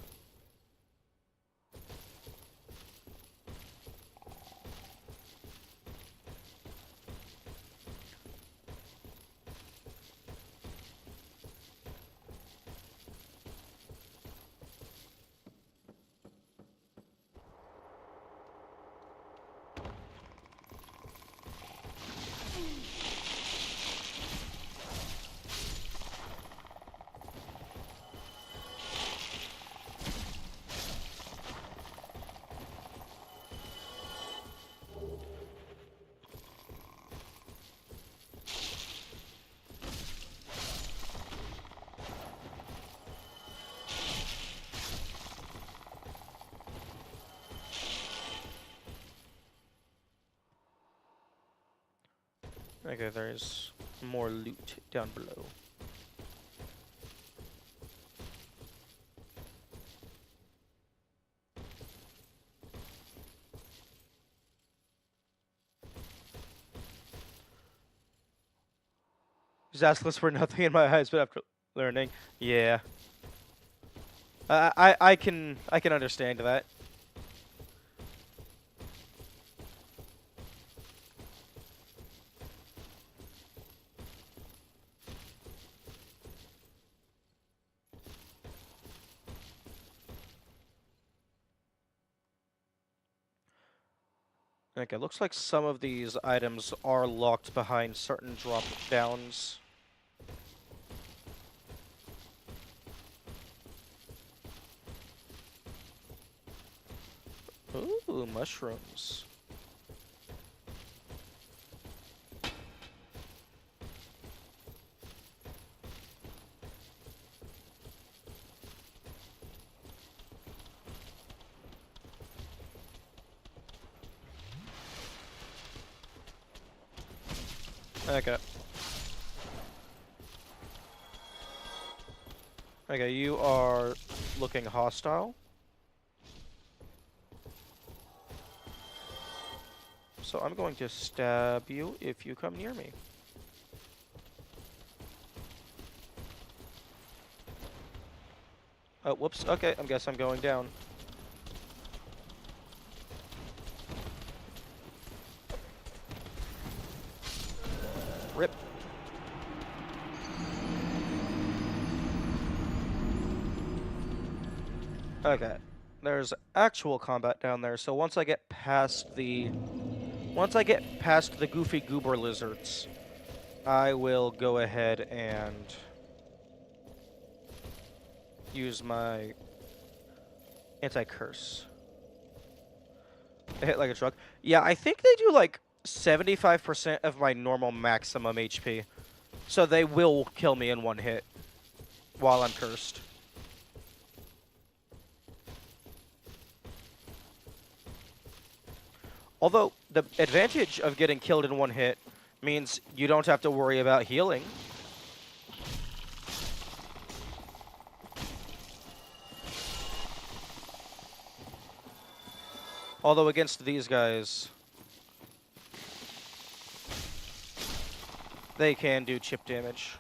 Okay, there's more loot down below. Zaskless for nothing in my eyes, but after learning, yeah. I can understand that. Okay, looks like some of these items are locked behind certain drop downs. Ooh, mushrooms. Okay. Okay, you are looking hostile. So I'm going to stab you if you come near me. Oh, whoops. Okay, I guess I'm going down. Rip. Okay. There's actual combat down there, so once I get past the goofy goober lizards, I will go ahead and use my anti-curse. I hit like a truck. Yeah, I think they do like 75% of my normal maximum HP. So they will kill me in one hit while I'm cursed. Although, the advantage of getting killed in one hit means you don't have to worry about healing. Although against these guys, they can do chip damage.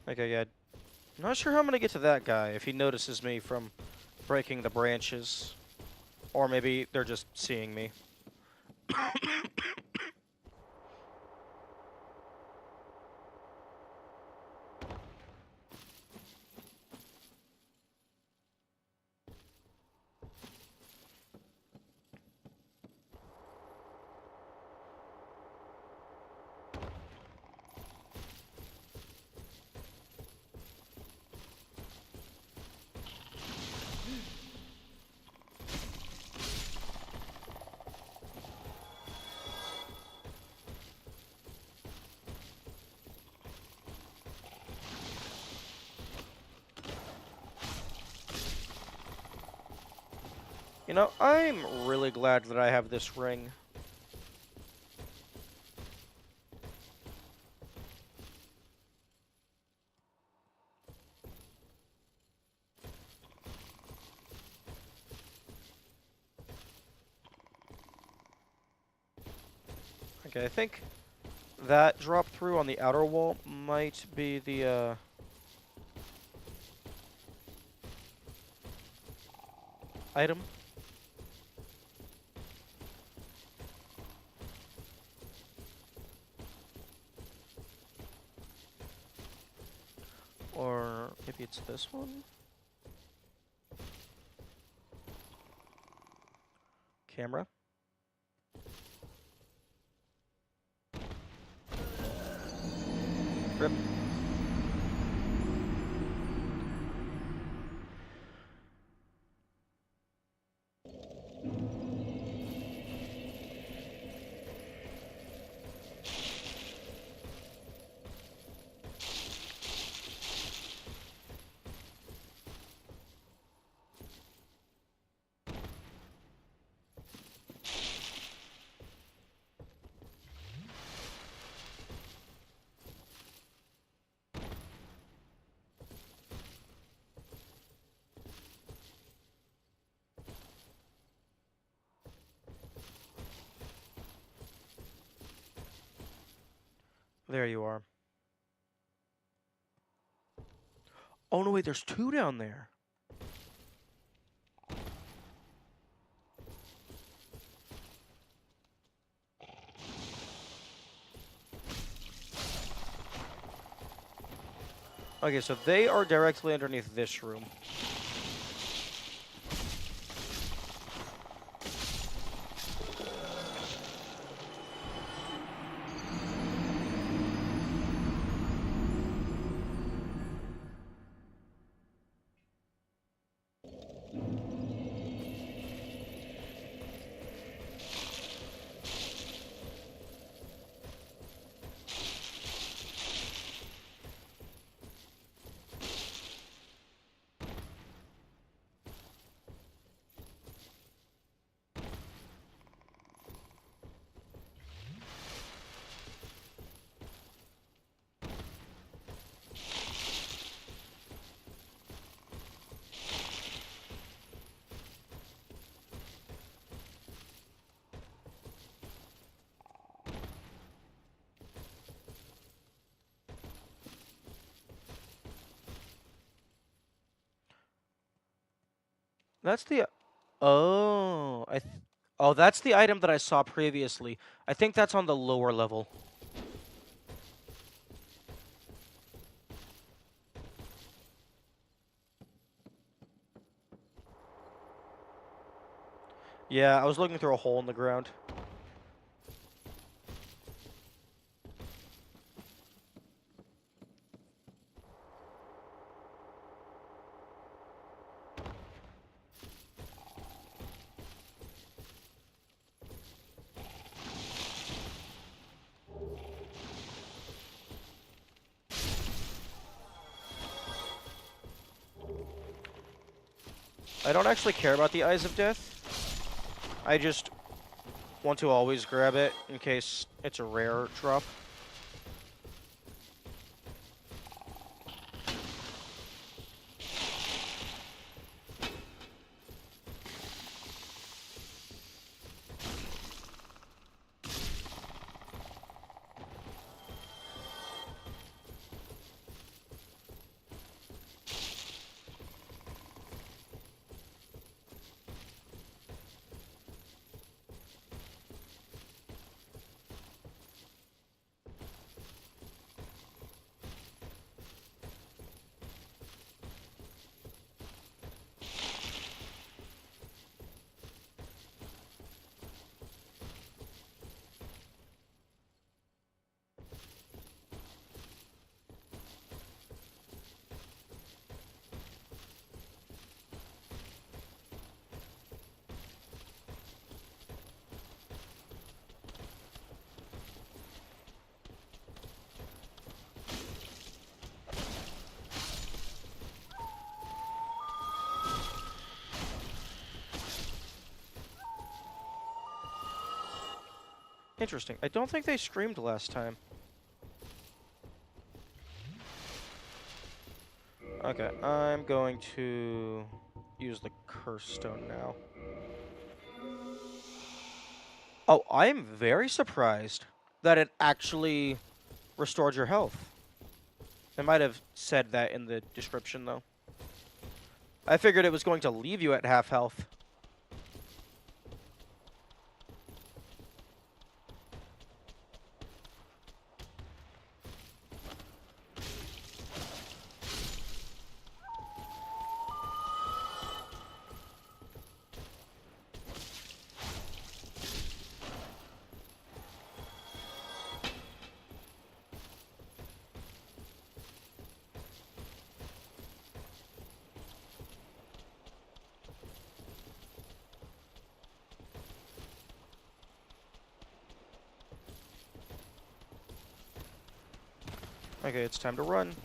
Okay, yeah. Not sure how I'm gonna get to that guy if he notices me from breaking the branches. Or maybe they're just seeing me. You know, I'm really glad that I have this ring. Okay, I think that drop through on the outer wall might be the, item. Or maybe it's this one? Camera. Rip. There you are. Oh no, wait, there's two down there. Okay, so they are directly underneath this room. That's the... Oh, oh, that's the item that I saw previously. I think that's on the lower level. Yeah, I was looking through a hole in the ground. I don't actually care about the Eyes of Death. I just want to always grab it in case it's a rare drop. Interesting. I don't think they streamed last time. Okay, I'm going to use the Curse Stone now. Oh, I'm very surprised that it actually restored your health. They might have said that in the description, though. I figured it was going to leave you at half health. Okay, it's time to run.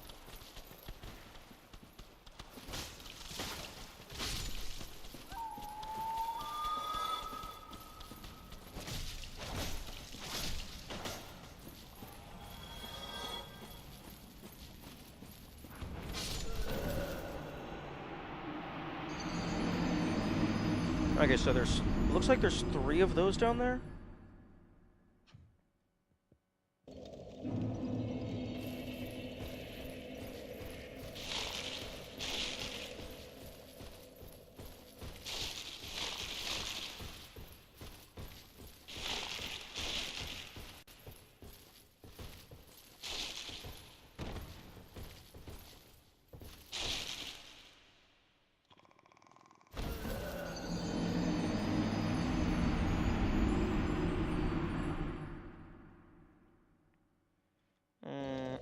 Okay, so there's... looks like there's 3 of those down there.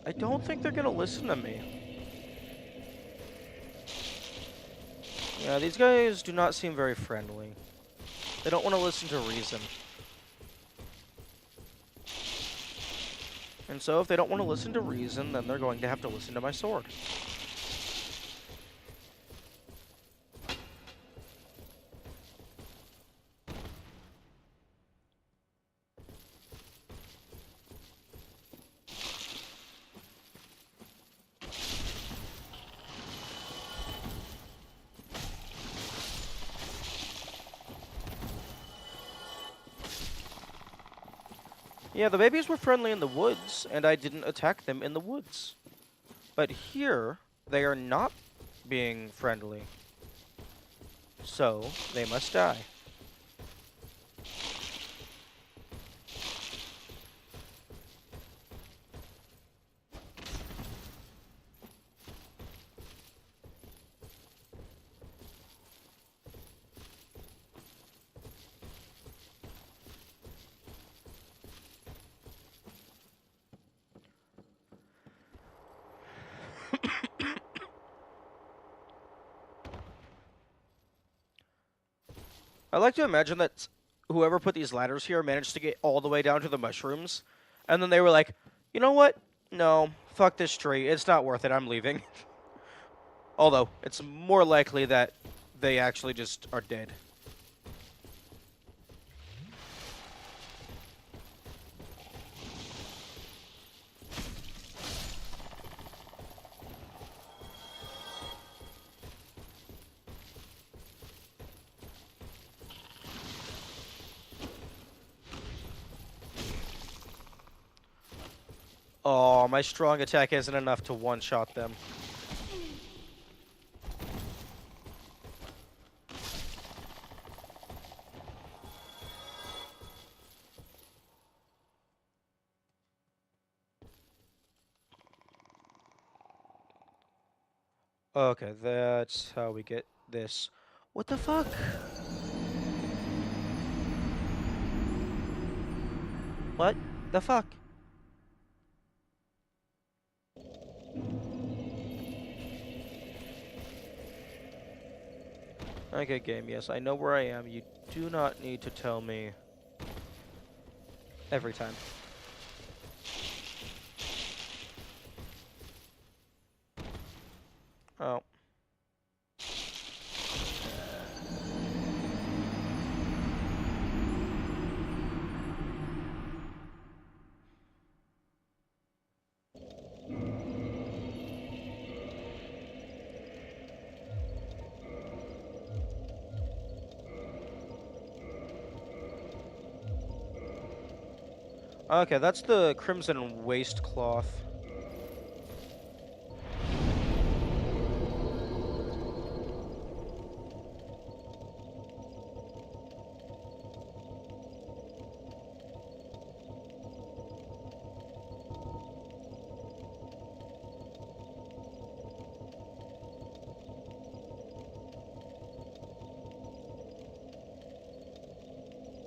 I don't think they're gonna listen to me. Yeah, these guys do not seem very friendly. They don't want to listen to reason. And so if they don't want to listen to reason, then they're going to have to listen to my sword. Yeah, the babies were friendly in the woods, and I didn't attack them in the woods. But here, they are not being friendly. So, they must die. I like to imagine that whoever put these ladders here managed to get all the way down to the mushrooms, and then they were like, you know what? No, fuck this tree. It's not worth it. I'm leaving. Although, it's more likely that they actually just are dead. Oh, my strong attack isn't enough to one-shot them. Okay, that's how we get this. What the fuck? What the fuck? Okay, game, yes, I know where I am. You do not need to tell me every time. Oh. Okay, that's the Crimson Waistcloth.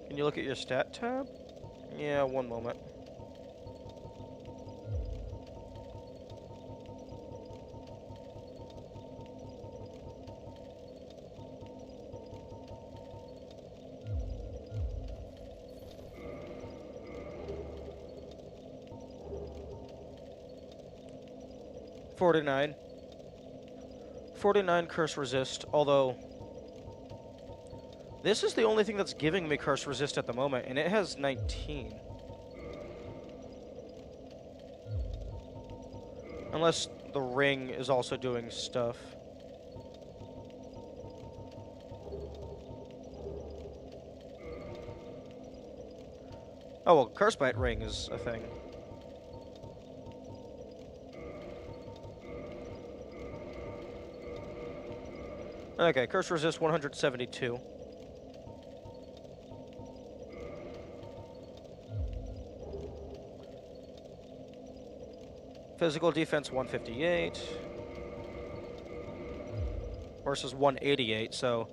Can you look at your stat tab? Yeah, one moment. $49 curse resist, although this is the only thing that's giving me curse resist at the moment, and it has 19. Unless the ring is also doing stuff. Oh, well, Curse Bite ring is a thing. Okay, curse resist 172. Physical defense 158 versus 188, so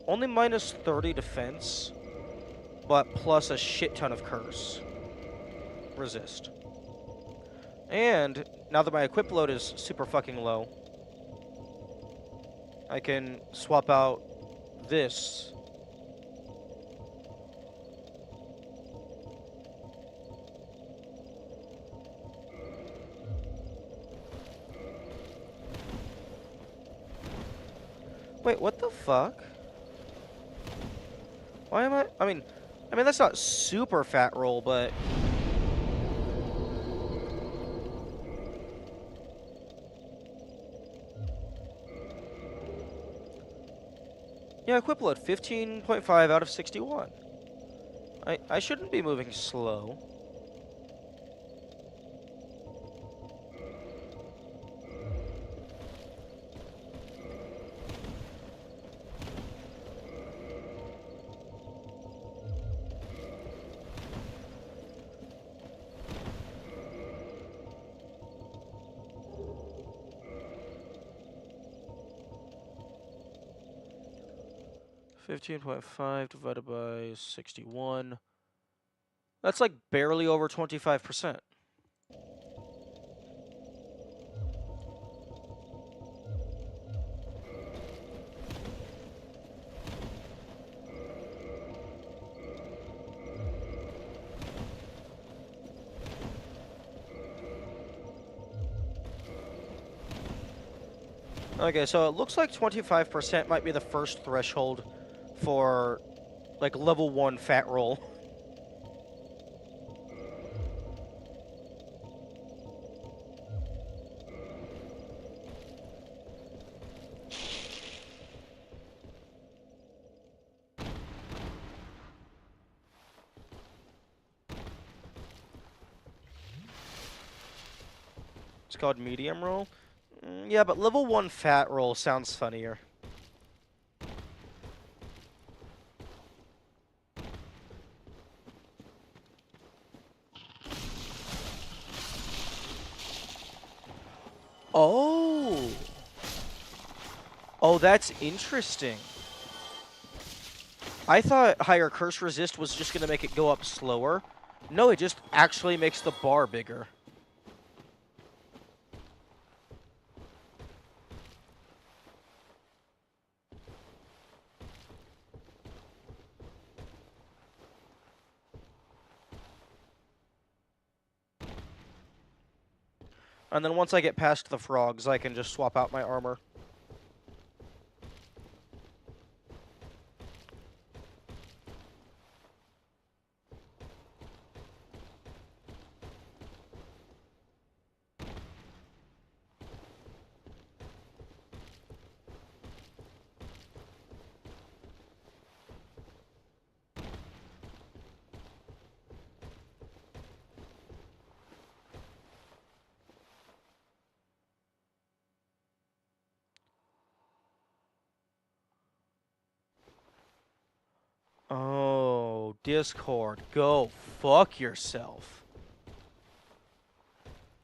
only minus 30 defense, but plus a shit ton of curse resist. And now that my equip load is super fucking low, I can swap out this. Wait, what the fuck? Why am I mean, that's not super fat roll, but yeah, equip load 15.5 out of 61. I shouldn't be moving slow. $15.5 divided by 61. That's like barely over 25%. Okay, so it looks like 25% might be the first threshold for, like, level 1 fat roll. It's called medium roll. Yeah, but level 1 fat roll sounds funnier. Oh. Oh, that's interesting. I thought higher curse resist was just going to make it go up slower. No, it just actually makes the bar bigger. And then once I get past the frogs, I can just swap out my armor. Oh, Discord, go fuck yourself.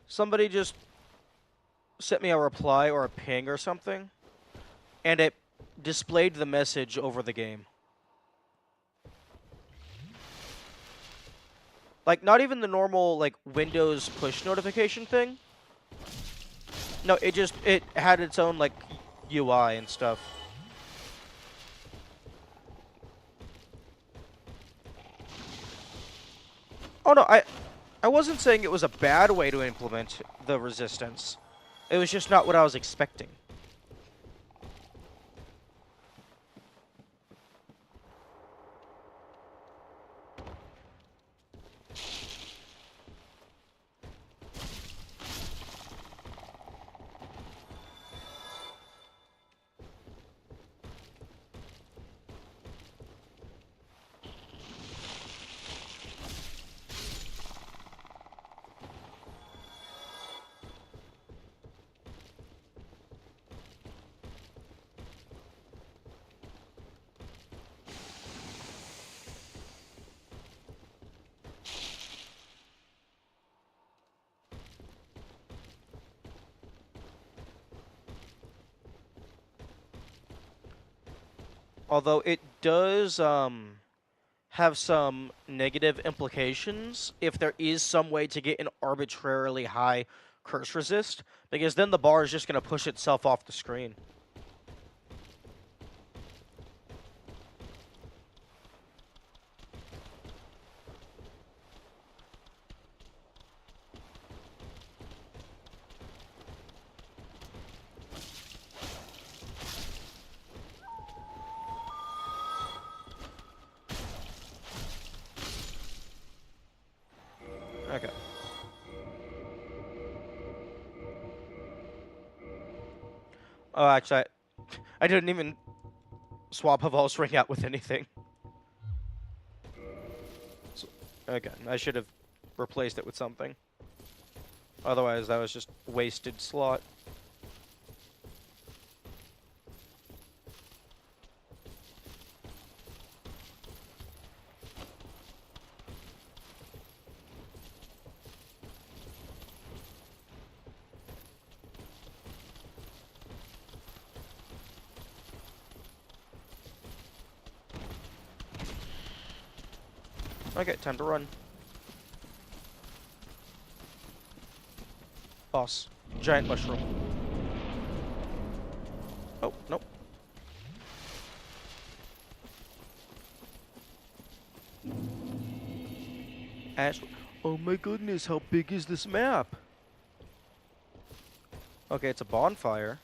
Somebody just sent me a reply or a ping or something, and it displayed the message over the game. Like, not even the normal, like, Windows push notification thing. No, it had its own, like, UI and stuff. Oh, no, I wasn't saying it was a bad way to implement the resistance. It was just not what I was expecting. Although it does have some negative implications if there is some way to get an arbitrarily high curse resist, because then the bar is just going to push itself off the screen. Okay. Oh, actually, I didn't even swap Haval's ring out with anything. So, okay, I should have replaced it with something. Otherwise, that was just wasted slot. Okay, time to run. Boss. Giant mushroom. Oh, nope. Ash. Oh my goodness, how big is this map? Okay, it's a bonfire.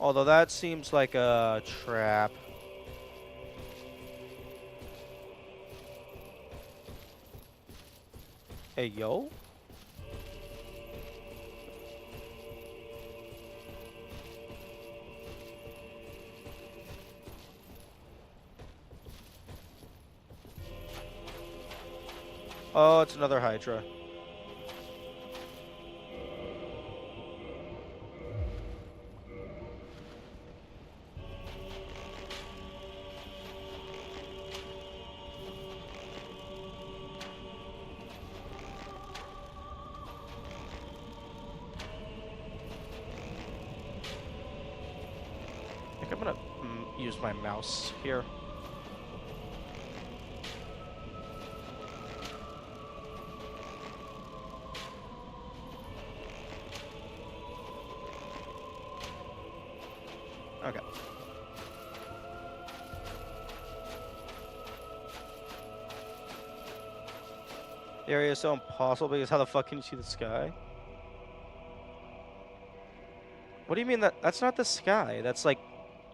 Although that seems like a trap. Hey, yo? Oh, it's another Hydra. I think I'm gonna use my mouse here. Okay. The area is so impossible because how the fuck can you see the sky? What do you mean that's not the sky? That's like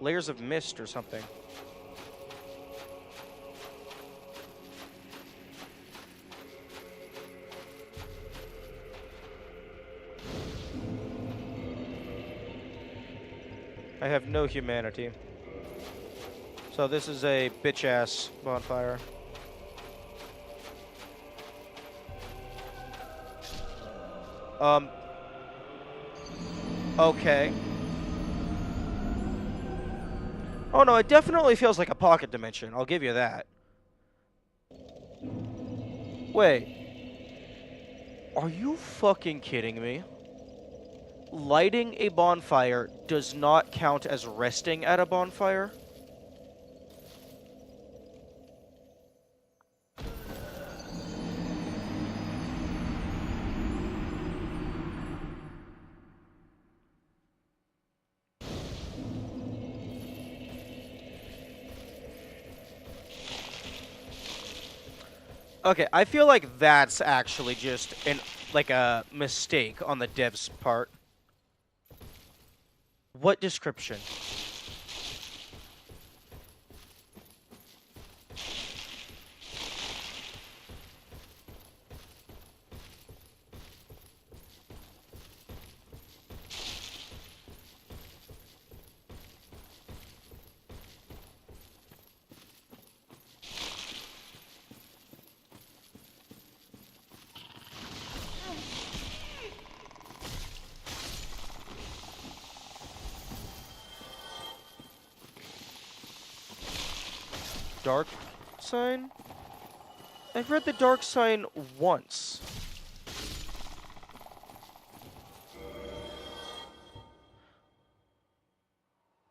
layers of mist or something. I have no humanity. So this is a bitch-ass bonfire. Okay. Oh no, it definitely feels like a pocket dimension. I'll give you that. Wait. Are you fucking kidding me? Lighting a bonfire does not count as resting at a bonfire? Okay, I feel like that's actually just like a mistake on the dev's part. What description? Dark sign? I've read the dark sign once.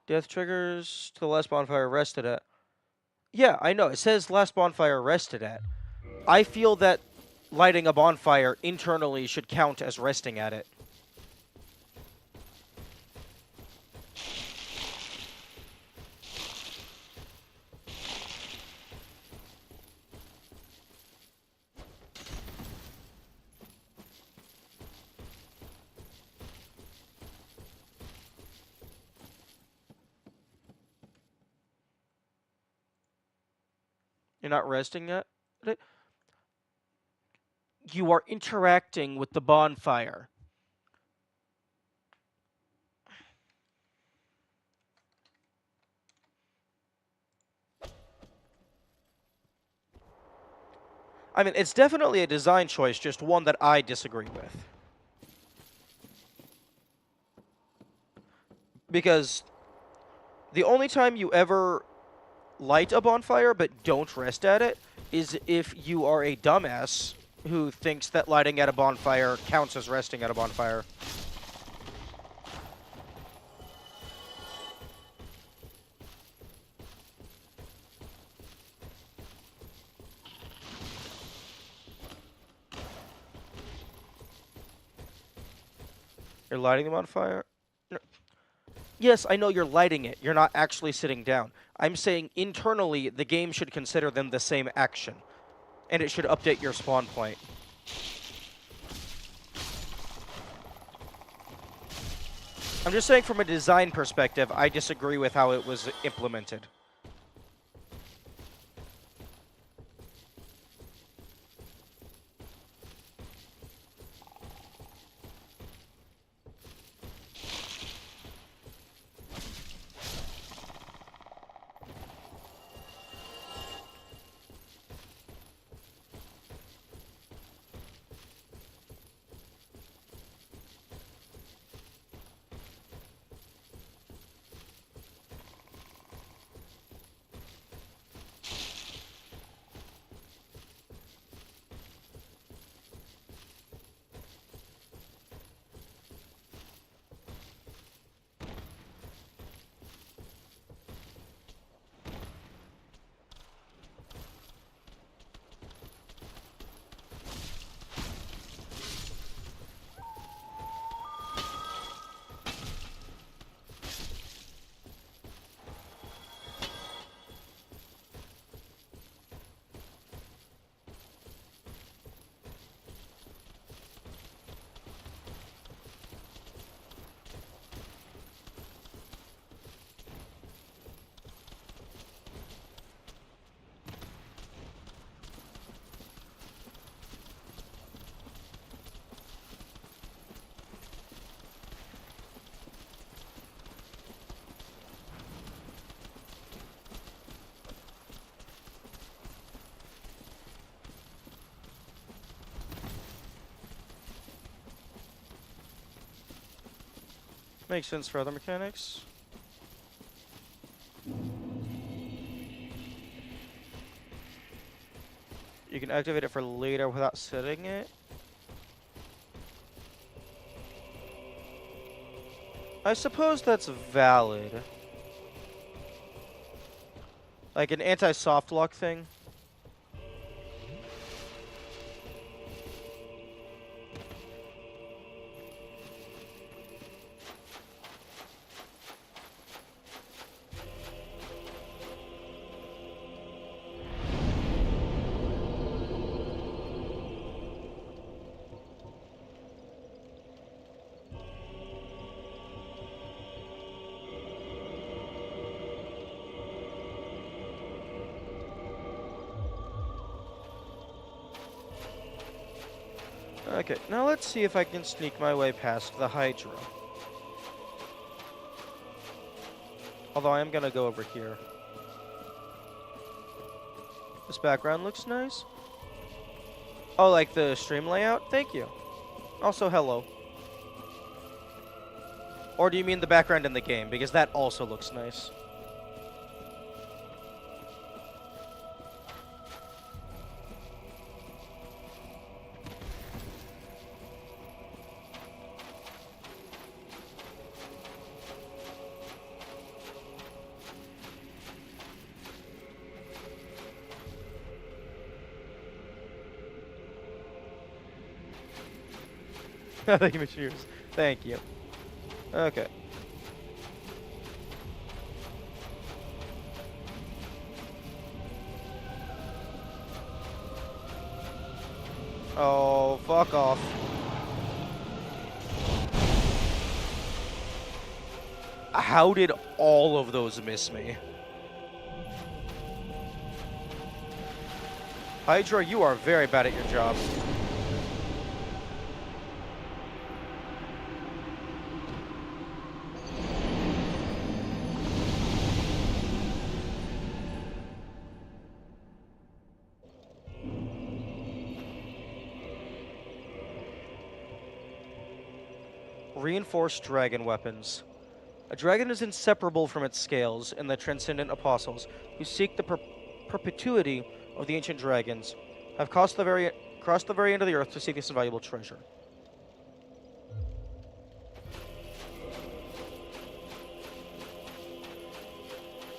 Death triggers to the last bonfire rested at. Yeah, I know. It says last bonfire rested at. I feel that lighting a bonfire internally should count as resting at it. You're not resting at it? You are interacting with the bonfire. I mean, it's definitely a design choice, just one that I disagree with. Because the only time you ever light a bonfire but don't rest at it is if you are a dumbass who thinks that lighting at a bonfire counts as resting at a bonfire. You're lighting them on fire? No. Yes, I know you're lighting it. You're not actually sitting down. I'm saying internally, the game should consider them the same action. And it should update your spawn point. I'm just saying from a design perspective, I disagree with how it was implemented. Makes sense for other mechanics. You can activate it for later without setting it. I suppose that's valid. Like an anti-soft lock thing. Okay, now let's see if I can sneak my way past the Hydra. Although I am gonna go over here. This background looks nice. Oh, like the stream layout? Thank you. Also, hello. Or do you mean the background in the game? Because that also looks nice. Thank you, Cheers. Thank you. Okay. Oh, fuck off. How did all of those miss me? Hydra, you are very bad at your job. Reinforced dragon weapons. A dragon is inseparable from its scales and the transcendent apostles who seek the perpetuity of the ancient dragons have crossed the very end of the earth to seek this invaluable treasure.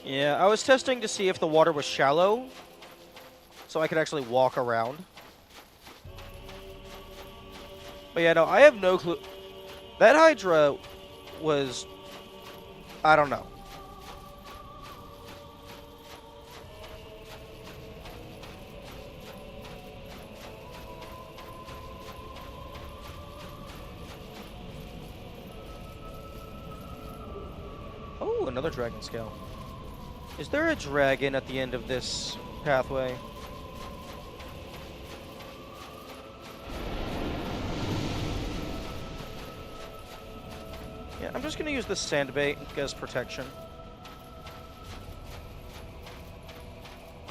Yeah, I was testing to see if the water was shallow, so I could actually walk around. But yeah, no, I have no clue. That Hydra was... I don't know. another dragon scale. Is there a dragon at the end of this pathway? Yeah, I'm just gonna use the sand bait as protection.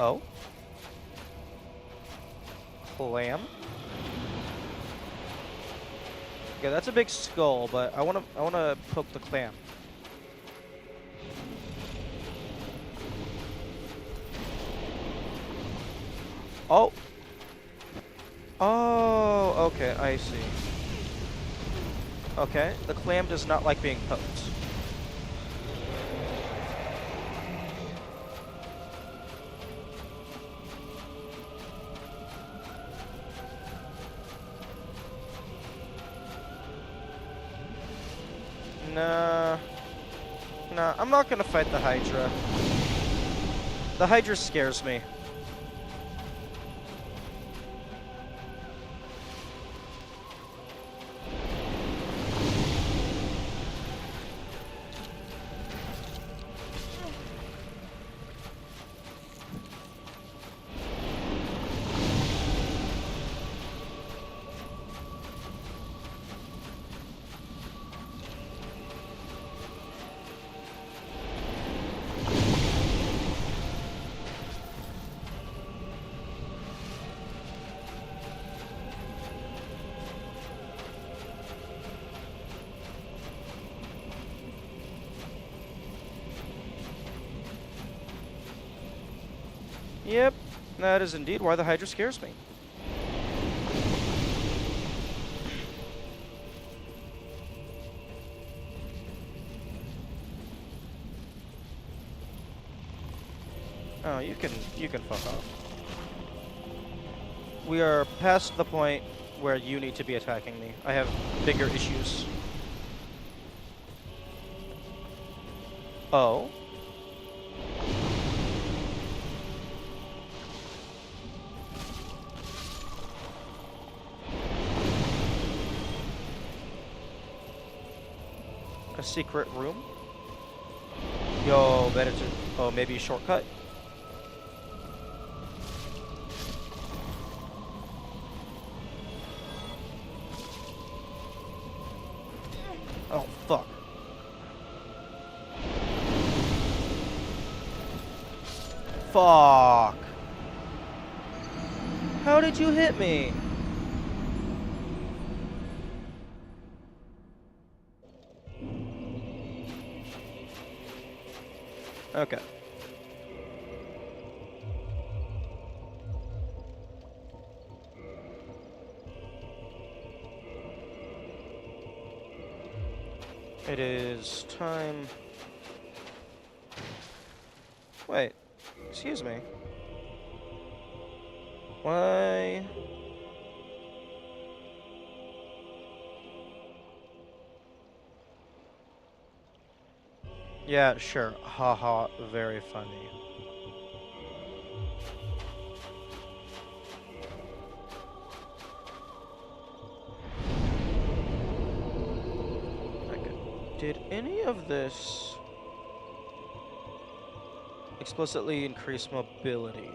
Oh? Clam? Okay, that's a big skull, but I wanna poke the clam. Oh. Oh, okay, I see. Okay, the clam does not like being poked. Nah. Nah, I'm not gonna fight the Hydra. The Hydra scares me. Yep, that is indeed why the Hydra scares me. Oh, you can fuck off. We are past the point where you need to be attacking me. I have bigger issues. Oh. A secret room? Yo, better to... Oh, maybe a shortcut? Oh, fuck. Fuck. How did you hit me? Okay. It is time... Wait. Excuse me. Why... Yeah, sure. Haha, very funny. Okay. Did any of this explicitly increase mobility?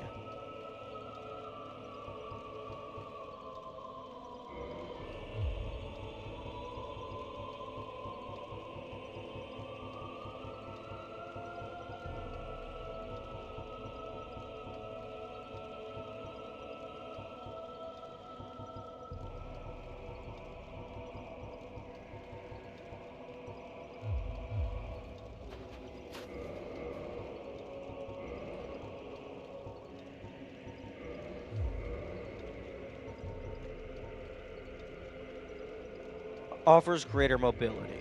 Offers greater mobility.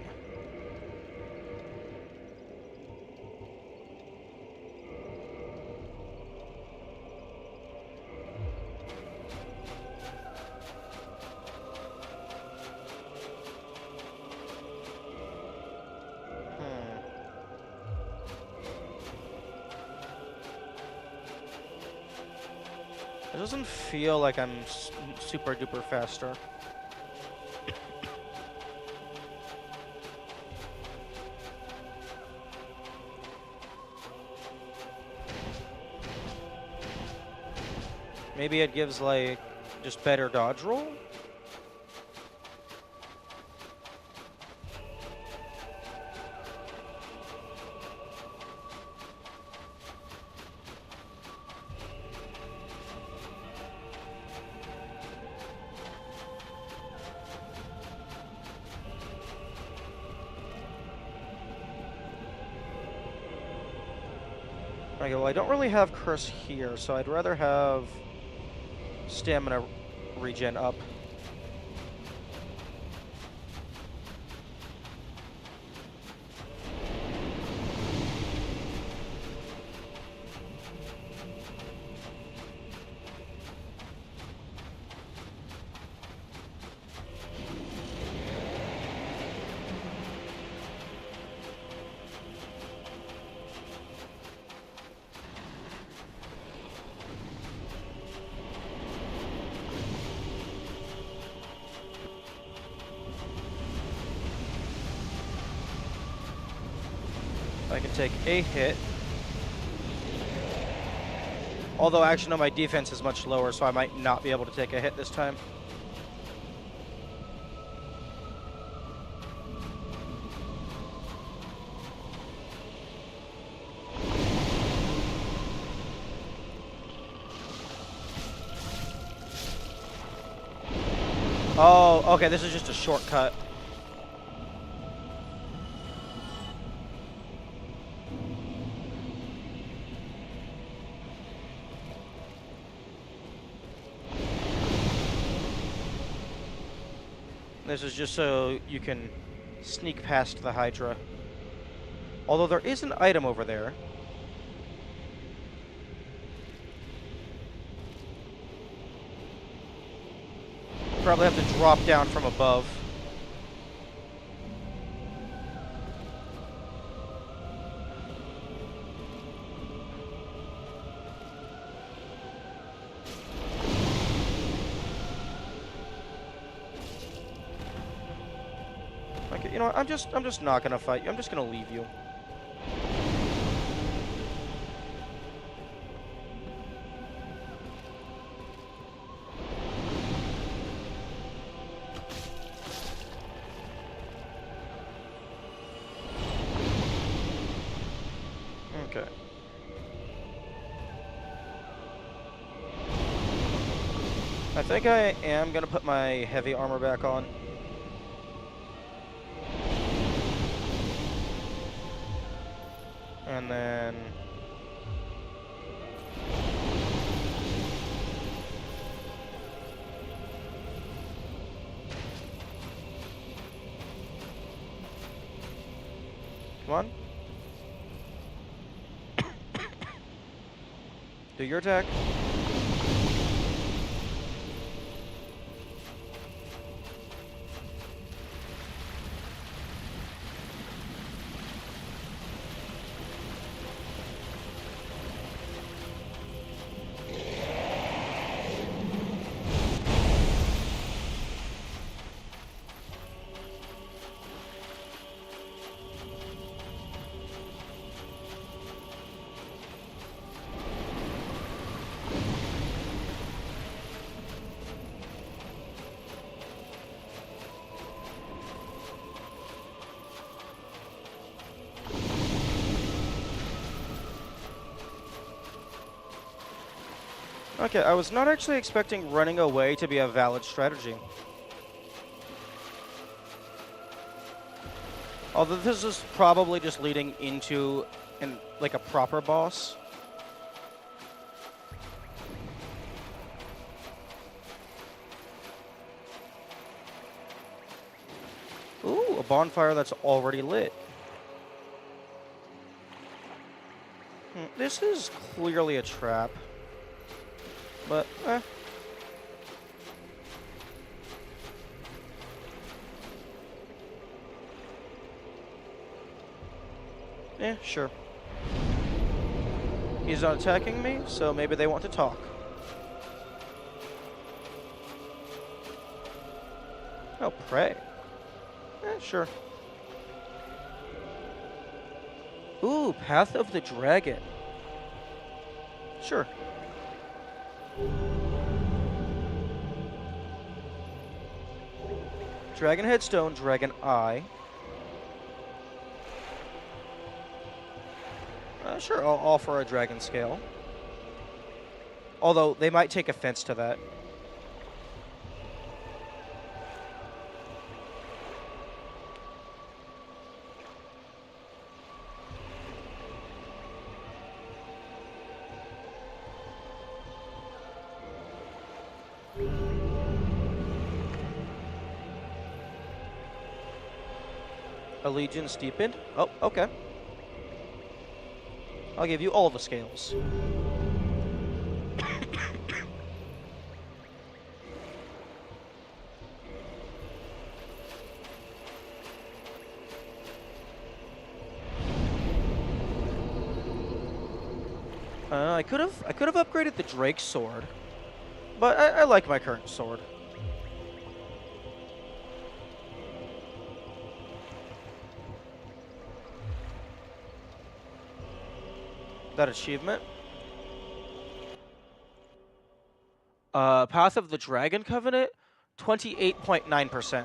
It doesn't feel like I'm super duper faster. Maybe it gives, like, just better dodge roll? Okay, well, I don't really have Curse here, so I'd rather have stamina regen up. I can take a hit. Although, actually, no, my defense is much lower, so I might not be able to take a hit this time. Oh, okay, this is just a shortcut. This is just so you can sneak past the Hydra. Although there is an item over there. Probably have to drop down from above. Okay, you know what? I'm just not gonna fight you. I'm just gonna leave you. Okay. I think I am gonna put my heavy armor back on. And then... Come on. Do your attack. Okay, I was not actually expecting running away to be a valid strategy. Although this is probably just leading into like a proper boss. Ooh, a bonfire that's already lit. This is clearly a trap. But, yeah, sure. He's not attacking me, so maybe they want to talk. Oh, pray. Sure. Ooh, Path of the Dragon. Sure. Dragon Headstone, Dragon Eye. Sure, I'll offer a Dragon Scale. Although, they might take offense to that. Allegiance deepened. Oh, okay. I'll give you all the scales. I could have upgraded the Drake sword, but I like my current sword. That achievement. Path of the Dragon Covenant, 28.9%.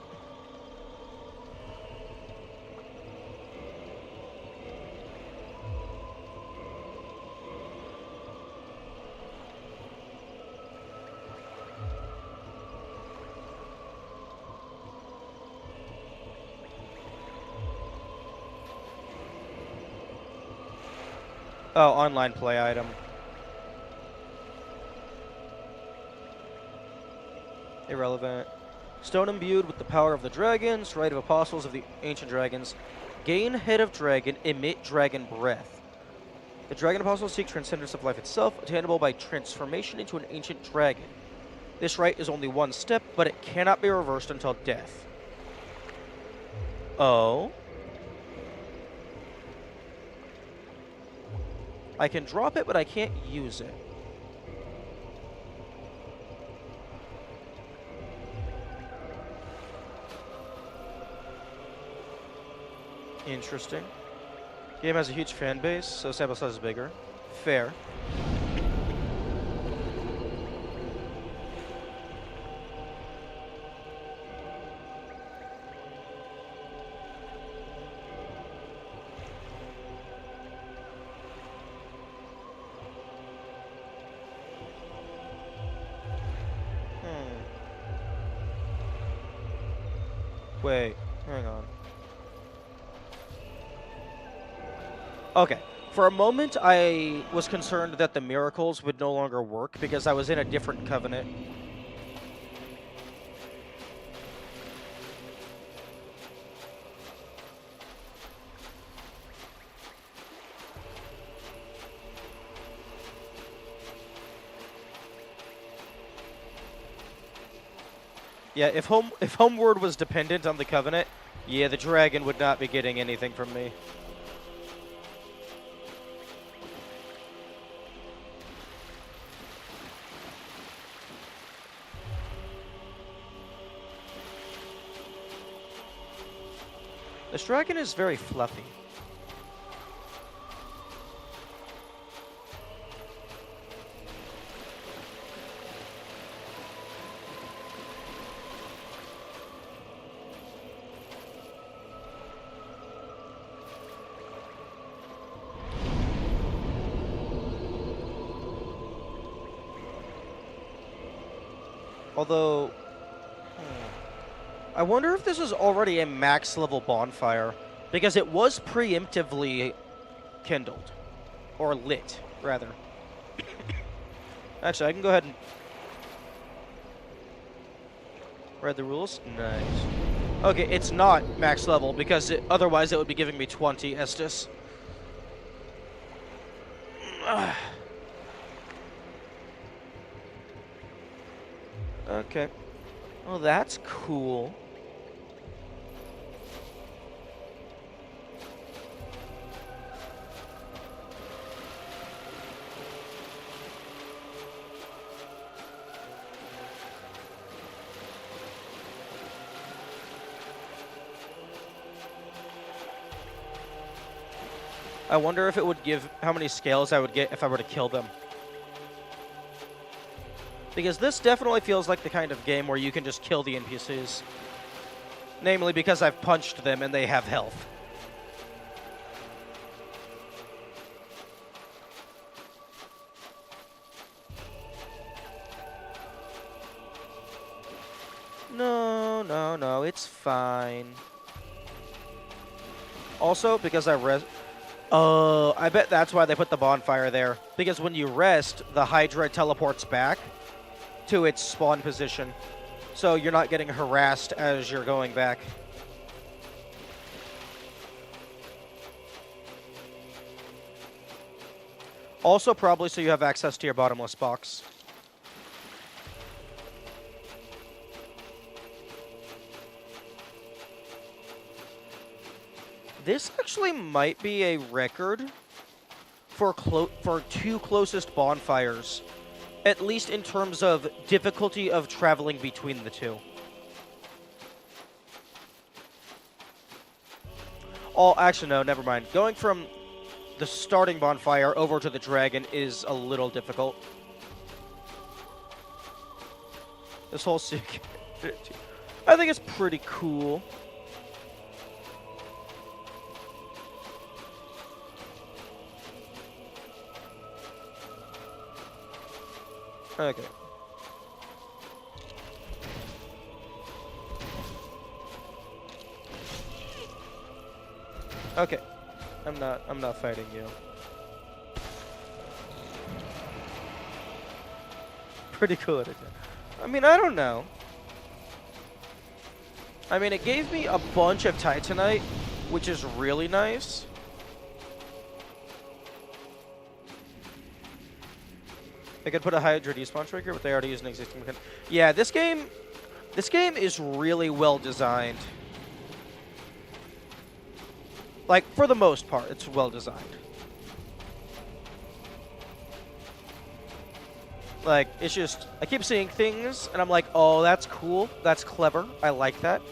Oh, online play item. Irrelevant. Stone imbued with the power of the dragons, right of apostles of the ancient dragons. Gain head of dragon, emit dragon breath. The dragon apostles seek transcendence of life itself, attainable by transformation into an ancient dragon. This right is only one step, but it cannot be reversed until death. Oh? I can drop it, but I can't use it. Interesting. Game has a huge fan base, so sample size is bigger. Fair. Wait, hang on. Okay, for a moment I was concerned that the miracles would no longer work because I was in a different covenant. Yeah, if Homeward was dependent on the Covenant, yeah, the dragon would not be getting anything from me. This dragon is very fluffy. Although, I wonder if this is already a max level bonfire, because it was preemptively kindled, or lit, rather. Actually, I can go ahead and read the rules. Nice. Okay, it's not max level, because otherwise it would be giving me 20 Estus. Okay. Well, that's cool. I wonder if it would give how many scales I would get if I were to kill them. Because this definitely feels like the kind of game where you can just kill the NPCs. Namely because I've punched them and they have health. No, no, no, it's fine. Also, because I I bet that's why they put the bonfire there. Because when you rest, the Hydra teleports back to its spawn position. So you're not getting harassed as you're going back. Also, probably so you have access to your bottomless box. This actually might be a record for two closest bonfires, at least in terms of difficulty of traveling between the two. Oh, actually, no, never mind. Going from the starting bonfire over to the dragon is a little difficult. This whole secret, I think it's pretty cool. Okay. Okay. I'm not fighting you. Pretty cool. I mean, I don't know. I mean, it gave me a bunch of Titanite, which is really nice. They could put a Hydra despawn trigger, but they already use an existing mechanic. Yeah, this game is really well designed. Like, for the most part, it's well designed. Like, it's just, I keep seeing things, and I'm like, oh, that's cool. That's clever. I like that.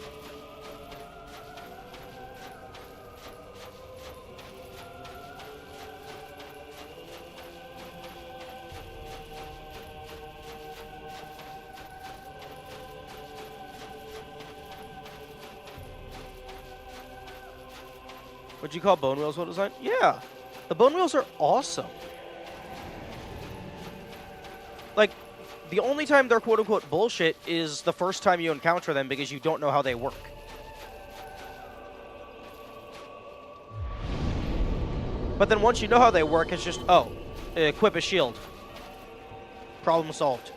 Would you call bone wheels well designed? Yeah. The bone wheels are awesome. Like, the only time they're quote-unquote bullshit is the first time you encounter them because you don't know how they work. But then once you know how they work, it's just, oh, equip a shield. Problem solved.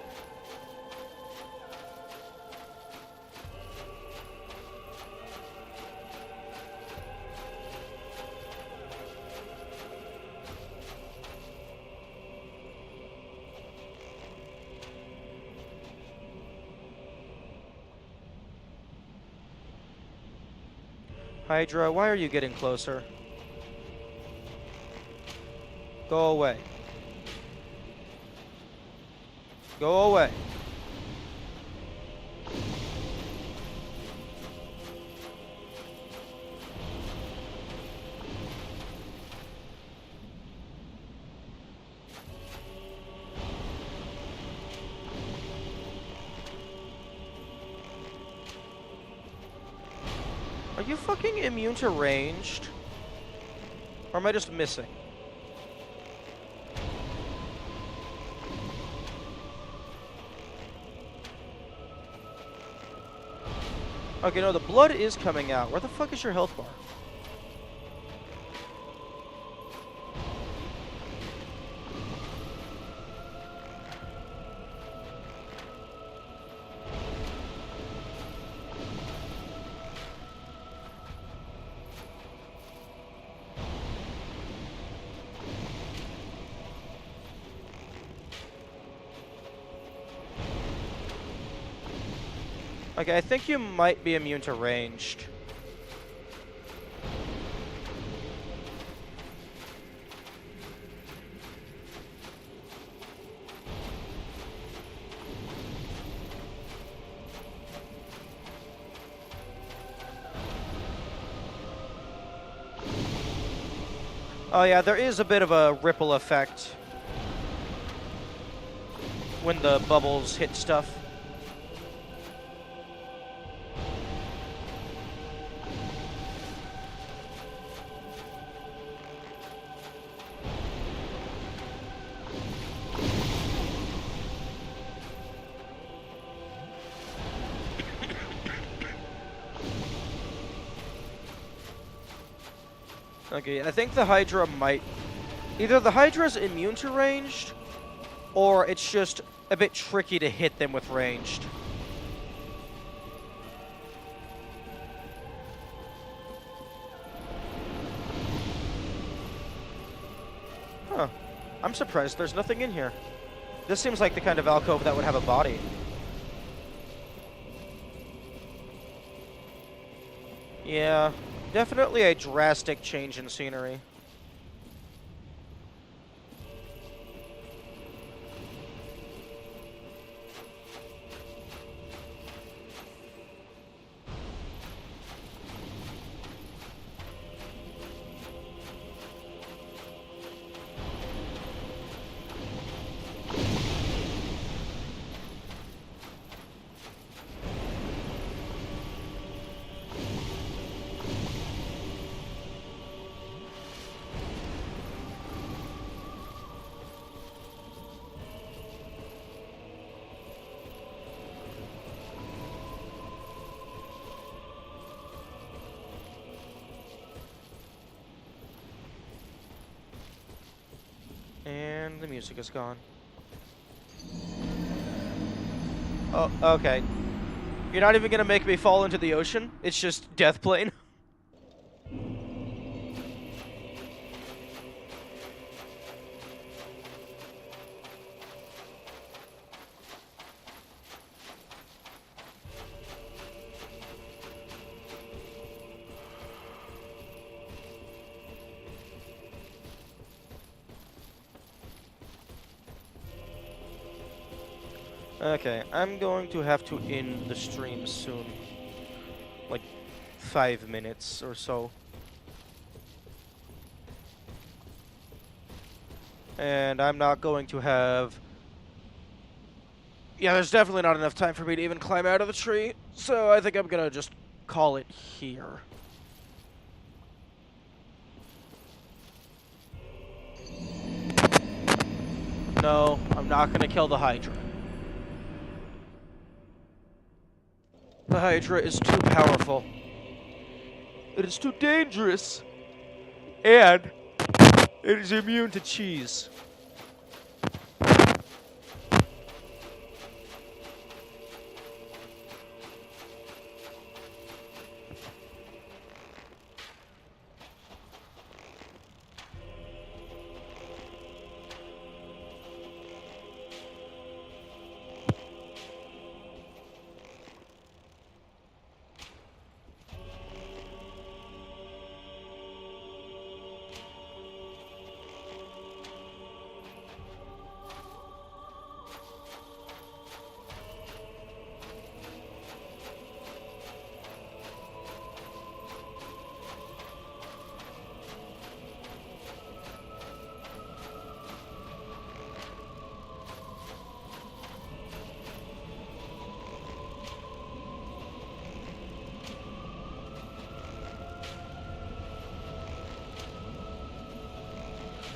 Hydra, why are you getting closer? Go away. Go away. Are you fucking immune to ranged? Or am I just missing? Okay, no, the blood is coming out. Where the fuck is your health bar? Okay, I think you might be immune to ranged. Oh yeah, there is a bit of a ripple effect when the bubbles hit stuff. Okay, I think the Hydra might... Either the Hydra's immune to ranged, or it's just a bit tricky to hit them with ranged. Huh. I'm surprised there's nothing in here. This seems like the kind of alcove that would have a body. Yeah, definitely a drastic change in scenery. And the music is gone. Oh, okay. You're not even gonna make me fall into the ocean? It's just death plane? Okay, I'm going to have to end the stream soon. Like 5 minutes or so. And I'm not going to have... Yeah, there's definitely not enough time for me to even climb out of the tree. So I think I'm gonna just call it here. No, I'm not gonna kill the Hydra. The Hydra is too powerful. It is too dangerous. And it is immune to cheese.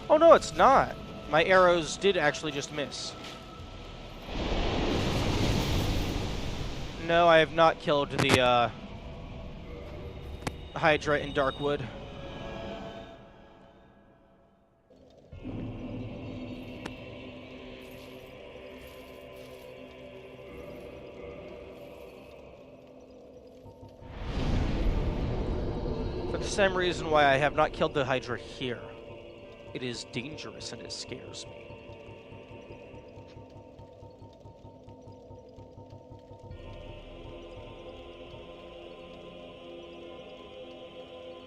Oh no, it's not. My arrows did actually just miss. No, I have not killed the Hydra in Darkwood. For the same reason why I have not killed the Hydra here. It is dangerous and it scares me.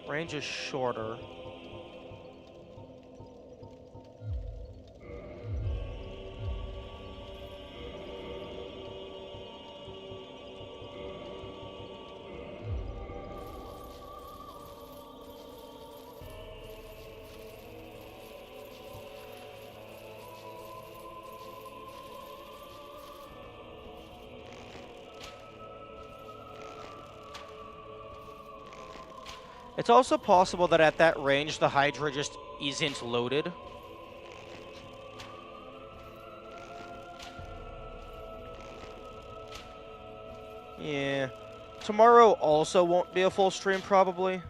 Range is shorter. It's also possible that at that range, the Hydra just isn't loaded. Yeah. Tomorrow also won't be a full stream, probably.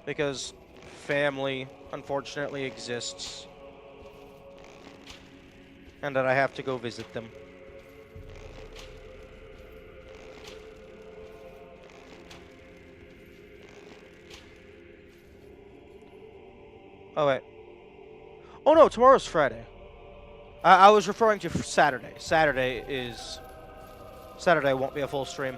because family unfortunately exists, and that I have to go visit them. Oh wait. Oh no, tomorrow's Friday. I was referring to Saturday. Saturday won't be a full stream.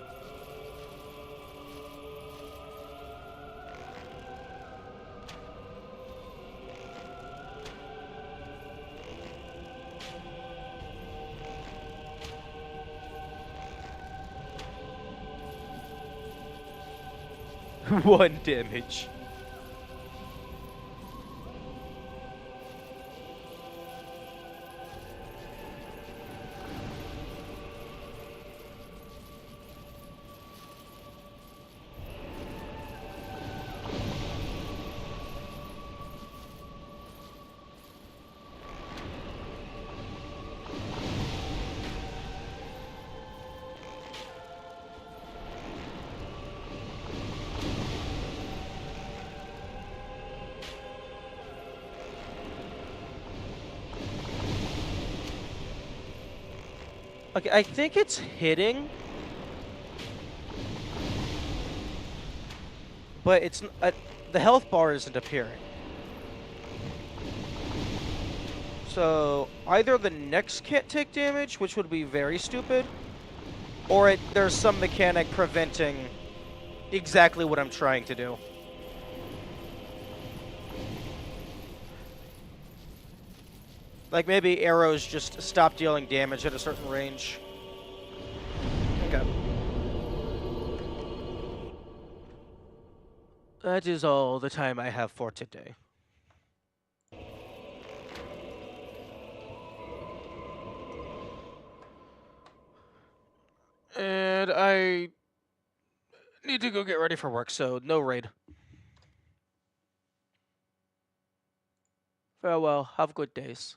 One damage. Okay, I think it's hitting, but it's the health bar isn't appearing. So either the next can't take damage, which would be very stupid, or there's some mechanic preventing exactly what I'm trying to do. Like maybe arrows just stop dealing damage at a certain range. Okay. That is all the time I have for today. And I need to go get ready for work, so no raid. Farewell. Have good days.